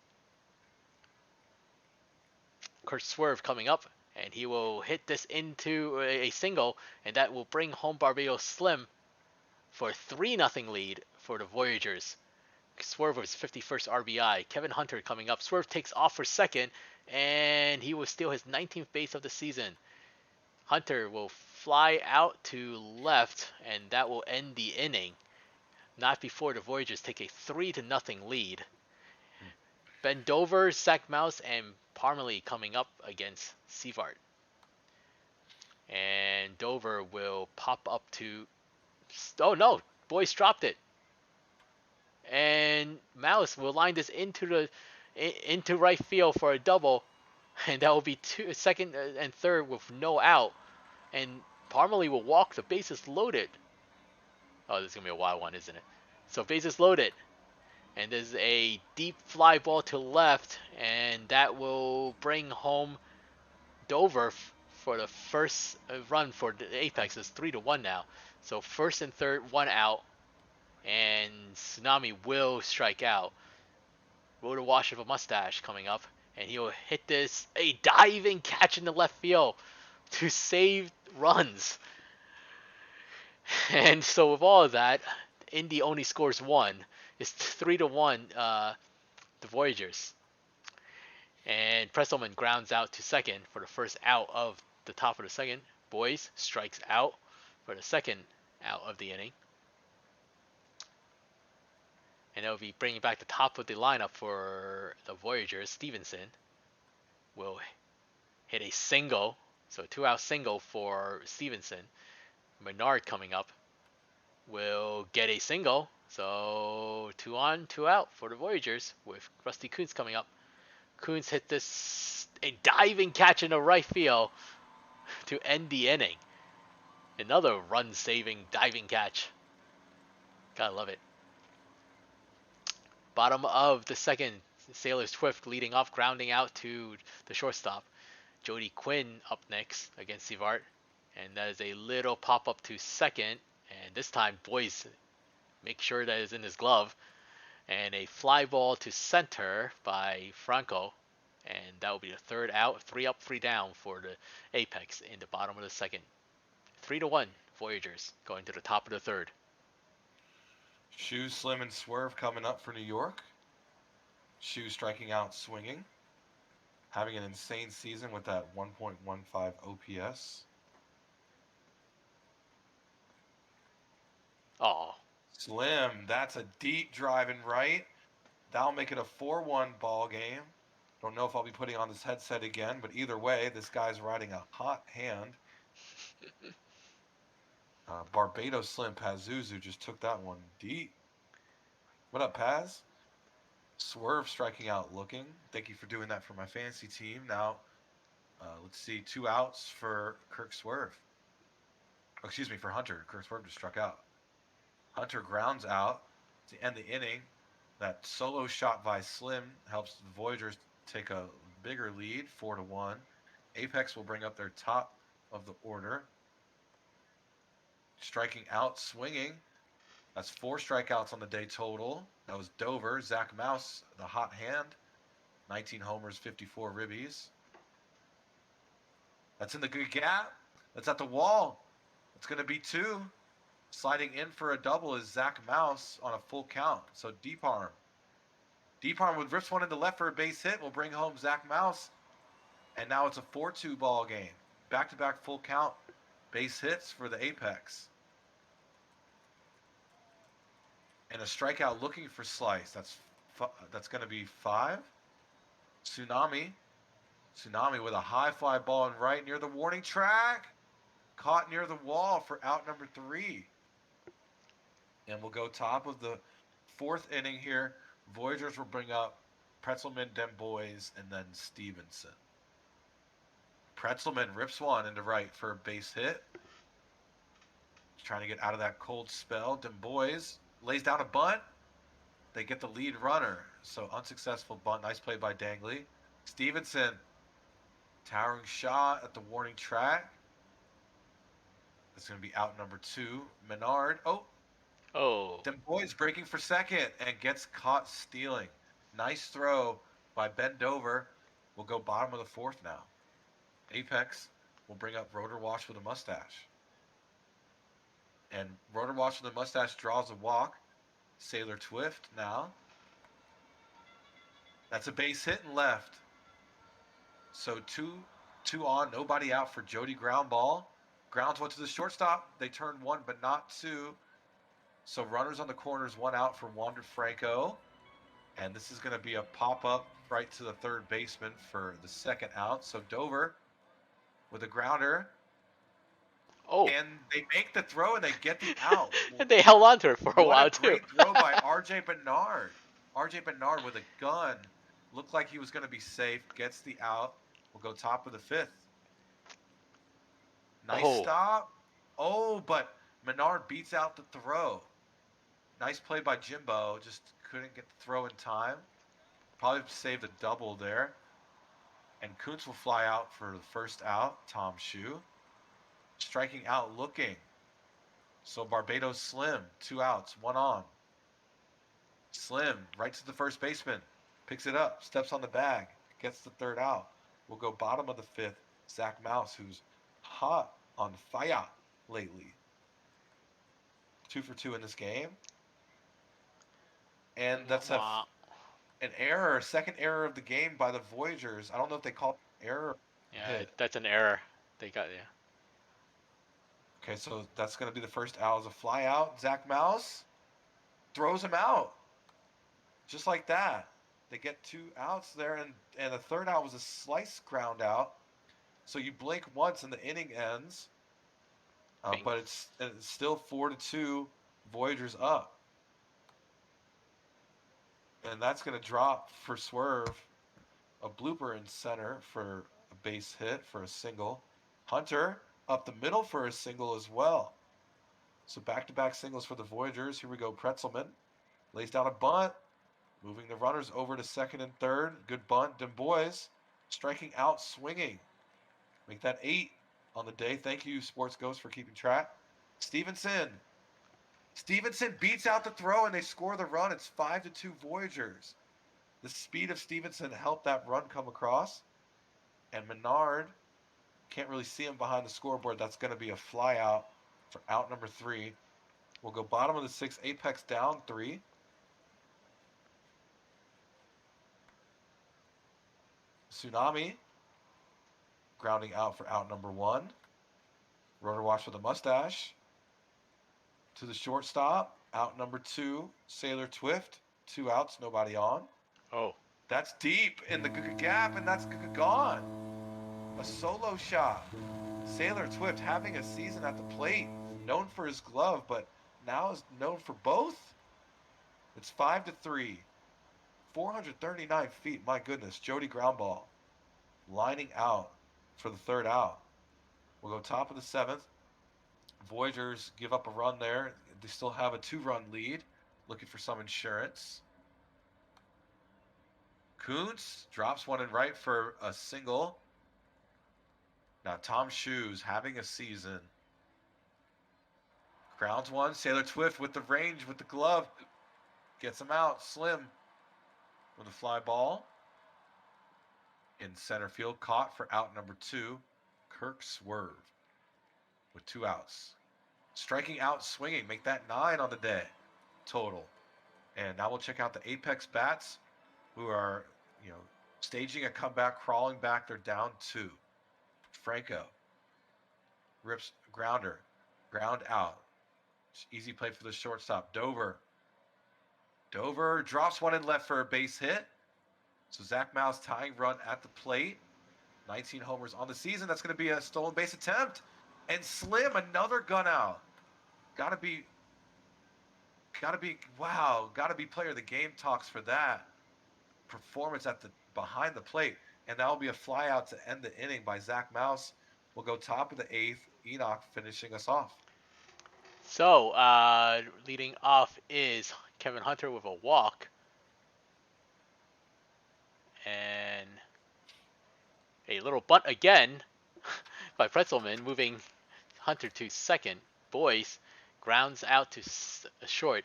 Kurt Swerve coming up, and he will hit this into a single, and that will bring home Barbados Slim for a 3-0 lead for the Voyagers. Swerve was 51st RBI. Kevin Hunter coming up. Swerve takes off for second, and he will steal his 19th base of the season. Hunter will fly out to left, and that will end the inning. Not before the Voyagers take a 3-0 lead. Ben Dover, Zach Mouse, and Parmalee coming up against Sivart. And Dover will pop up to... Oh no! Boyce dropped it. And Mouse will line this into right field for a double. And that will be second and third with no out. And Parmalee will walk. The bases loaded. Oh, this is going to be a wild one, isn't it? So bases loaded. And there's a deep fly ball to left, and that will bring home Dover for the first run for the Apex. It's 3-1 now. So first and third, 1 out, and Tsunami will strike out. Rotor Wash of a Mustache coming up, and he'll hit this a diving catch in the left field to save runs. And so with all of that, Indy only scores one. It's 3-1. The Voyagers. And Presselman grounds out to second for the first out of the top of the second. Boys strikes out for the second out of the inning. And it'll be bringing back the top of the lineup for the Voyagers. Stevenson will hit a single, so a 2-out single for Stevenson. Menard coming up will get a single, so 2 on, 2 out for the Voyagers with Rusty Kuntz coming up. Kuntz hit this a diving catch in the right field to end the inning. Another run-saving diving catch. Gotta love it. Bottom of the second, Sailor Swift leading off, grounding out to the shortstop. Jody Quinn up next against Sivart. And that is a little pop-up to second. And this time, Boys make sure that is in his glove. And a fly ball to center by Franco. And that will be the third out. 3 up, 3 down for the Apex in the bottom of the second. 3-1 Voyagers going to the top of the third. Shoe, Slim, and Swerve coming up for New York. Shoe striking out, swinging. Having an insane season with that 1.15 OPS. Oh, Slim, that's a deep drive and right. That'll make it a 4-1 ball game. Don't know if I'll be putting on this headset again, but either way, this guy's riding a hot hand. Barbados Slim Pazuzu just took that one deep. What up, Paz? Swerve striking out, looking. Thank you for doing that for my fantasy team. Now, let's see, 2 outs for Kirk Swerve. Oh, excuse me, for Hunter. Kirk Swerve just struck out. Hunter grounds out to end the inning. That solo shot by Slim helps the Voyagers take a bigger lead, 4-1. Apex will bring up their top of the order. Striking out, swinging. That's 4 strikeouts on the day total. That was Dover. Zach Mouse, the hot hand. 19 homers, 54 ribbies. That's in the good gap. That's at the wall. It's going to be 2. Sliding in for a double is Zach Mouse on a full count. So deep arm. Deep arm with rips one into left for a base hit will bring home Zach Mouse. And now it's a 4-2 ball game. Back-to-back full count base hits for the Apex. And a strikeout looking for Slice. That's going to be 5. Tsunami with a high fly ball in right near the warning track. Caught near the wall for out number 3. And we'll go top of the 4th inning here. Voyagers will bring up Pretzelman, Demboys, and then Stevenson. Pretzelman rips one into right for a base hit. He's trying to get out of that cold spell. Demboys lays down a bunt. They get the lead runner. So unsuccessful bunt. Nice play by Dangley. Stevenson, towering shot at the warning track. That's going to be out number 2. Menard. oh, Demboys breaking for second and gets caught stealing. Nice throw by Ben Dover. We'll go bottom of the 4th now. Apex will bring up Rotor Wash with a mustache. And Rotor Wash with a mustache draws a walk. Sailor Twift now. That's a base hit and left. So two on, nobody out for Jody ground ball. Grounds one to the shortstop. They turn 1 but not 2. So runners on the corners, 1 out for Wander Franco. And this is going to be a pop-up right to the third baseman for the 2nd out. So Dover with a grounder. oh. And they make the throw and they get the out. And they held on to it for a What while a too. great throw by R.J. Bernard. R.J. Bernard with a gun. Looked like he was going to be safe. Gets the out. We'll go top of the 5th. Nice stop. But Menard beats out the throw. Nice play by Jimbo. Just couldn't get the throw in time. Probably saved a double there. And Kuntz will fly out for the first out. Tom Shoe. Striking out, looking. So Barbados Slim, 2 outs, 1 on. Slim right to the first baseman. Picks it up, steps on the bag, gets the third out. We'll go bottom of the fifth. Zach Mouse, who's hot on fire lately. 2 for 2 in this game. And that's an error, second error of the game by the Voyagers. I don't know if they call it error. Yeah, that's an error. They got Okay, so that's going to be the first out as a fly out. Zach Mouse throws him out. Just like that. They get 2 outs there, and the third out was a slice ground out. So you blink once and the inning ends. But it's still 4-2, Voyagers up. And that's going to drop for Swerve. A blooper in center for a base hit for a single. Hunter up the middle for a single as well. So back-to-back singles for the Voyagers. Here we go, Pretzelman. Lays down a bunt. Moving the runners over to second and third. Good bunt. Them boys striking out, swinging. Make that 8 on the day. Thank you, Sports Ghost, for keeping track. Stevenson beats out the throw, and they score the run. It's 5-2 Voyagers. The speed of Stevenson helped that run come across. And Menard, can't really see him behind the scoreboard. That's going to be a fly out for out number 3. We'll go bottom of the 6th. Apex down 3. Tsunami grounding out for out number 1. Rotor Wash with a mustache. To the shortstop. Out number 2. Sailor Twift. 2 outs, nobody on. Oh. That's deep in the gap, and that's gone. A solo shot. Sailor Twift having a season at the plate. Known for his glove, but now is known for both. It's 5-3. 439 feet. My goodness. Jody ground ball. Lining out for the third out. We'll go top of the 7th. Voyagers give up a run there. They still have a 2-run lead. Looking for some insurance. Kuntz drops one in right for a single. Now Tom Shoes having a season. Grounds one. Sailor Twift with the range, with the glove. Gets him out. Slim with a fly ball. In center field. Caught for out number 2. Kirk Swerve with 2 outs. Striking out, swinging. Make that 9 on the day total. And now we'll check out the Apex Bats, who are, staging a comeback, crawling back. They're down 2. Franco rips grounder. Ground out. Easy play for the shortstop. Dover drops one in left for a base hit. So Zach Mouse tying run at the plate. 19 homers on the season. That's going to be a stolen base attempt. And Slim, another gun out. Gotta be player of the game talks for that performance behind the plate. And that will be a fly out to end the inning by Zach Mouse. We'll go top of the 8th. Enoch finishing us off. So, leading off is Kevin Hunter with a walk. And a little bunt again by Pretzelman, moving Hunter to second. Boyce grounds out to short.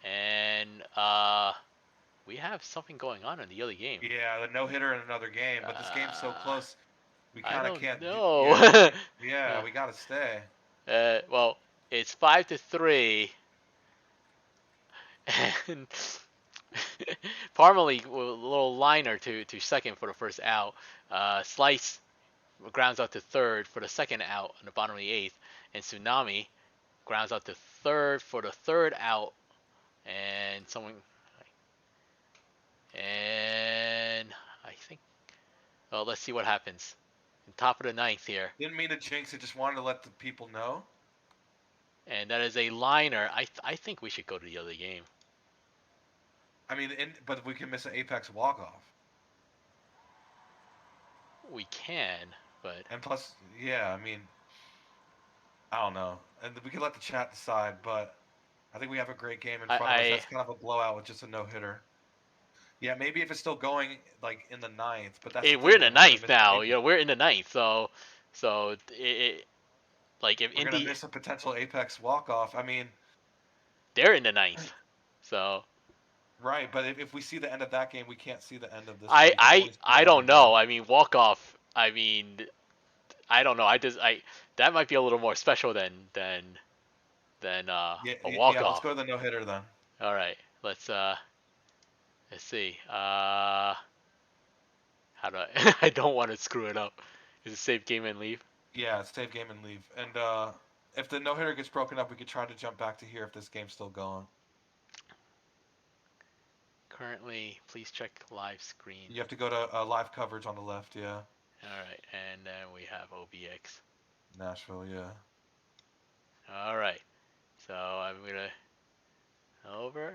And we have something going on in the other game. Yeah, the no-hitter in another game. But this game's so close, we kind of can't. No. We got to stay. Well, it's 5-3. And Parmalee with a little liner to second for the first out. Slice grounds out to third for the second out on the bottom of the 8th. And Tsunami grounds out to third for the third out. And I think, let's see what happens. Top of the 9th here. Didn't mean to jinx it, just wanted to let the people know. And that is a liner. I think we should go to the other game. I mean, but we can miss an Apex walk-off. We can, but... And plus, I mean, I don't know. And we can let the chat decide, but I think we have a great game in front of us. That's kind of a blowout with just a no-hitter. Yeah, maybe if it's still going, like, in the 9th, but that's... Hey, we're in the 9th now. We're in the 9th, so like, if we're going to miss a potential Apex walk-off. I mean... They're in the 9th, so... Right, but if we see the end of that game, we can't see the end of this one. I You can I only see the I don't winning one. know. I mean, walk off. I mean, I don't know. I that might be a little more special than Yeah, a yeah. walk Let's off. go to the no hitter then. All right, let's see. How do I? I don't want to screw it up. Is it save game and leave? Yeah, save game and leave. And if the no hitter gets broken up, we could try to jump back to here if this game's still going. Currently, please check live screen. You have to go to live coverage on the left. Yeah, All right, and then we have OBX. Nashville. Yeah. All right, so I'm gonna over.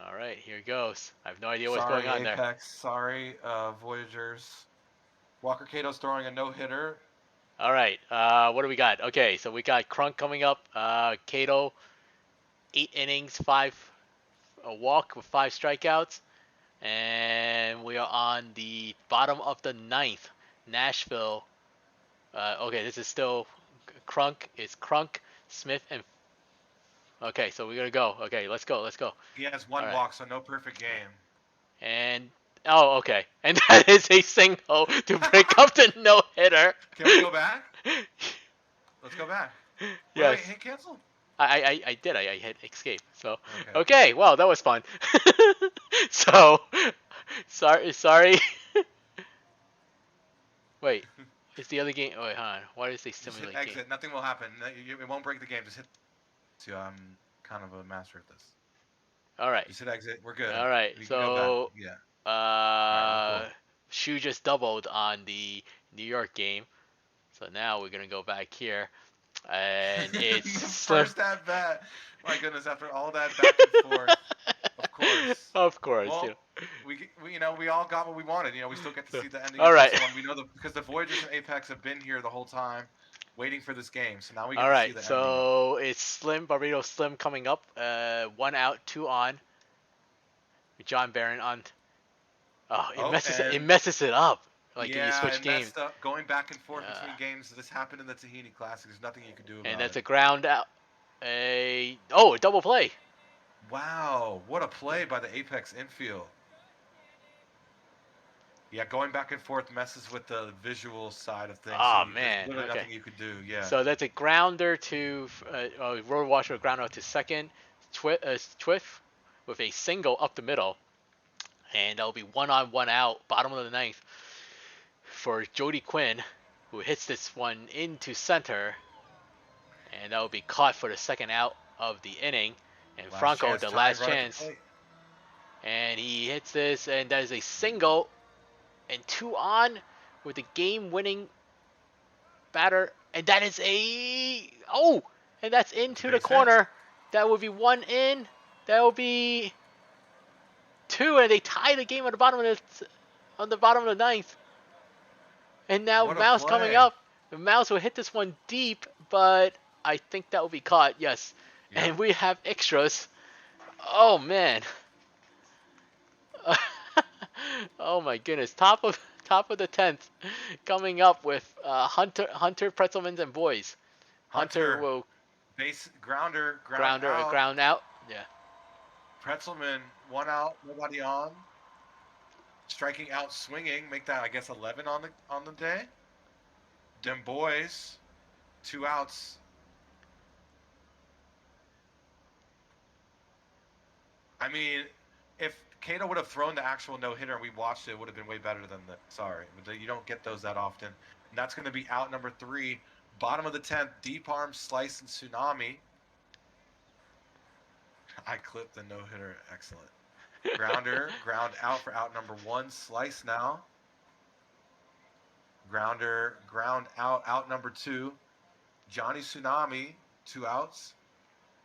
All right, here goes. I have no idea what's Sorry, going on there. Apex. Sorry, Voyagers. Walker Cato's throwing a no hitter. All right, what do we got? Okay, so we got Crunk coming up. Cato, 8 innings, a walk with 5 strikeouts, and we are on the bottom of the 9th. Nashville. Okay, this is still Crunk. It's Crunk, Smith, and okay, so we're gonna go. Okay, let's go. He has one All right. walk, so no perfect game. And oh, okay, and that is a single to break up the no hitter. Can we go back? Let's go back. Yes. Wait, hit cancel. I did. I hit escape. So Okay. okay. Well, that was fun. So sorry. Wait, is the other game? Wait, hold on. Why does they Just hit simulate exit. game? Nothing will happen. It won't break the game. Just hit. See, I'm kind of a master at this. All right. Just hit exit. We're good. All right. We can go back. Yeah. Alright, Shu just doubled on the New York game, so now we're gonna go back here, and it's Slim. First at bat. My goodness! After all that back and forth, of course. Of course. Well, You know. we all got what we wanted. We still get to see the ending All of right. this one. We know because the Voyagers and Apex have been here the whole time, waiting for this game. So now we get All to see right. the ending. So it's Slim Barbados Slim coming up. 1 out, 2 on. John Barron on. Oh, it messes it up. Like yeah, you switch it games. messed up. Going back and forth Yeah. between games. This happened in the Tahiti Classic. There's nothing you can do about And that's it. a ground out. A double play. Wow, what a play by the Apex infield. Yeah, going back and forth messes with the visual side of things. Oh, There's man, literally okay. nothing you could do. Yeah. So that's a grounder to road washer ground out to second. Twiff with a single up the middle, and that'll be 1 on 1 out, bottom of the 9th for Jody Quinn, who hits this one into center, and that will be caught for the second out of the inning. And Franco, the last chance, and he hits this, and that is a single, and 2 on with the game-winning batter, and that is and that's into the Base corner. That would be 1 in. That will be 2, and they tie the game on the bottom of the 9th. And now What a Mouse coming play. up. The Mouse will hit this one deep, but I think that will be caught. Yes, Yeah. and we have extras. Oh man. Oh my goodness. Top of the 10th, coming up with Hunter Pretzelmans and boys. Hunter will base grounder ground out. out. Yeah. Pretzelman 1 out, nobody on. Striking out, swinging, make that I guess 11 on the day. Dem boys, 2 outs. I mean, if Cato would have thrown the actual no-hitter and we watched it, it would have been way better than the. Sorry, but you don't get those that often. And that's going to be out number 3, bottom of the 10th, deep arm slice and tsunami. I clipped the no-hitter, excellent. Grounder, ground out for out number 1, slice now. Grounder, ground out number 2. Johnny Tsunami, 2 outs.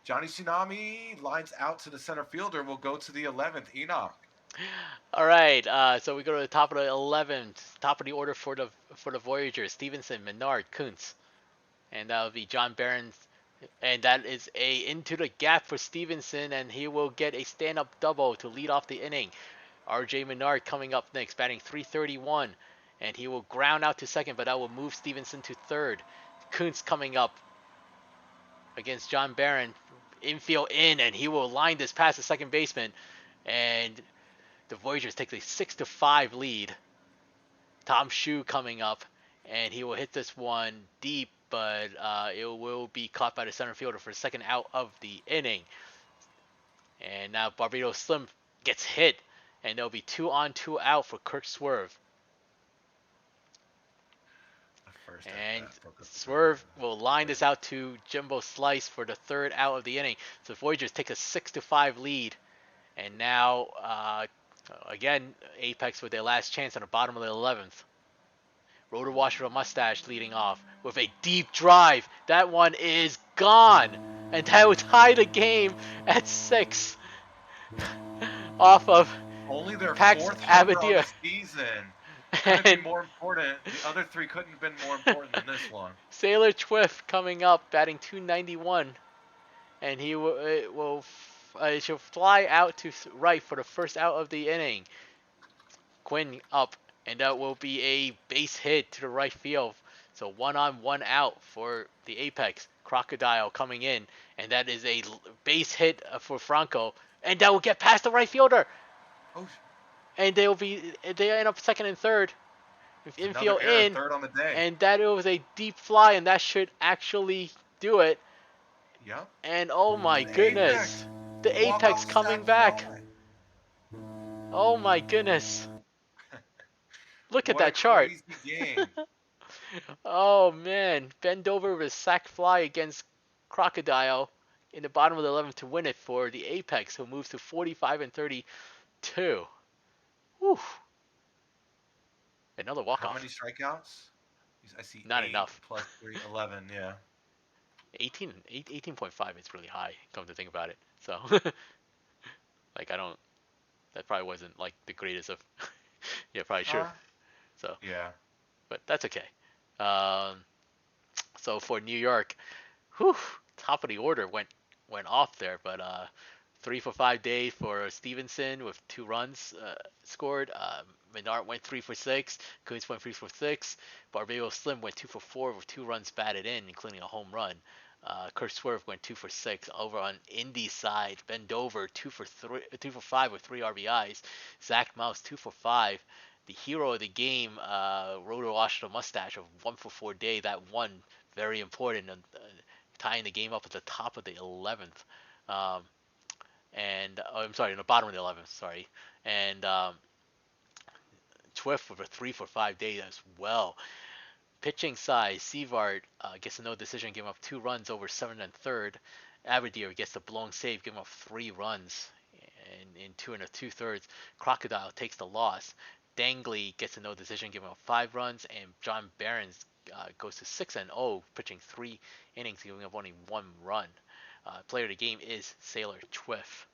Johnny Tsunami lines out to the center fielder. Will go to the 11th. Enoch. All right. So we go to the top of the 11th, top of the order for the Voyagers: Stevenson, Menard, Kuntz, and that will be John Barron's. And that is a into the gap for Stevenson, and he will get a stand-up double to lead off the inning. R.J. Menard coming up next, batting .331, and he will ground out to second, but that will move Stevenson to third. Kuntz coming up against John Barron infield in, and he will line this past the second baseman, and the Voyagers take a 6-5 lead. Tom Shu coming up, and he will hit this one deep, but it will be caught by the center fielder for the second out of the inning. And now Barbados Slim gets hit, and there'll be 2 on, 2 out for Kirk Swerve. And Swerve will line this out to Jimbo Slice for the third out of the inning. So the Voyagers take a 6-5 lead. And now, again, Apex with their last chance on the bottom of the 11th. Rotor Washer Mustache leading off with a deep drive. That one is gone. And that would tie the game at 6 off of Only their Pax fourth homer on Abadir. the season. Couldn't be more important. The other 3 couldn't have been more important than this one. Sailor Twiff coming up, batting .291, and he she'll fly out to right for the first out of the inning. Quinn up, and that will be a base hit to the right field. So 1 on, 1 out for the Apex. Crocodile coming in, and that is a base hit for Franco, and that will get past the right fielder. Oh, and they end up second and third. With infield in, third on the day. And that it was a deep fly, and that should actually do it. Yep. And oh my goodness, the Apex coming back. Oh my goodness. Look at that chart. Game. Oh man, bend over with a sac fly against Crocodile in the bottom of the 11th to win it for the Apex, who moves to 45 and 32. Whew. Another walk-off. How many strikeouts? I see not enough. Plus 3, 11, yeah. 18.5 is really high, come to think about it. So, like, that probably wasn't, like, the greatest of, yeah, probably should. So, yeah. But that's okay. So for New York, whew, top of the order went off there, but 3 for 5 days for Stevenson with 2 runs scored. Menard went 3 for 6. Kuntz went 3 for 6. Barbados Slim went 2 for 4 with 2 runs batted in, including a home run. Kurt Swerve went 2 for 6. Over on Indy's side, Ben Dover 2 for 5 with 3 RBIs. Zach Mouse 2 for 5. The hero of the game, Rotor Washington Mustache of 1 for 4 day. That one very important, tying the game up at the top of the 11th. In the bottom of the 11th, sorry. And Twiff with a 3 for 5 day as well. Pitching side, Sevard gets a no decision, giving up 2 runs over 7 and 3rd. Abadir gets the blown save, giving up 3 runs in 2 and 2/3. Crocodile takes the loss. Dangley gets a no decision, giving up 5 runs, and John Barons goes to 6-0, pitching 3 innings, giving up only 1 run. Player of the game is Sailor Twiff.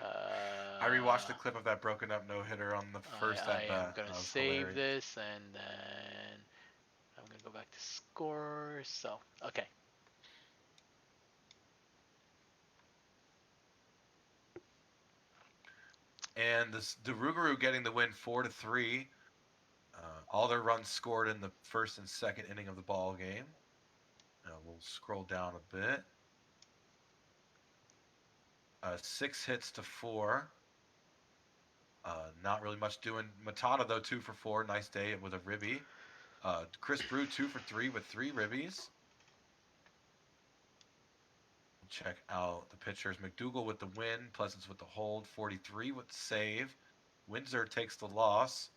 I rewatched the clip of that broken up no hitter on the first at bat. I'm gonna save this, and then I'm gonna go back to scores. So okay. And the Rougarou getting the win 4-3. All their runs scored in the first and second inning of the ball game. We'll scroll down a bit. 6 hits to 4. Not really much doing. Matata though 2 for 4. Nice day with a ribby. Chris Brew 2 for 3 with 3 ribbies. Check out the pitchers. McDougal with the win. Pleasance with the hold. 43 with the save. Windsor takes the loss.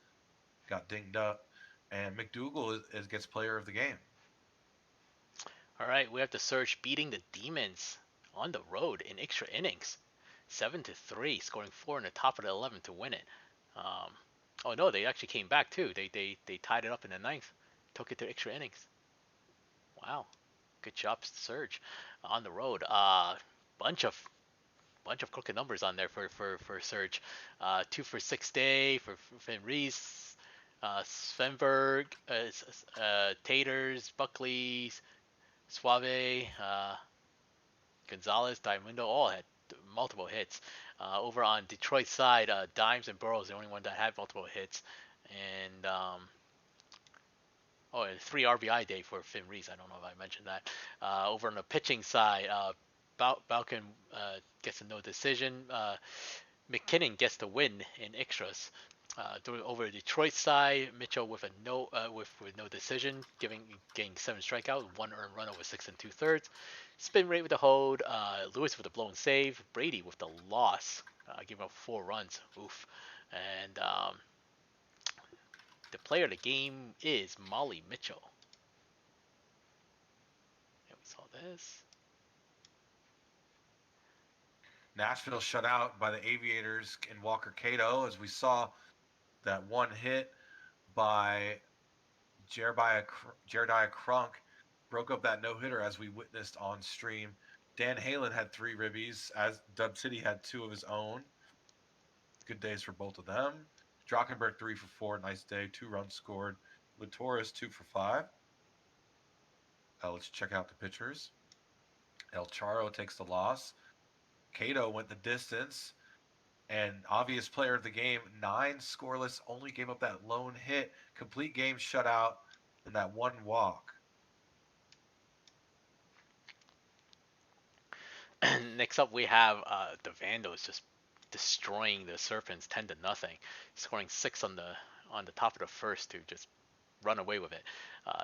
Got dinged up. And McDougal gets player of the game. All right, we have the Surge beating the Demons on the road in extra innings. 7-3, scoring 4 in the top of the 11th to win it. Oh no, they actually came back too. They tied it up in the 9th. Took it to extra innings. Wow. Good job, Surge, on the road. Bunch of crooked numbers on there for Surge. 2 for 6 day for Finn Reese, Svenberg, Taters, Buckley, Suave, Gonzalez, Diamundo, all had multiple hits. Over on Detroit side, Dimes and Burrows, the only one that had multiple hits, and 3 RBI day for Finn Reese. I don't know if I mentioned that. Over on the pitching side, Balkan gets a no decision. McKinnon gets the win in extras. Over the Detroit side, Mitchell with a no with no decision, getting 7 strikeouts, 1 earned run over 6 and 2/3. Spin rate with the hold. Lewis with a blown save. Brady with the loss, giving up 4 runs. Oof. And the player of the game is Molly Mitchell. And we saw this. Nashville shut out by the Aviators and Walker Cato, as we saw that one hit by Jeremiah Crunk broke up that no-hitter, as we witnessed on stream. Dan Halen had 3 ribbies, as Dub City had 2 of his own. Good days for both of them. Drockenberg 3 for 4, nice day, 2 runs scored. Latoris 2 for 5. Let's check out the pitchers. El Charo takes the loss. Cato went the distance, and obvious player of the game, 9 scoreless, only gave up that lone hit, complete game shutout, and that 1 walk. Next up, we have the Vandals just destroying the Serpents 10-0, scoring 6 on the top of the first to just run away with it.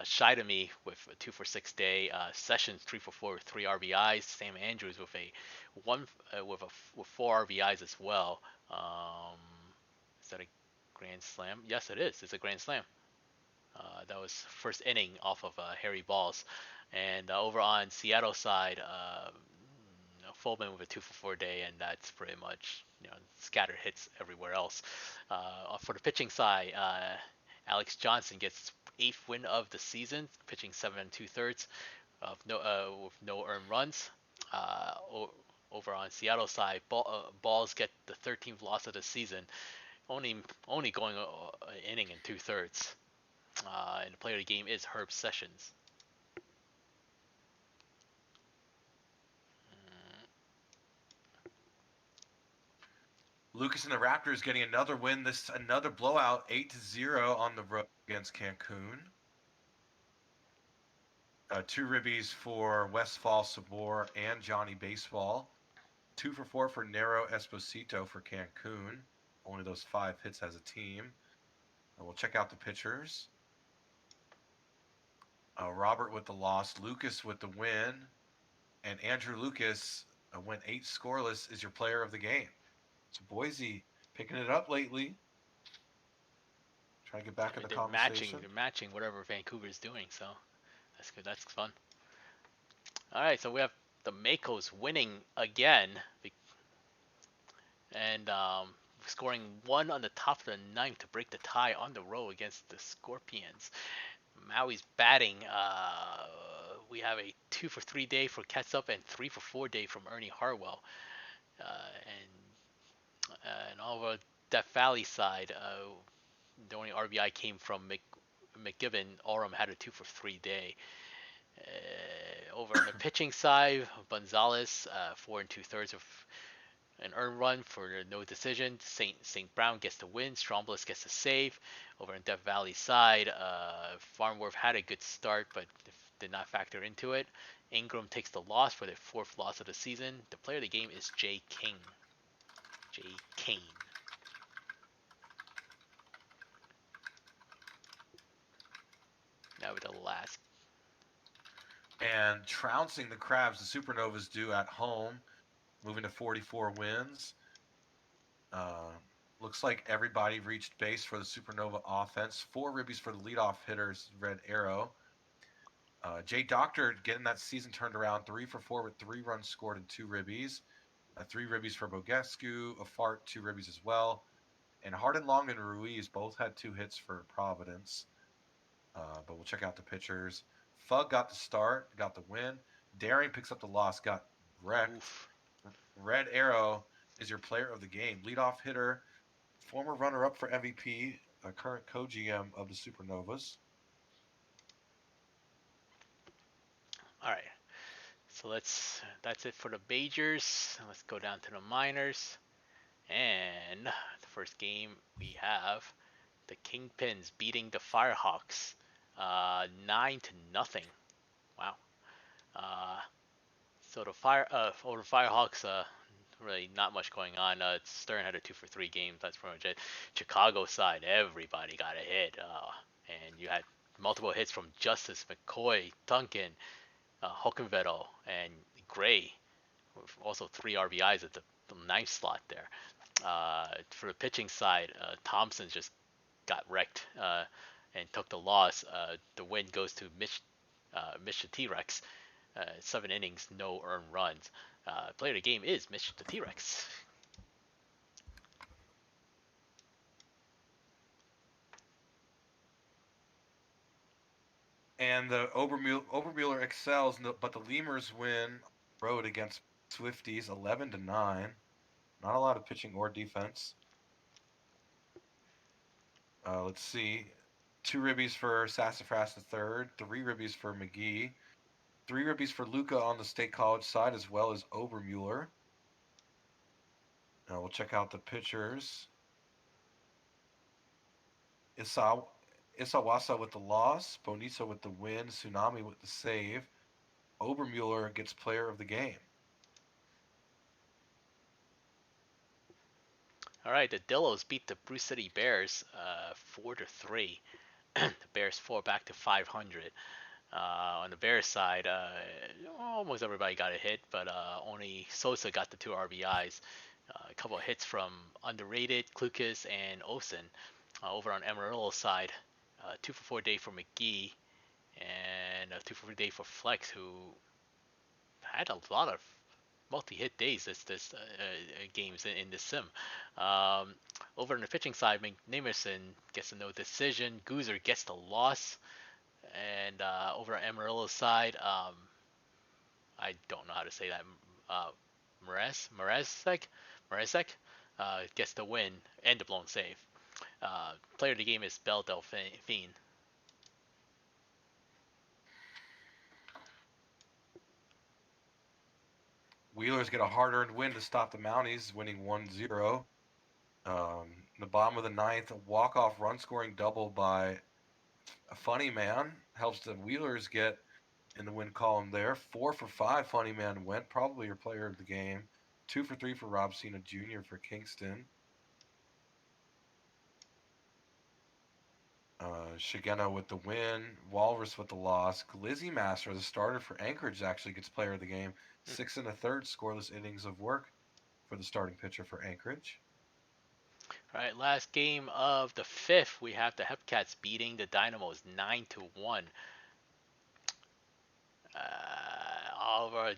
Shidemy with a 2 for 6 day. Sessions 3 for 4 with 3 RBIs. Sam Andrews with with 4 RBIs as well. Is that a grand slam? Yes, it is. It's a grand slam. That was first inning off of Harry Balls. And over on Seattle side, Fullman with a 2 for 4 day, and that's pretty much scattered hits everywhere else. For the pitching side, Alex Johnson gets 8th win of the season, pitching 7 and 2/3 with no earned runs. Over on Seattle side, Balls get the 13th loss of the season, only going an inning and 2/3. And the player of the game is Herb Sessions. Lucas and the Raptors getting another win. Another blowout, 8-0 on the road against Cancun. 2 ribbies for Westfall Sabor and Johnny Baseball. 2 for 4 for Nero Esposito for Cancun. Only those 5 hits as a team. We'll check out the pitchers. Robert with the loss, Lucas with the win, and Andrew Lucas went 8 scoreless, is your player of the game. So Boise picking it up lately. Trying to get back in the conversation. They're matching whatever Vancouver's doing, so that's good. That's fun. All right, so we have the Makos winning again, and scoring 1 on the top of the 9th to break the tie on the road against the Scorpions. Maui's batting. We have a 2 for 3 day for Ketsup and 3 for 4 day from Ernie Harwell. And over Death Valley side, the only RBI came from McGibbon. Orem had a 2 for 3 day. Over on the pitching side, Gonzalez 4 and 2/3 of an earned run for no decision. St. Brown gets the win. Strombolus gets the save. Over on Death Valley side, Farmworth had a good start, but did not factor into it. Ingram takes the loss for their 4th loss of the season. The player of the game is Jay King. Jay Kane. Now with the last. And trouncing the Crabs, the Supernovas do at home, moving to 44 wins. Looks like everybody reached base for the Supernova offense. 4 ribbies for the leadoff hitters, Red Arrow. Jay Doctor getting that season turned around, 3 for 4 with 3 runs scored and 2 ribbies. 3 ribbies for Bogescu, a fart, 2 ribbies as well. And Hardin Long and Ruiz both had 2 hits for Providence. But we'll check out the pitchers. Fug got the start, got the win. Daring picks up the loss, got wrecked. Oof. Red Arrow is your player of the game. Leadoff hitter, former runner-up for MVP, a current co-GM of the Supernovas. All right. So that's it for the majors. Let's go down to the minors. And the first game we have the Kingpins beating the Firehawks 9-0. Wow. Uh, so the over Firehawks, really not much going on. Stern had a 2 for 3 game. That's pretty much it. Chicago side, everybody got a hit, and you had multiple hits from Justice, McCoy, Duncan, Hockenvettel, and Gray. Also 3 RBIs at the ninth slot there. For the pitching side, Thompson just got wrecked and took the loss. The win goes to Mitch the T-Rex. 7 innings, no earned runs. Player of the game is Mitch the T-Rex. And the Obermuller excels, but the Lemurs win road against Swifties 11-9. Not a lot of pitching or defense. Let's see. 2 ribbies for Sassafras III, 3 ribbies for McGee, 3 ribbies for Luca on the State College side, as well as Obermuller. Now we'll check out the pitchers. Isawasa with the loss, Bonisa with the win, Tsunami with the save. Obermuller gets player of the game. All right, the Dillos beat the Brew City Bears 4-3. The Bears fall back to 500. On the Bears side, almost everybody got a hit, but only Sosa got the 2 RBIs. A couple of hits from underrated Klukas and Olsen. Over on Amarillo's side, 2 for 4 day for McGee, and a 2 for 4 day for Flex, who had a lot of multi-hit days this games in this sim. Over on the pitching side, McNamerson gets a no decision. Goozer gets the loss. And over on Amarillo's side, I don't know how to say that. Marezek gets the win and the blown save. Player of the game is Belle Delphine. Wheelers get a hard-earned win to stop the Mounties, winning 1-0. The bottom of the ninth, a walk-off run-scoring double by a Funny Man helps the Wheelers get in the win column there. 4 for 5, Funny Man went, probably your player of the game. 2 for 3 for Rob Cena Jr. for Kingston. Shigeno with the win, Walrus with the loss. Glizzy Master, the starter for Anchorage, actually gets player of the game. 6 1/3 scoreless innings of work for the starting pitcher for Anchorage. All right, last game of the fifth, we have the Hepcats beating the Dynamos 9-1. Over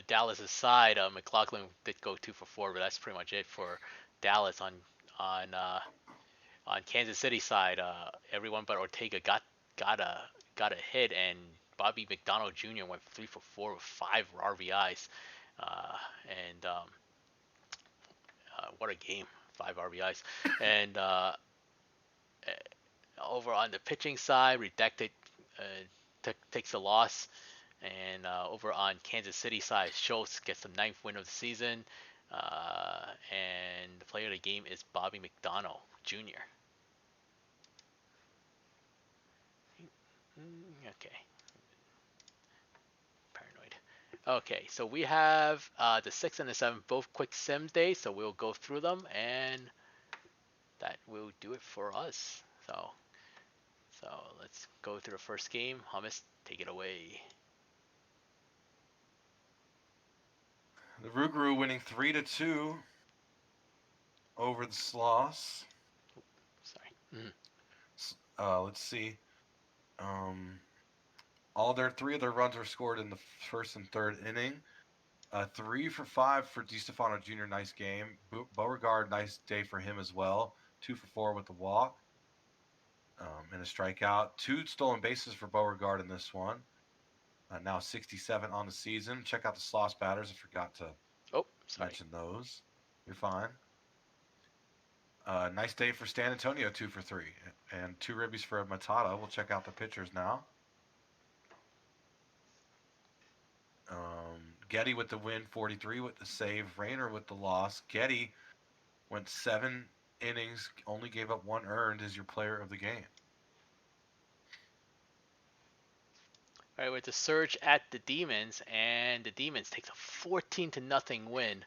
Dallas' side, McLaughlin did go 2 for 4, but that's pretty much it for Dallas. On Kansas City side, everyone but Ortega got a hit, and Bobby McDonald Jr. went 3 for 4 with 5 RBIs, and what a game, 5 RBIs. And over on the pitching side, Redacted takes a loss. And over on Kansas City side, Schultz gets the 9th win of the season. And the player of the game is Bobby McDonald Jr. Okay. Paranoid. Okay, so we have the 6th and the 7th, both quick sim days, so we'll go through them, and that will do it for us. So let's go through the first game. Hummus, take it away. The Rougarou winning 3-2 over the Sloss. Sorry. Mm-hmm. Let's see. Three of their runs were scored in the first and third inning. 3 for 5 for DiStefano Jr. Nice game. Beauregard, nice day for him as well. 2 for 4 with the walk and a strikeout. 2 stolen bases for Beauregard in this one. Now 67 on the season. Check out the Sloss batters. I forgot to mention those. You're fine. Nice day for Stan Antonio, 2 for 3. And 2 ribbies for Matata. We'll check out the pitchers now. Getty with the win, 43 with the save. Rayner with the loss. Getty went 7 innings, only gave up 1 earned, is your player of the game. All right, with the Surge at the Demons, and the Demons takes a 14 to nothing win,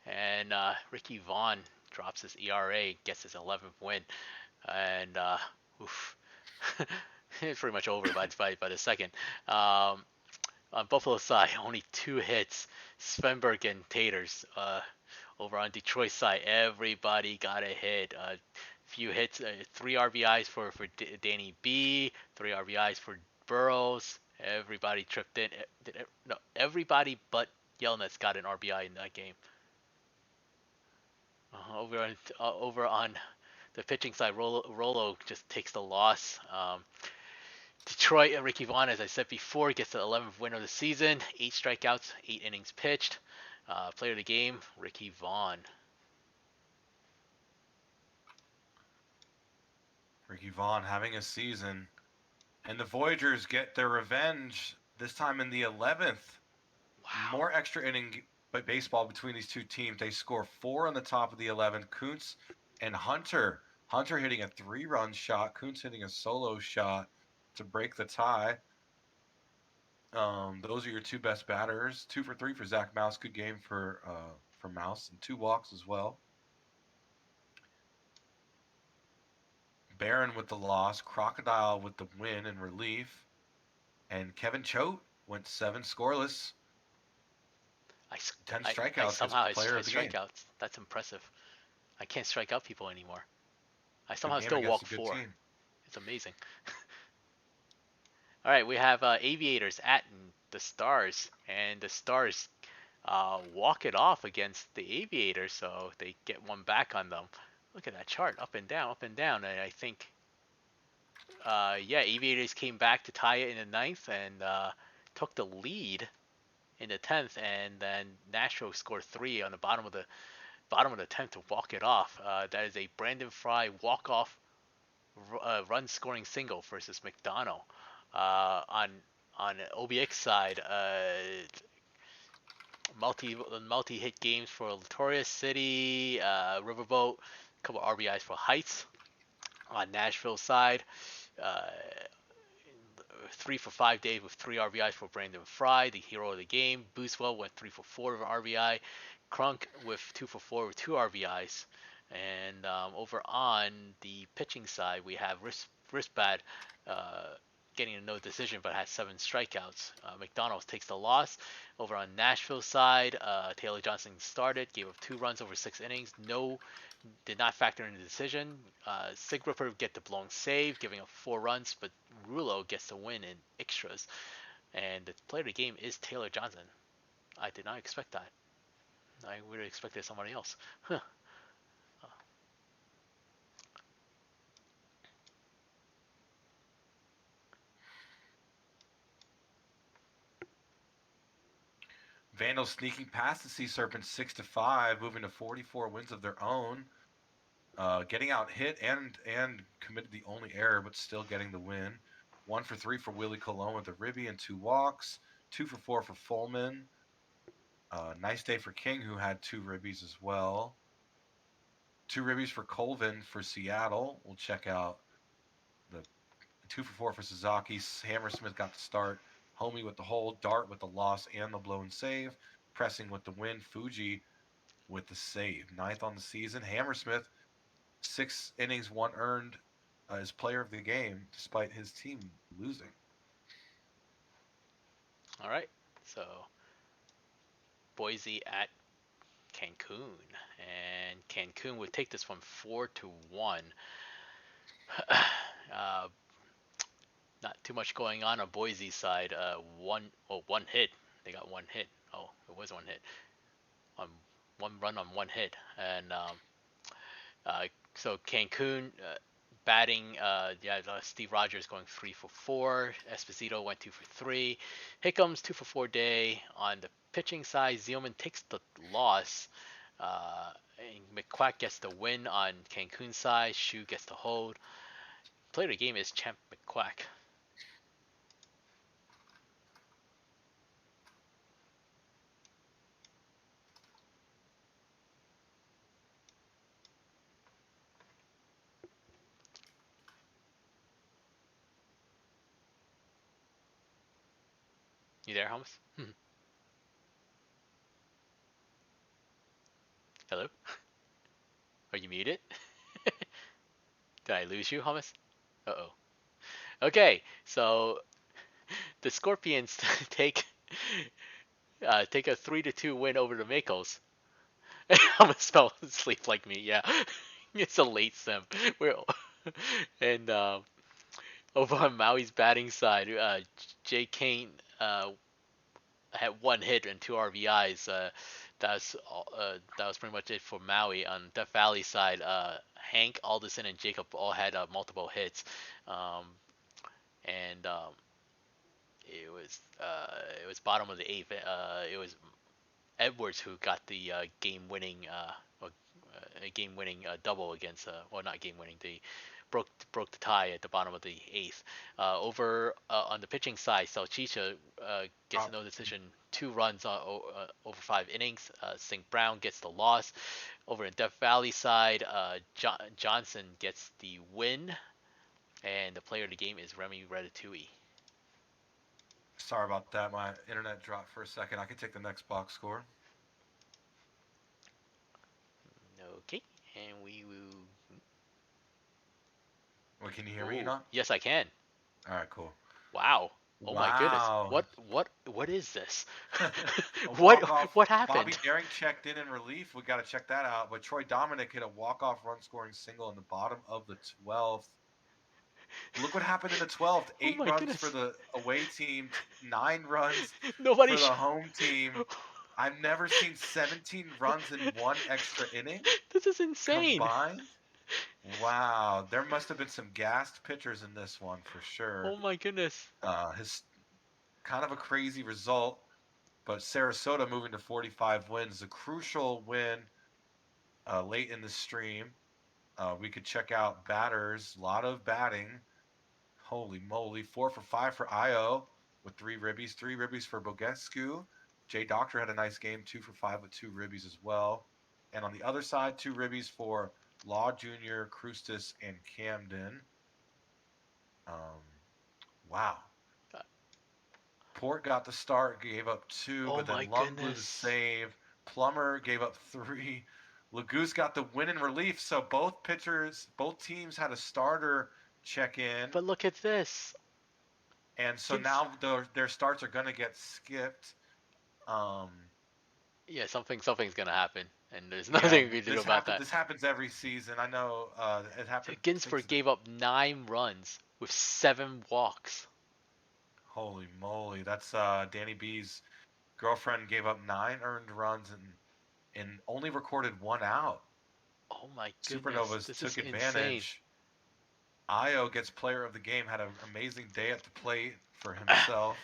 and Ricky Vaughn drops his ERA, gets his 11th win, and oof, it's pretty much over by the second. On Buffalo side, only 2 hits. Svenberg and Taters. Over on Detroit side, everybody got a hit. Few hits, 3 RBIs for Danny B, 3 RBIs for Burrows. Everybody tripped in. No, everybody but Yelnats got an RBI in that game. Over on the pitching side, Rolo just takes the loss. Detroit, Ricky Vaughn, as I said before, gets the 11th win of the season. 8 strikeouts, 8 innings pitched. Player of the game, Ricky Vaughn. Ricky Vaughn having a season. And the Voyagers get their revenge, this time in the 11th. Wow. More extra inning baseball between these two teams. They score 4 on the top of the 11th. Kuntz and Hunter. Hunter hitting a 3-run shot. Kuntz hitting a solo shot to break the tie. Those are your 2 best batters. 2 for 3 for Zach Mouse. Good game for Mouse, and 2 walks as well. Barron with the loss. Crocodile with the win and relief. And Kevin Choate went 7 scoreless. 10 strikeouts. Somehow player of the game. strikeouts. That's impressive. I can't strike out people anymore. I somehow still walk 4. Team. It's amazing. All right, we have Aviators at the Stars, and the Stars walk it off against the Aviators, so they get one back on them. Look at that chart, up and down, and I think, Aviators came back to tie it in the 9th and took the lead in the 10th, and then Nashville scored 3 on the bottom of the 10th to walk it off. That is a Brandon Fry walk-off run-scoring single versus McDonough. On OBX side, multi-hit games for Latoria City, Riverboat, a couple RBIs for Heights. On Nashville side, 3 for 5 days with 3 RBIs for Brandon Fry, the hero of the game. Booswell went 3 for 4 with RBI. Crunk with 2 for 4 with 2 RBIs. And over on the pitching side, we have Risbad getting a no decision but has 7 strikeouts. McDonald's takes the loss. Over on Nashville side, Taylor Johnson started, gave up 2 runs over 6 innings. Did not factor in the decision. Sig Ripper get the blown save, giving up 4 runs, but Rulo gets the win in extras. And the player of the game is Taylor Johnson. I did not expect that. I would have expected somebody else. Vandals sneaking past the Sea Serpents 6-5, moving to 44 wins of their own. Getting out hit and committed the only error, but still getting the win. 1 for 3 for Willie Colon with a ribby and 2 walks. 2 for 4 for Fullman. Nice day for King, who had 2 ribbies as well. 2 ribbies for Colvin for Seattle. We'll check out the 2 for 4 for Suzuki. Hammersmith got the start. Homie with the hold, Dart with the loss and the blown save, Pressing with the win, Fuji with the save. 9th on the season. Hammersmith, 6 innings, 1 earned as player of the game, despite his team losing. All right, so Boise at Cancun, and Cancun would take this one 4-1. Not too much going on Boise side. One hit. They got 1 hit. Oh, it was 1 hit. 1 run on 1 hit. And so Cancun batting. Steve Rogers going 3 for 4. Esposito went 2 for 3. Hickams 2 for 4 day. On the pitching side, Zielman takes the loss. And McQuack gets the win on Cancun side. Shu gets the hold. Player of the game is Champ McQuack. You there, Thomas? Hello? Are you muted? Did I lose you, Thomas? Uh-oh. Okay, so the Scorpions take a 3-2 win over the Makos. Thomas fell asleep like me. Yeah, it's a late sim. We're and over on Maui's batting side, Jay Kane had one hit and two RBIs. That was pretty much it for Maui. On Death Valley side, Hank, Alderson, and Jacob all had multiple hits, um, and it was bottom of the eighth. It was Edwards who got the game winning double against well, not game winning, the broke the tie at the bottom of the eighth. Over on the pitching side, Salchicha gets no decision, 2 runs over 5 innings. St. Brown gets the loss. Over in Death Valley side, Johnson gets the win, and the player of the game is Remy Ratatouille. Sorry about that. My internet dropped for a second. I can take the next box score. Okay, and we will. Wait, can you hear me? Not? Yes, I can. All right, cool. Wow. Oh wow. My goodness. What is this? what happened? Bobby Daring checked in relief. We got to check that out. But Troy Dominic hit a walk-off run-scoring single in the bottom of the 12th. Look what happened in the 12th. 8 runs goodness. For the away team, 9 runs for the home team. I've never seen 17 runs in one extra inning. This is insane. Combined. Wow, there must have been some gassed pitchers in this one for sure. Oh my goodness. His kind of a crazy result, but Sarasota moving to 45 wins, a crucial win late in the stream. We could check out batters, a lot of batting. Holy moly, 4 for 5 for Io with 3 ribbies, 3 ribbies for Bogescu. Jay Doctor had a nice game, 2 for 5 with 2 ribbies as well. And on the other side, 2 ribbies for Law Jr., Krustis, and Camden. Wow. Port got the start, gave up 2, but then Lund blew the save. Plummer gave up 3. Lagoose got the win in relief, so both teams had a starter check in. But look at this. And so now their starts are going to get skipped. Yeah, something's going to happen. And there's nothing we can do about that. This happens every season. I know it happened. Ginsburg gave up 9 runs with 7 walks. Holy moly. That's Danny B's girlfriend gave up 9 earned runs and only recorded 1 out. Oh my goodness. Supernovas took advantage. Io gets player of the game, had an amazing day at the plate for himself.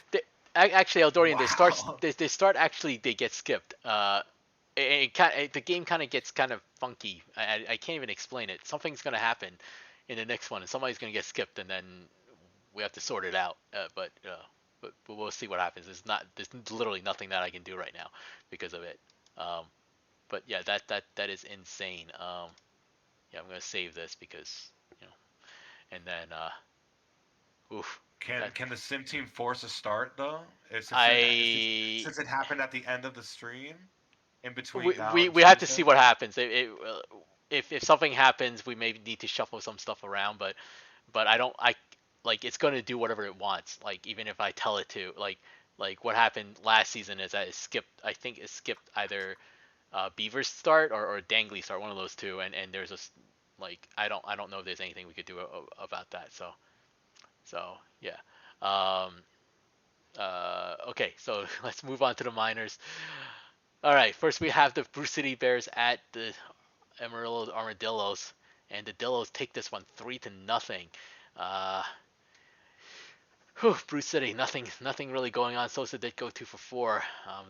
Actually, Eldorian, they get skipped. The game kind of gets kind of funky. I can't even explain it. Something's going to happen in the next one, and somebody's going to get skipped, and then we have to sort it out. But we'll see what happens. There's literally nothing that I can do right now because of it. But yeah, that is insane. Yeah, I'm going to save this because and then oof. Can the sim team force a start though? Since it happened at the end of the stream. In between we have to see what happens. If something happens, we may need to shuffle some stuff around. But it's going to do whatever it wants. Like even if I tell it to, like what happened last season is that it skipped either Beaver's start or Dangley's start, one of those two. And there's I don't know if there's anything we could do about that. So yeah. Okay, so let's move on to the minors. All right, first we have the Bruce City Bears at the Amarillo Armadillos, and the Dillos take this one 3-0. Bruce City, nothing really going on. Sosa did go 2 for 4.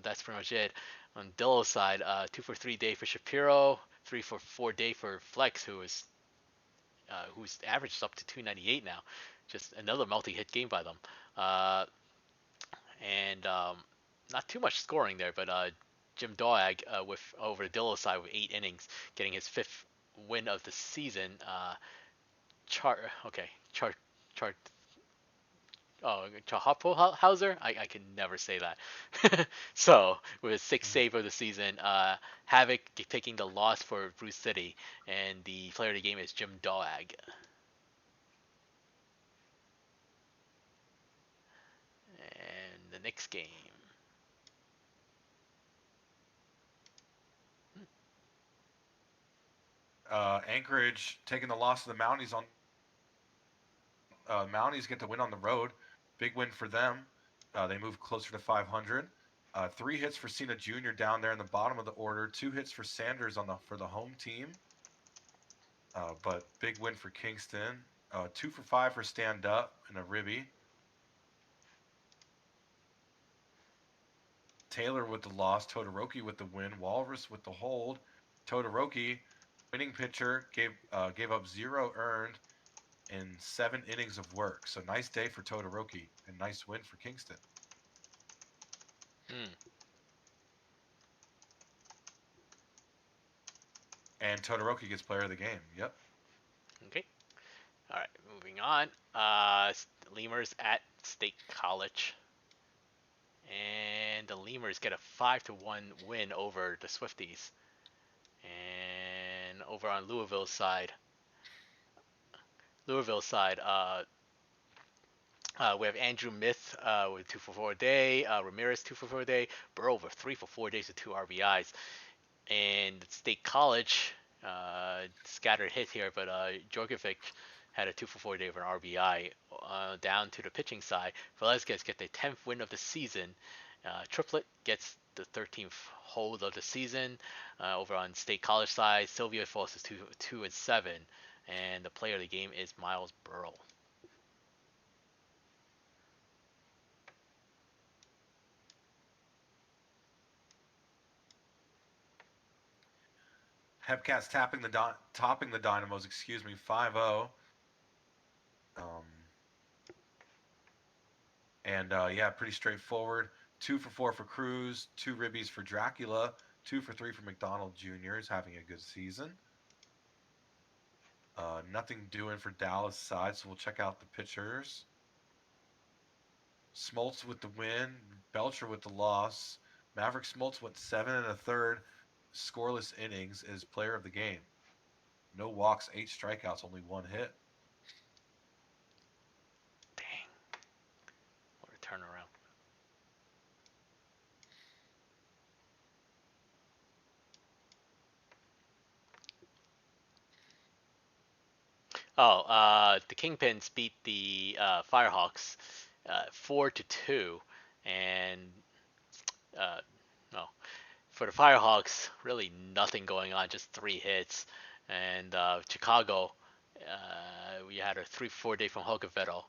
That's pretty much it. On Dillos side, 2 for 3 day for Shapiro, 3 for 4 day for Flex, who's averaged up to 298 now. Just another multi-hit game by them. And not too much scoring there, but Jim Doag with over the Dillo side with 8 innings, getting his 5th win of the season. Oh, Hauser? I can never say that. So, with his sixth Mhm. save of the season, Havoc taking the loss for Bruce City, and the player of the game is Jim Doag. And the next game. Anchorage taking the loss of the Mounties on. Mounties get to win on the road. Big win for them. They move closer to 500. 3 hits for Cena Jr. down there in the bottom of the order. 2 hits for Sanders for the home team. But big win for Kingston. 2 for 5 for Stand Up and a ribby. Taylor with the loss. Todoroki with the win. Walrus with the hold. Todoroki, winning pitcher, gave up 0 earned in 7 innings of work. So nice day for Todoroki and nice win for Kingston. Hmm. And Todoroki gets player of the game. Yep. Okay. All right. Moving on. Lemurs at State College, and the Lemurs get a 5-1 win over the Swifties. And over on Louisville side, we have Andrew Myth with 2 for 4 a day, Ramirez 2 for 4 a day, Burrow with 3 for 4 days with 2 RBIs. And State College, scattered hit here, but Djokovic had a 2 for 4 day for an RBI. Down to the pitching side, Velasquez gets the 10th win of the season. Triplet gets the 13th hold of the season. Over on State College side, Sylvia falls to 2-7, and the player of the game is Miles Burrell. Hepcats topping the Dynamos. 5-0. Yeah, pretty straightforward. 2 for 4 for Cruz. 2 ribbies for Dracula. 2 for 3 for McDonald Jr. is having a good season. Nothing doing for Dallas side, so we'll check out the pitchers. Smoltz with the win. Belcher with the loss. Maverick Smoltz went 7 1/3 scoreless innings as player of the game. No walks, 8 strikeouts, only 1 hit. Dang, what a turnaround. Oh, the Kingpins beat the Firehawks 4-2, and uh, no, for the Firehawks, really nothing going on, just 3 hits. And Chicago, we had a 3-4 day from Hogavetto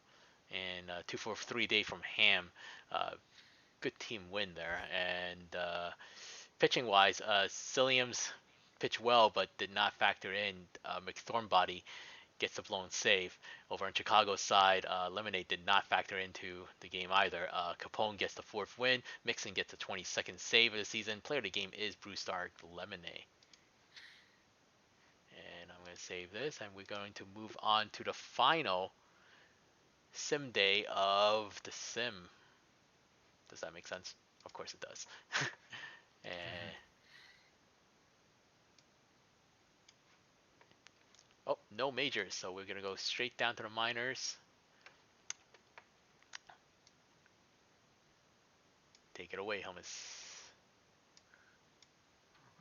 and 2-4 day from Ham. Good team win there. And pitching wise, Silliams pitched well but did not factor in McThornbody gets a blown save. Over on Chicago's side, Lemonade did not factor into the game either. Capone gets the 4th win. Mixon gets the 22nd save of the season. Player of the game is Brewstar Lemonade. And I'm going to save this, and we're going to move on to the final sim day of the sim. Does that make sense? Of course it does. And oh, no majors, so we're gonna go straight down to the minors. Take it away, Helmus.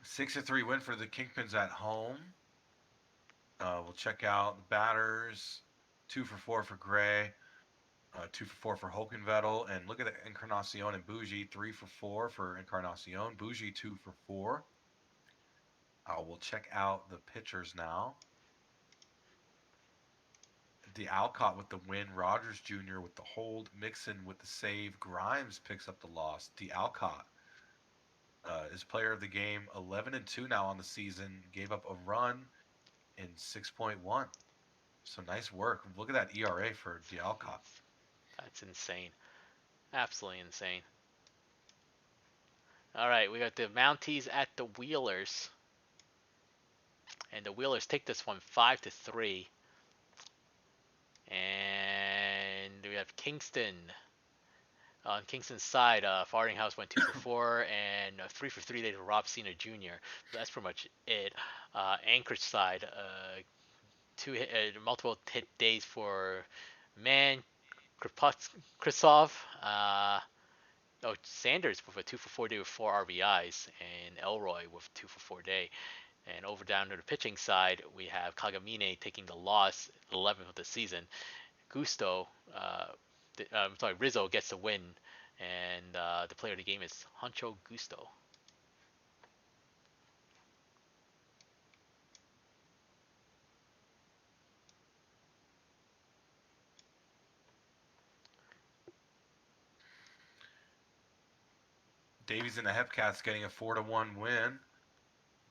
6-3 win for the Kingpins at home. We'll check out the batters. 2 for 4 for Gray. 2 for 4 for Holkenvettel. And look at the Encarnacion and Bougie. 3 for 4 for Encarnacion. Bougie 2 for 4. We'll check out the pitchers now. The Alcott with the win. Rogers Jr. with the hold. Mixon with the save. Grimes picks up the loss. The Alcott is player of the game. 11-2 now on the season. Gave up a run in 6.1. So nice work. Look at that ERA for the Alcott. That's insane. Absolutely insane. All right, we got the Mounties at the Wheelers. And the Wheelers take this one 5-3. And we have Kingston. On Kingston's side, Farthing House went 2 for 4 and 3 for 3 to Rob Cena Jr. So that's pretty much it. Anchorage side, multiple hit days for Man, Kripsov, Sanders with a 2 for 4 day with 4 RBIs, and Elroy with 2 for 4 day. And over down to the pitching side, we have Kagamine taking the loss, 11th of the season. Rizzo gets the win, and the player of the game is Hancho Gusto. Davies and the Hepcats getting a 4-1 win.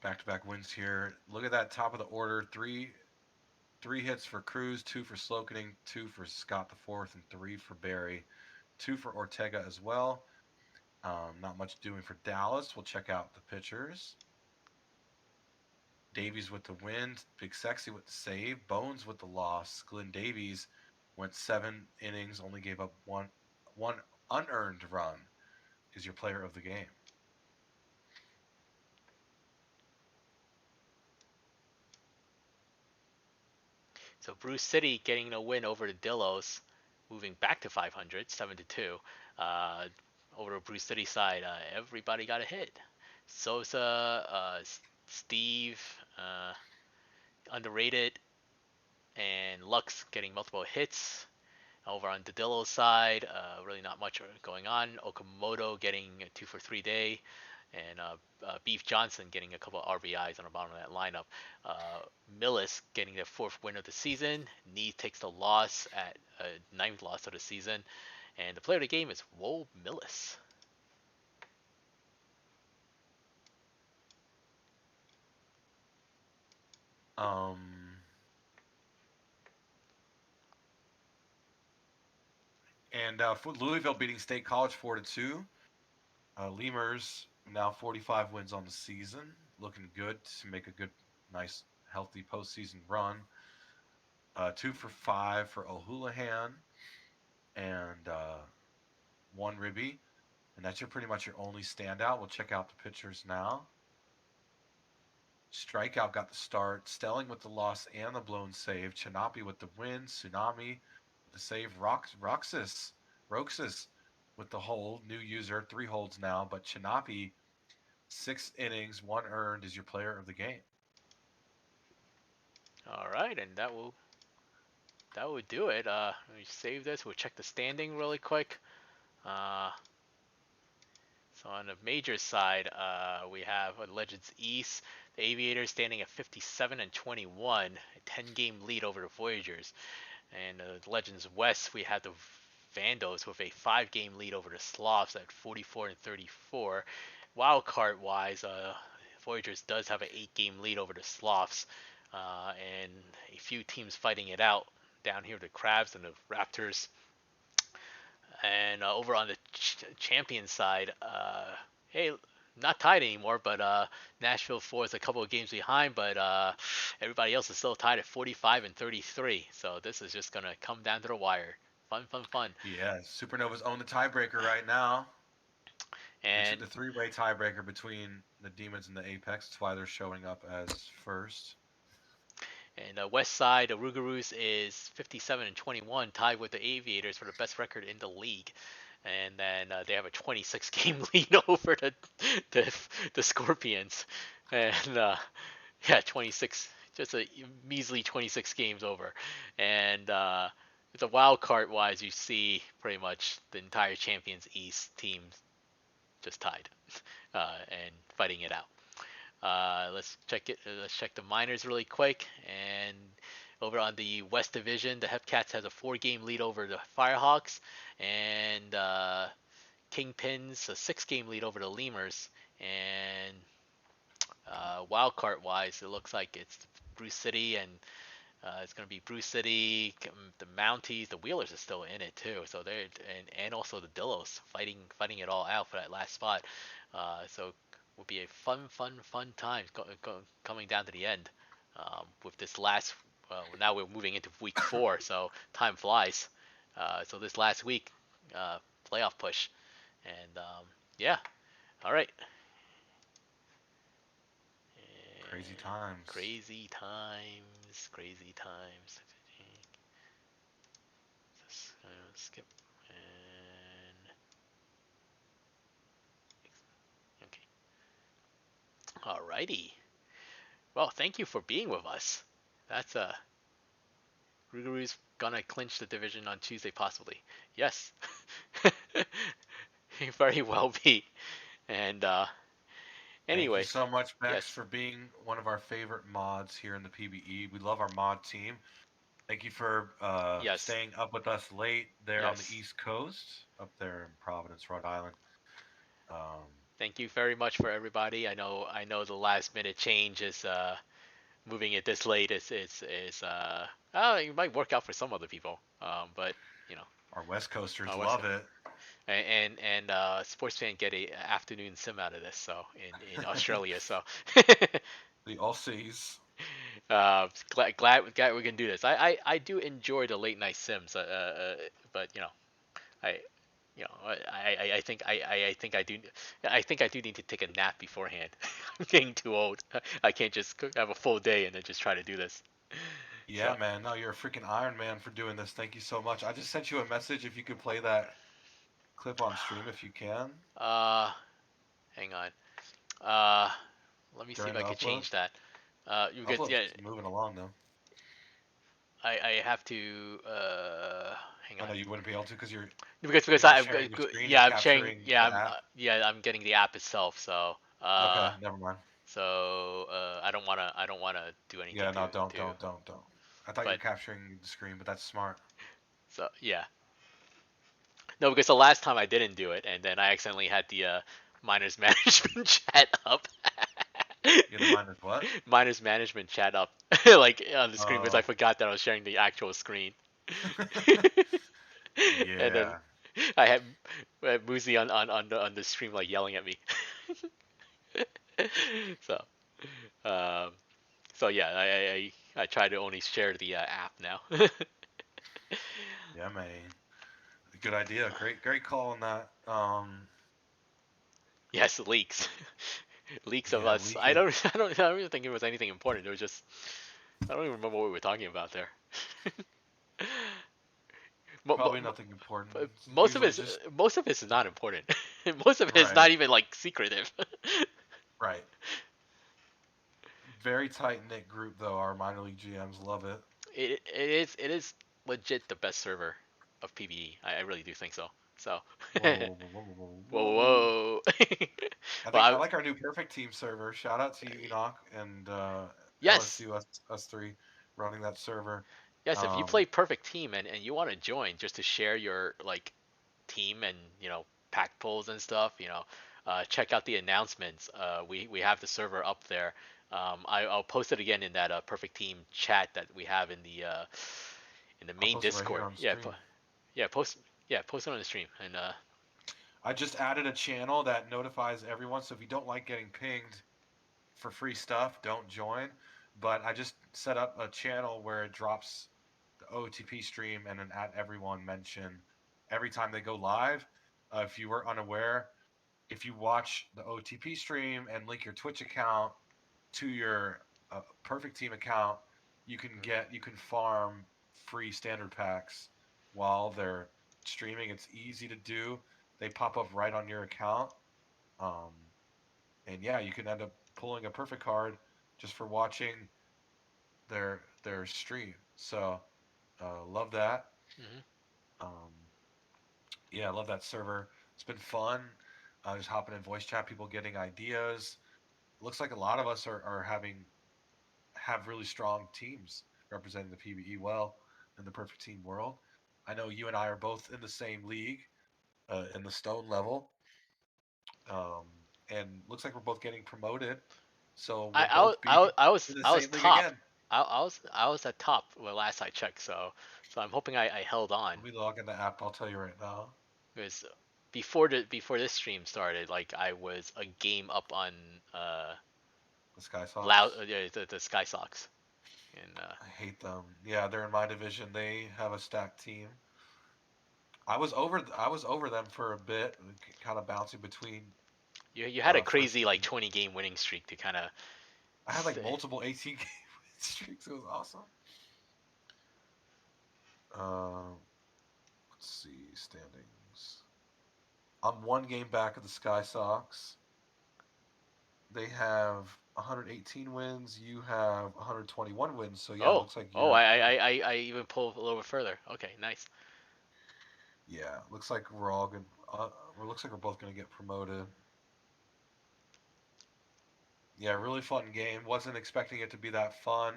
Back-to-back wins here. Look at that top of the order. Three hits for Cruz, 2 for Slokening, 2 for Scott the Fourth, and 3 for Barry. 2 for Ortega as well. Not much doing for Dallas. We'll check out the pitchers. Davies with the win. Big Sexy with the save. Bones with the loss. Glenn Davies went 7 innings, only gave up one unearned run. Is your player of the game. So Bruce City getting a win over the Dillos, moving back to 500, 7-2. Over the Bruce City side, everybody got a hit. Sosa, Steve, underrated, and Lux getting multiple hits. Over on the Dillos side, really not much going on. Okamoto getting a 2 for 3 day, and Beef Johnson getting a couple of RBIs on the bottom of that lineup. Millis getting their 4th win of the season. Nee takes the loss at 9th loss of the season. And the player of the game is Woe Millis. And Louisville beating State College 4-2. Lemurs now 45 wins on the season, looking good to make a good, nice, healthy postseason run. 2 for 5 for O'Houlihan and 1 Ribby, and that's pretty much your only standout. We'll check out the pitchers now. Strikeout got the start. Stelling with the loss and the blown save. Chinapi with the win. Tsunami with the save. Roxas with the hold. New user, 3 holds now. But Chinapi, 6 innings, 1 earned, is your player of the game. All right, and that will do it. Let me save this. We'll check the standing really quick. So on the major side, we have Legends East, the Aviators standing at 57-21, a 10-game lead over the Voyagers. And the Legends West, we have the Vandals with a 5-game lead over the Slavs at 44-34. Wildcard wise, Voyagers does have an 8-game lead over the Slavs, and a few teams fighting it out down here, the Crabs and the Raptors. And over on the champion side, hey, not tied anymore, but Nashville 4 is a couple of games behind, but everybody else is still tied at 45-33. So this is just going to come down to the wire. Fun. Yeah, Supernovas own the tiebreaker right now. And it's the 3-way tiebreaker between the Demons and the Apex. That's why they're showing up as first. And West Side, the Rougarous is 57-21, tied with the Aviators for the best record in the league. And then they have a 26-game lead over the Scorpions. And 26, just a measly 26 games over. And the wild card wise, you see pretty much the entire Champions East team just tied and fighting it out. Let's check the minors really quick. And over on the West Division, the Hepcats has a 4-game lead over the Firehawks, and Kingpins a 6-game lead over the Lemurs. And wildcard wise, it looks like it's Bruce City, and it's going to be Bruce City, the Mounties, the Wheelers are still in it too. So they're and also the Dillos fighting it all out for that last spot. So will be a fun time coming down to the end with this last. Now we're moving into week 4, so time flies, So this last week, playoff push, and yeah. All right. Crazy And times. crazy times. Crazy times. Skip and okay. Alrighty. Well, thank you for being with us. That's Rougarou's gonna clinch the division on Tuesday, possibly. Yes. Very well be. And Thank you anyway, so much, Bex, yes, for being one of our favorite mods here in the PBE. We love our mod team. Thank you for yes, staying up with us late there on the yes. East Coast, up there in Providence, Rhode Island. Um, Thank you very much for everybody. I know the last minute change is moving it this late is oh, it might work out for some other people. But you know, our West Coasters what's love it. and sports fan get a afternoon sim out of this. So in Australia, so The Aussies. glad we can do this. I do enjoy the late night sims. But I I think I think I do need to take a nap beforehand. I'm getting too old. I can't just have a full day and then just try to do this. Yeah, So man. No, you're a freaking Iron Man for doing this. Thank you so much. I just sent you a message if you could play that clip on stream if you can uh, hang on. Uh, let me see if during I the could upload. change that. You get Upload's yeah. moving along though. I have to hang I on know you wouldn't be able to because because you're not I sharing your screen. You're yeah I'm sharing capturing the app. yeah I'm getting the app itself. So Okay, never mind. I don't wanna do anything Yeah, no, don't, to don't. I thought you were but capturing the screen, but that's smart. so yeah. No, because the last time I didn't do it, and then I accidentally had the miners management chat up. Yeah, the minus what? Miners management chat up like on the screen because I Oh, forgot that I was sharing the actual screen. And then yeah. I had Muzi on the stream like yelling at me. so um, so yeah, I try to only share the app now. Yeah, man. Good idea. Great call on that. Yes, leaks. Leaks of Yeah, us. I leaking. don't I don't even think it was anything important. It was just I don't even remember what we were talking about there. Mo- mo- Probably nothing important. It's most of usually it just most of it is not important. Most of it is right, not even like secretive. right. Very tight knit group though. Our minor league GMs love it. It is legit the best server of PBE. I really do think so. So Whoa, whoa, whoa, whoa, whoa, whoa whoa. whoa. I well think I I, like our new perfect team server. Shout out to you, Enoch, and yes LSU us three running that server. yes if you Um, play perfect team and you want to join just to share your like team and pack pulls and stuff check out the announcements. We have the server up there. I'll post it again in that perfect team chat that we have in the I'll main post it right here Discord. on stream. Yeah post it on the stream and I just added a channel that notifies everyone. So if you don't like getting pinged for free stuff, don't join. But I just set up a channel where it drops the OTP stream and then at everyone mention every time they go live. If you were unaware, if you watch the OTP stream and link your Twitch account to your Perfect Team account, you can farm free standard packs while they're streaming. It's easy to do. They pop up right on your account, um, and yeah, you can end up pulling a perfect card just for watching their stream. So love that. mhm. Um, yeah, I love that server. It's been fun. Just hopping in voice chat, people getting ideas. Looks like a lot of us are have really strong teams representing the PBE well in the perfect team world. I know you and I are both in the same league, in the stone level, um, and looks like we're both getting promoted. So we'll both be in the I was same league top. again. I was at top well, last I checked. So I'm hoping I held on Let me log in the app. I'll tell you right now. because before this stream started, like I was a game up on The Sky loud Sox. yeah, the Sky Sox and I hate them. Yeah, they're in my division. They have a stacked team. I was over them for a bit, kind of bouncing between You had a first. crazy like 20 game winning streak to kind of I had like stay. multiple 18 game streaks. It was awesome. Uh, let's see standings. I'm one game back of the Sky Sox. They have 118 wins. You have 121 wins. So yeah, it Oh, looks like oh, you're I even pull a little bit further. Okay, nice. yeah. Looks like we're all good. Looks like we're both gonna get promoted. Yeah, really fun game. Wasn't expecting it to be that fun,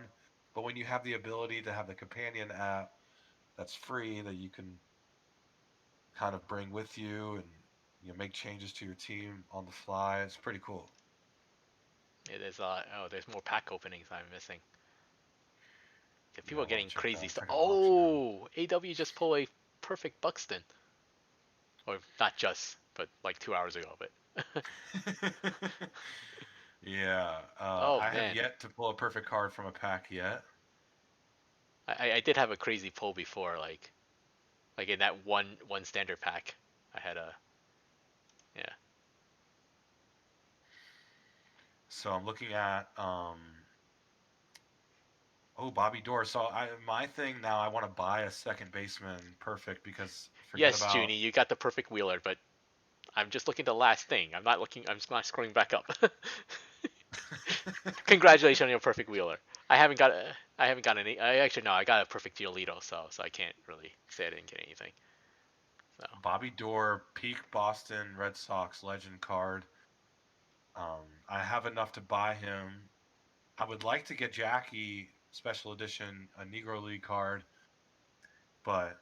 but when you have the ability to have the companion app that's free that you can kind of bring with you and make changes to your team on the fly, it's pretty cool. It is. Oh, there's more pack openings I'm missing. Yeah, Yeah, people I are want getting to crazy stuff. check out auction house. Oh, AW just pulled a perfect Buxton, or not just, but like 2 hours ago. But Yeah, oh I have man, yet to pull a perfect card from a pack yet. I did have a crazy pull before, like in that one standard pack. I had a yeah. So I'm looking at oh, Bobby Doerr. So my thing now, I want to buy a second baseman perfect because forget Yes, about Junie, you got the perfect Wheeler, but I'm just looking at the last thing. I'm not looking. I'm just not scrolling back up. Congratulations on your perfect Wheeler. I haven't got. I haven't got any. I actually no. I got a perfect Giolito, so I can't really say I didn't get anything. So Bobby Doerr, peak Boston Red Sox legend card. I have enough to buy him. I would like to get Jackie special edition a Negro League card, but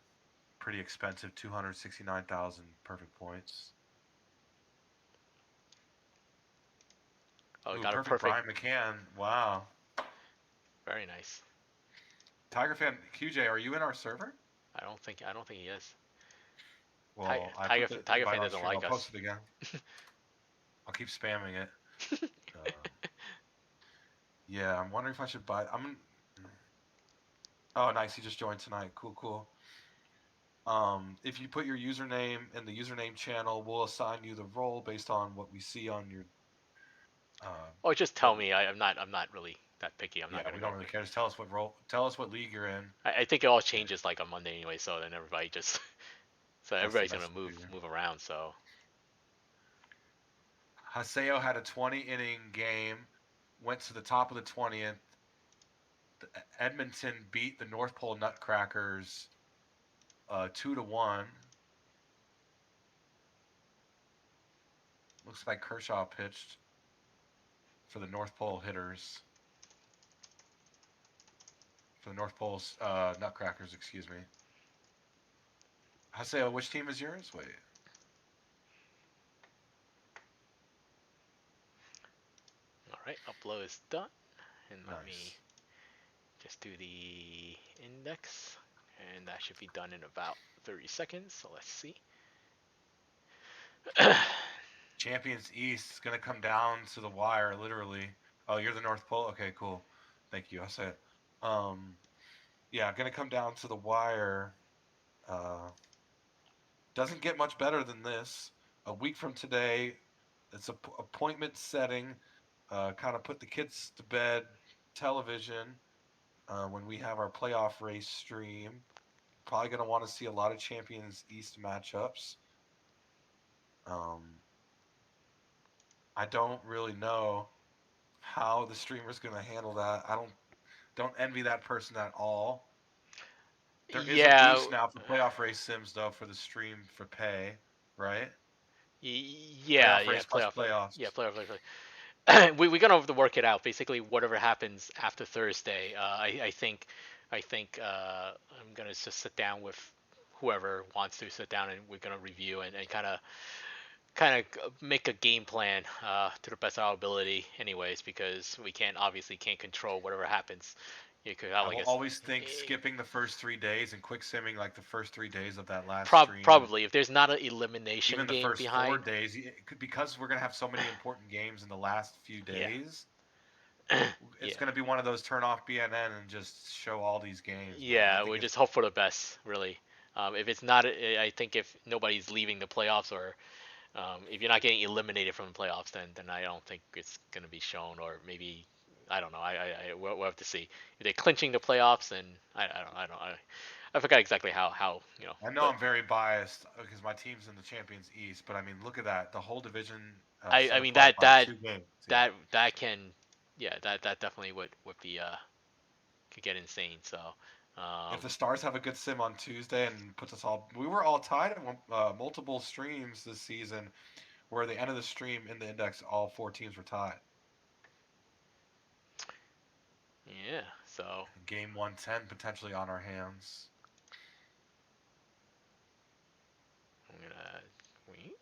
pretty expensive, 269,000 perfect points. oh, Ooh, got a perfect perfect. Brian McCann. Wow. Very nice. Tiger fan QJ, are you in our server? I don't think. I don't think he is. Well, I Tiger put the Tiger invite fan on doesn't stream. I'll like us. post it again. I'll keep spamming it. Uh, yeah, I'm wondering if I should buy. Oh, nice. He just joined tonight. Cool, cool. If you put your username in the username channel, we'll assign you the role based on what we see on your. Or just tell What? me. I'm not really that picky. I'm Yeah, not gonna we go. don't really care. Just tell us what role. Tell us what league you're in. I think it all And changes like on Monday anyway. So then everybody just. So that's the everybody's gonna best thing move to do. move around. So Haseo had a 20 inning game, went to the top of the 20th. Edmonton beat the North Pole Nutcrackers 2-1. Looks like Kershaw pitched for the North Pole hitters. For the North Pole Nutcrackers, excuse me. Haseo, which team is yours? Wait. all right, upload is done, and let me Nice. just do the index, and that should be done in about 30 seconds. So let's see. Champions East is going to come down to the wire, literally. Oh, you're the North Pole? Okay, cool. Thank you. I said, yeah, going to come down to the wire. Uh, doesn't get much better than this. A week from today, it's a appointment setting. Kind of put the kids to bed. Television. When we have our playoff race stream, probably going to want to see a lot of Champions East matchups. Um, I don't really know how the streamer's going to handle that. I don't envy that person at all. There is a Yeah, boost now for playoff race sims though for the stream for pay, right? yeah, Playoff yeah. race plus Playoff, yeah, playoffs. playoff. We're gonna have to work it out. Basically, whatever happens after Thursday, I think I'm gonna just sit down with whoever wants to sit down, and we're gonna review and kind of make a game plan to the best of our ability, anyways, because we can't control whatever happens. You could have I like will a always think skipping the first 3 days and quick simming like the first 3 days of that last prob stream, probably if there's not an elimination even the game first four behind. days, because we're gonna have so many important games in the last few Yeah, days. It's yeah. gonna be one of those turn off BNN and just show all these games, man. I Yeah, think we it's just hope for the best, really. If it's not, I think if nobody's leaving the playoffs or if you're not getting eliminated from the playoffs, then I don't think it's going to be shown. Or maybe I don't know. We'll have to see if they're clinching the playoffs. And I forgot exactly how I know But I'm very biased because my team's in the Champions East, but I mean, look at that. The whole division I set mean apart by 2 games. Yeah. that can yeah that definitely would be could get insane. So If the um, Stars have a good sim on Tuesday and puts us all, we were all tied in multiple streams this season, where at the end of the stream in the index, all 4 teams were tied. yeah. So Game 110 potentially on our hands. I'm gonna wait.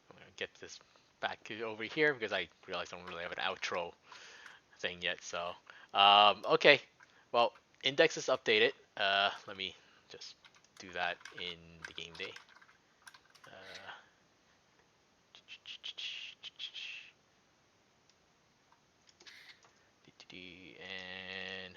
I'm gonna get this back over here because I realized I don't really have an outro thing yet. So okay, well, index is updated. Let me just do that in the game day. Uh, and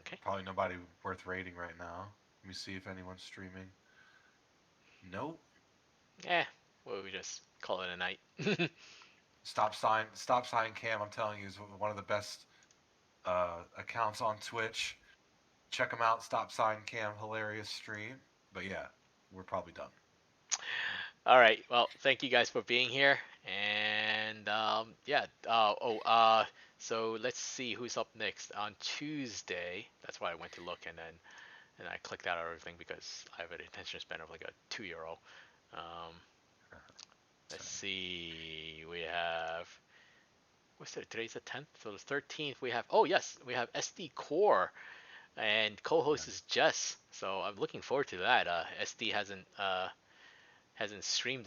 okay, Probably nobody worth rating right now. Let me see if anyone's streaming. Nope. yeah, well, we just call it a night. Stop sign Cam. I'm telling you, is one of the best accounts on Twitch. Check them out. Stop sign Cam, hilarious stream. But yeah, we're probably done. All right. Well, thank you guys for being here. And yeah. So let's see who's up next on Tuesday. That's why I went to look and I clicked out everything because I have an attention span of like a 2-year old. Um, let's see. We have what's it? Today's the 10th. So the 13th we have. Oh yes, we have SD Core and co-host is Jess. So I'm looking forward to that. SD hasn't streamed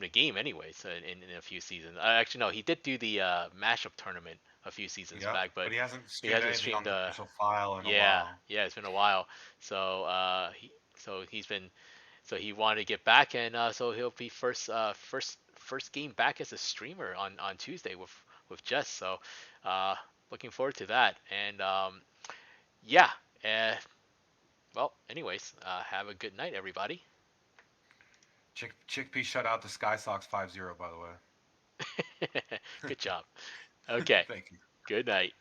a game anyways in a few seasons. Actually, no, he did do the mashup tournament a few seasons Yep, back, but but he hasn't he streamed hasn't anything on streamed. the official file in a Yeah, while. yeah, it's been a while. So he's been he wanted to get back, and so he'll be first game back as a streamer on Tuesday with Jess. So looking forward to that, and yeah. Uh, well, anyways, have a good night, everybody. Chickpea shut out the Sky Sox 5-0, by the way. Good job. Okay. Thank you. Good night.